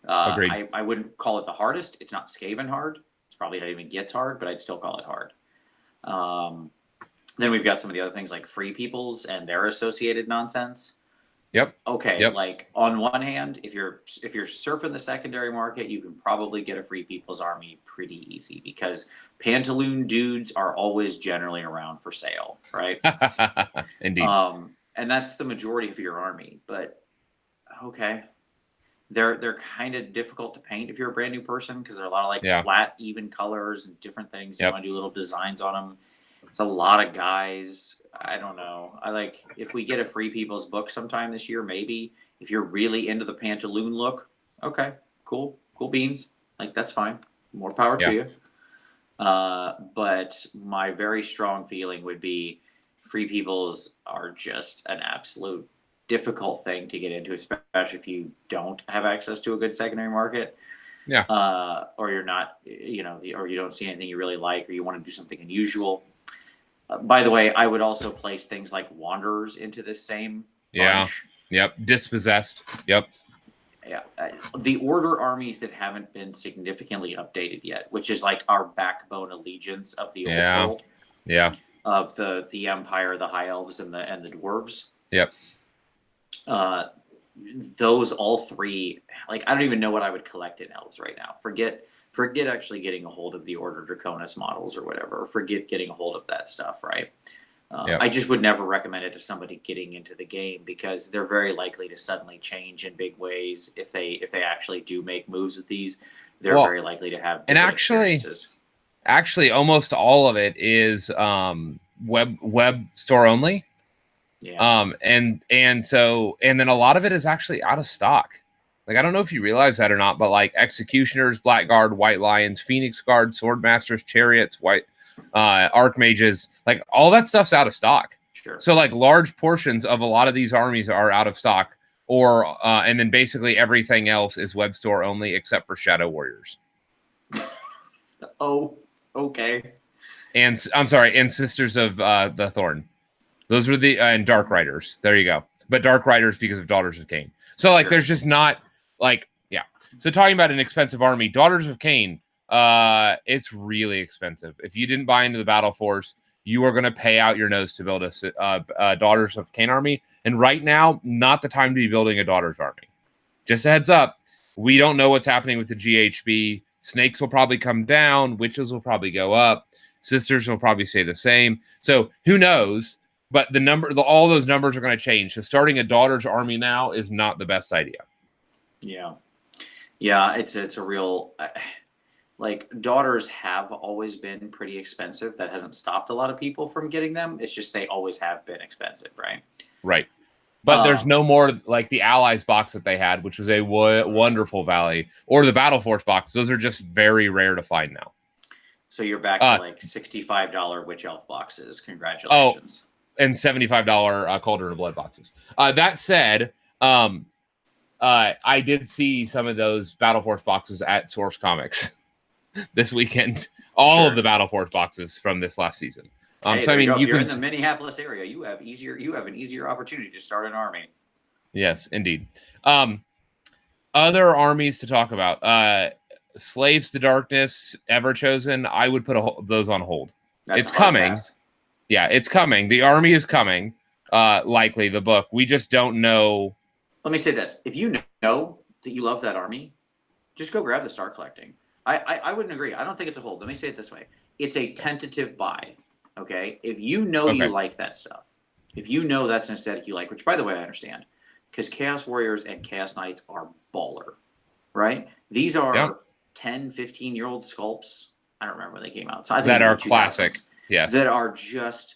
Agreed. I wouldn't call it the hardest. It's not Skaven hard. It's probably not even gets hard, but I'd still call it hard. Then we've got some of the other things like Free Peoples and their associated nonsense. Yep. Okay. Yep. Like on one hand, if you're surfing the secondary market, you can probably get a Free People's army pretty easy because Pantaloon dudes are always generally around for sale, right? Indeed. And that's the majority of your army. But okay, they're kind of difficult to paint if you're a brand new person because they're a lot of like flat, even colors and different things. You want to do little designs on them. It's a lot of guys. I don't know. If we get a Free People's book sometime this year, maybe if you're really into the Pantaloon look, okay, cool beans. Like that's fine. More power to you. But my very strong feeling would be Free People's are just an absolute difficult thing to get into, especially if you don't have access to a good secondary market. Yeah. Or you're not, or you don't see anything you really like, or you want to do something unusual. By the way, I would also place things like Wanderers into this same bunch. Yep. Dispossessed. Yep. Yeah. The Order armies that haven't been significantly updated yet, which is like our backbone allegiance of the old world. Yeah. Of the Empire, the High Elves, and the Dwarves. Yep. Those all three, like I don't even know what I would collect in Elves right now. Forget actually getting a hold of the Order Draconis models or whatever. Forget getting a hold of that stuff, right? I just would never recommend it to somebody getting into the game because they're very likely to suddenly change in big ways. If they actually do make moves with these, they're very likely to have and actually almost all of it is web store only. Yeah. And then a lot of it is actually out of stock. Like, I don't know if you realize that or not, but like Executioners, Blackguard, White Lions, Phoenix Guard, Swordmasters, Chariots, Archmages, like all that stuff's out of stock. Sure. So like large portions of a lot of these armies are out of stock, or and then basically everything else is web store only except for Shadow Warriors. Oh, okay. And I'm sorry, and Sisters of the Thorn. Those were the and Dark Riders. There you go. But Dark Riders because of Daughters of Cain. So like, there's just not like, yeah. So talking about an expensive army, Daughters of Cain, it's really expensive. If you didn't buy into the Battle Force, you are going to pay out your nose to build a Daughters of Cain army. And right now, not the time to be building a Daughters army. Just a heads up, we don't know what's happening with the GHB. Snakes will probably come down. Witches will probably go up. Sisters will probably stay the same. So who knows? But all those numbers are going to change. So starting a Daughters army now is not the best idea. Yeah. Yeah, it's a real... like, Daughters have always been pretty expensive. That hasn't stopped a lot of people from getting them. It's just they always have been expensive, right? Right. But there's no more like the Allies box that they had, which was a wonderful value, or the Battle Force box. Those are just very rare to find now. So you're back to like $65 Witch Elf boxes. Congratulations. Oh, and $75 Cauldron of Blood boxes. That said, I did see some of those Battle Force boxes at Source Comics this weekend. All of the Battle Force boxes from this last season. Hey, so I mean, you're in the Minneapolis area. You have an easier opportunity to start an army. Yes, indeed. Other armies to talk about. Slaves to Darkness, Ever Chosen. I would put those on hold. It's coming. Yeah, it's coming. The army is coming. Likely the book. We just don't know. Let me say this: if you know that you love that army, just go grab the Star Collecting. I wouldn't agree. I don't think it's a hold. Let me say it this way: it's a tentative buy. Okay, if you know you like that stuff, if you know that's an aesthetic you like, which by the way I understand, because Chaos Warriors and Chaos Knights are baller, right? These are 10, 15-year-old sculpts. I don't remember when they came out. So I think that are classic. Yes, that are just,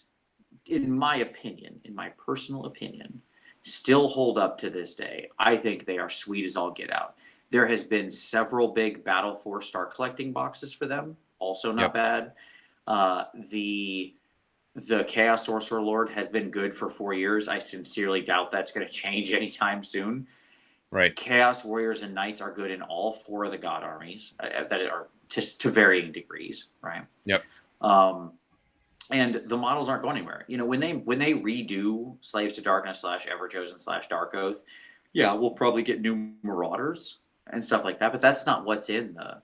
in my opinion, in my personal opinion, still hold up to this day. I think they are sweet as all get out. There has been several big Battle Force Star Collecting boxes for them, also not bad. The Chaos Sorcerer Lord has been good for 4 years. I sincerely doubt that's going to change anytime soon. Right. Chaos Warriors and Knights are good in all 4 of the God armies that are to varying degrees, right? Yep. And the models aren't going anywhere. You know, when they redo Slaves to Darkness / Everchosen / Dark Oath, yeah, we'll probably get new Marauders and stuff like that. But that's not what's in the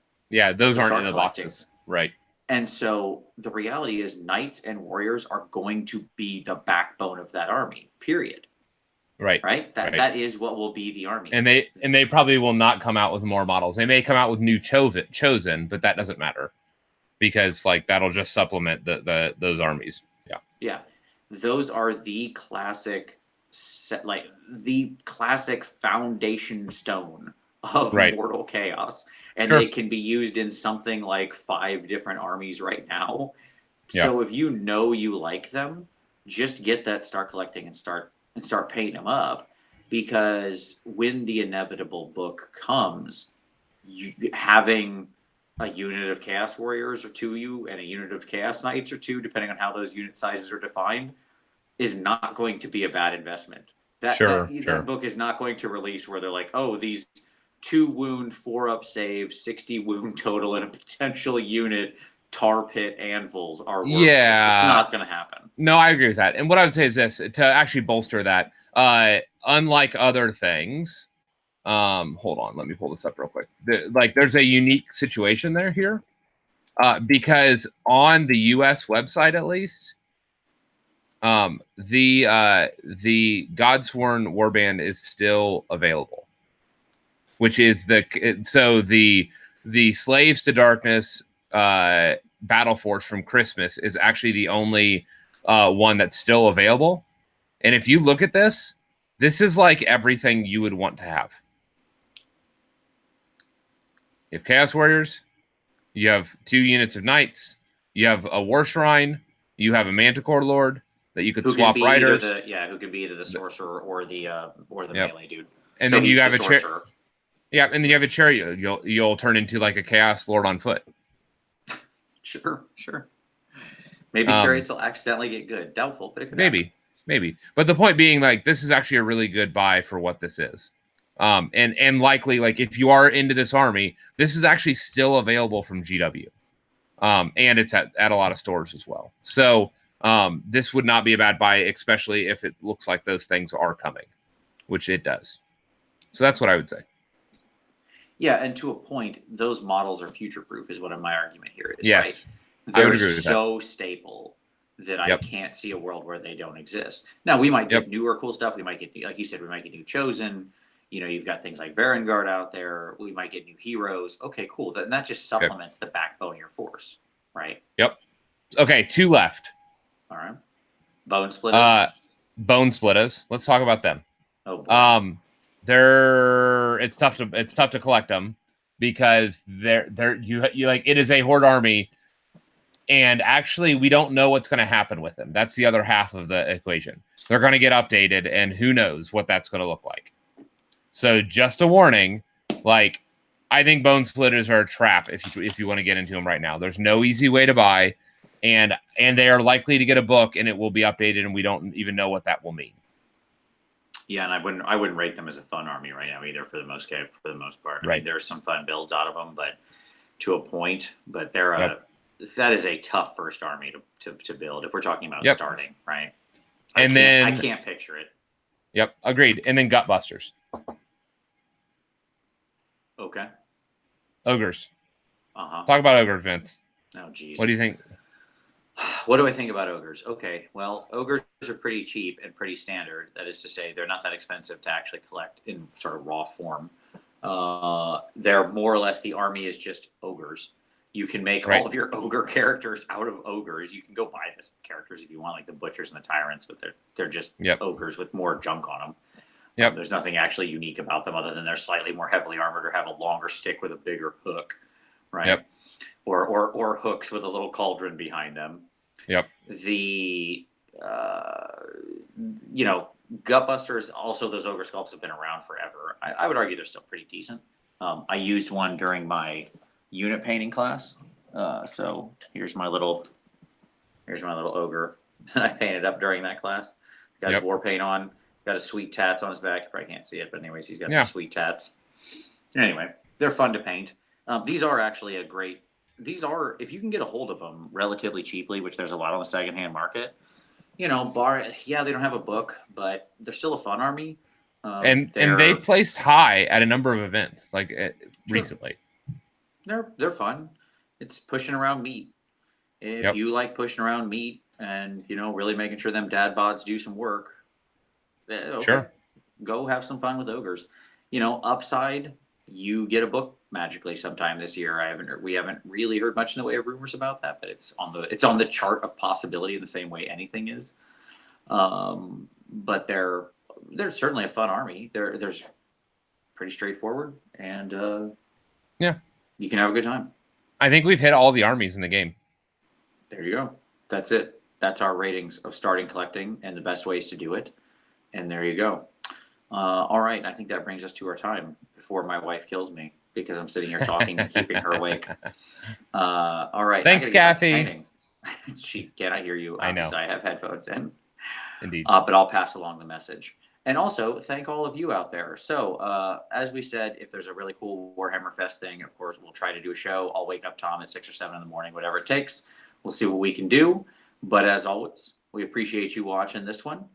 those aren't in the boxes, right? And so the reality is Knights and Warriors are going to be the backbone of that army, period. Right? That is what will be the army. And they probably will not come out with more models. They may come out with new chosen, but that doesn't matter because like that'll just supplement those armies. Yeah. Yeah. Those are the classic foundation stone of Mortal Chaos. And they can be used in something like 5 different armies right now. So if you know you like them, just get that Star Collecting and start painting them up, because when the inevitable book comes, having a unit of Chaos Warriors or 2 and a unit of Chaos Knights or 2, depending on how those unit sizes are defined, is not going to be a bad investment. That book is not going to release where they're like, oh, these 2 wound, 4 up save, 60 wound total, and a potential unit tar pit anvils are worthless. It's not going to happen. No, I agree with that. And what I would say is this, to actually bolster that, unlike other things, hold on, let me pull this up real quick. There's a unique situation here, because on the US website, at least, the Godsworn Warband is still available, which is the Slaves to Darkness Battle Force from Christmas is actually the only one that's still available. And if you look at this is like everything you would want to have. You have Chaos Warriors, you have 2 units of Knights, you have a War Shrine, you have a Manticore Lord that you could swap riders. Who can be either the sorcerer or the melee dude. And so then you have a sorcerer. Yeah, and then you have a chariot. You'll turn into like a Chaos Lord on foot. Sure. Maybe chariots will accidentally get good. Doubtful, but it could happen. Maybe. But the point being, like, this is actually a really good buy for what this is. And likely, like, if you are into this army, this is actually still available from GW. and it's at a lot of stores as well. So this would not be a bad buy, especially if it looks like those things are coming, which it does. So that's what I would say. Yeah, and to a point, those models are future-proof, is what my argument here is. Yes, right? I would They're agree with that. so staple that I Yep. can't see a world where they don't exist. Now, we might get Yep. newer cool stuff. We might get, like you said, we might get new Chosen. You know, you've got things like Varangard out there. We might get new heroes. Okay, cool. That just supplements the backbone of your force, right? Yep. Okay, 2 left. All right. Bone Splitters. Bone Splitters. Let's talk about them. Oh boy. It's tough to collect them because you like, it is a horde army, and actually we don't know what's going to happen with them. That's the other half of the equation. They're going to get updated, and who knows what that's going to look like. So just a warning, like, I think Bone Splitters are a trap if you want to get into them right now. There's no easy way to buy, and they are likely to get a book, and it will be updated, and we don't even know what that will mean. Yeah, and I wouldn't rate them as a fun army right now either, for the most part. I Right. mean, there's some fun builds out of them, but to a point. But that is a tough first army to build if we're talking about starting, right? I can't picture it. Yep, agreed. And then Gutbusters. Okay. Ogres. Uh-huh. Talk about ogre, Vince. Oh, geez. What do you think? What do I think about ogres? Okay, well, ogres are pretty cheap and pretty standard. That is to say, they're not that expensive to actually collect in sort of raw form. They're more or less, the army is just ogres. You can make all of your ogre characters out of ogres. You can go buy the characters if you want, like the butchers and the tyrants, but they're just ogres with more junk on them. Yep. There's nothing actually unique about them other than they're slightly more heavily armored or have a longer stick with a bigger hook, right? Yep. Or hooks with a little cauldron behind them. Yep. The Gutbusters, also those ogre sculpts have been around forever. I would argue they're still pretty decent. I used one during my unit painting class. So here's my little ogre that I painted up during that class. Got his war paint on, got his sweet tats on his back. You probably can't see it, but anyways, he's got some sweet tats. Anyway, they're fun to paint. These are actually if you can get a hold of them relatively cheaply, which there's a lot on the secondhand market, they don't have a book, but they're still a fun army. And they've placed high at a number of events, recently. They're fun. It's pushing around meat. If you like pushing around meat and, really making sure them dad bods do some work, Sure. Go have some fun with ogres. Upside, you get a book magically sometime this year. We haven't really heard much in the way of rumors about that, but it's on the chart of possibility in the same way anything is. But they're certainly a fun army. There's pretty straightforward, and you can have a good time. I think we've hit all the armies in the game. There you go. That's it. That's our ratings of starting collecting and the best ways to do it. And there you go. All right. I think that brings us to our time before my wife kills me because I'm sitting here talking and keeping her awake. All right. Thanks, Kathy. She cannot hear you. I know. I have headphones in. Indeed. But I'll pass along the message. And also, thank all of you out there. So, as we said, if there's a really cool Warhammer Fest thing, of course, we'll try to do a show. I'll wake up Tom at 6 or 7 in the morning, whatever it takes. We'll see what we can do. But as always, we appreciate you watching this one.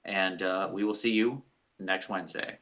And we will see you next Wednesday.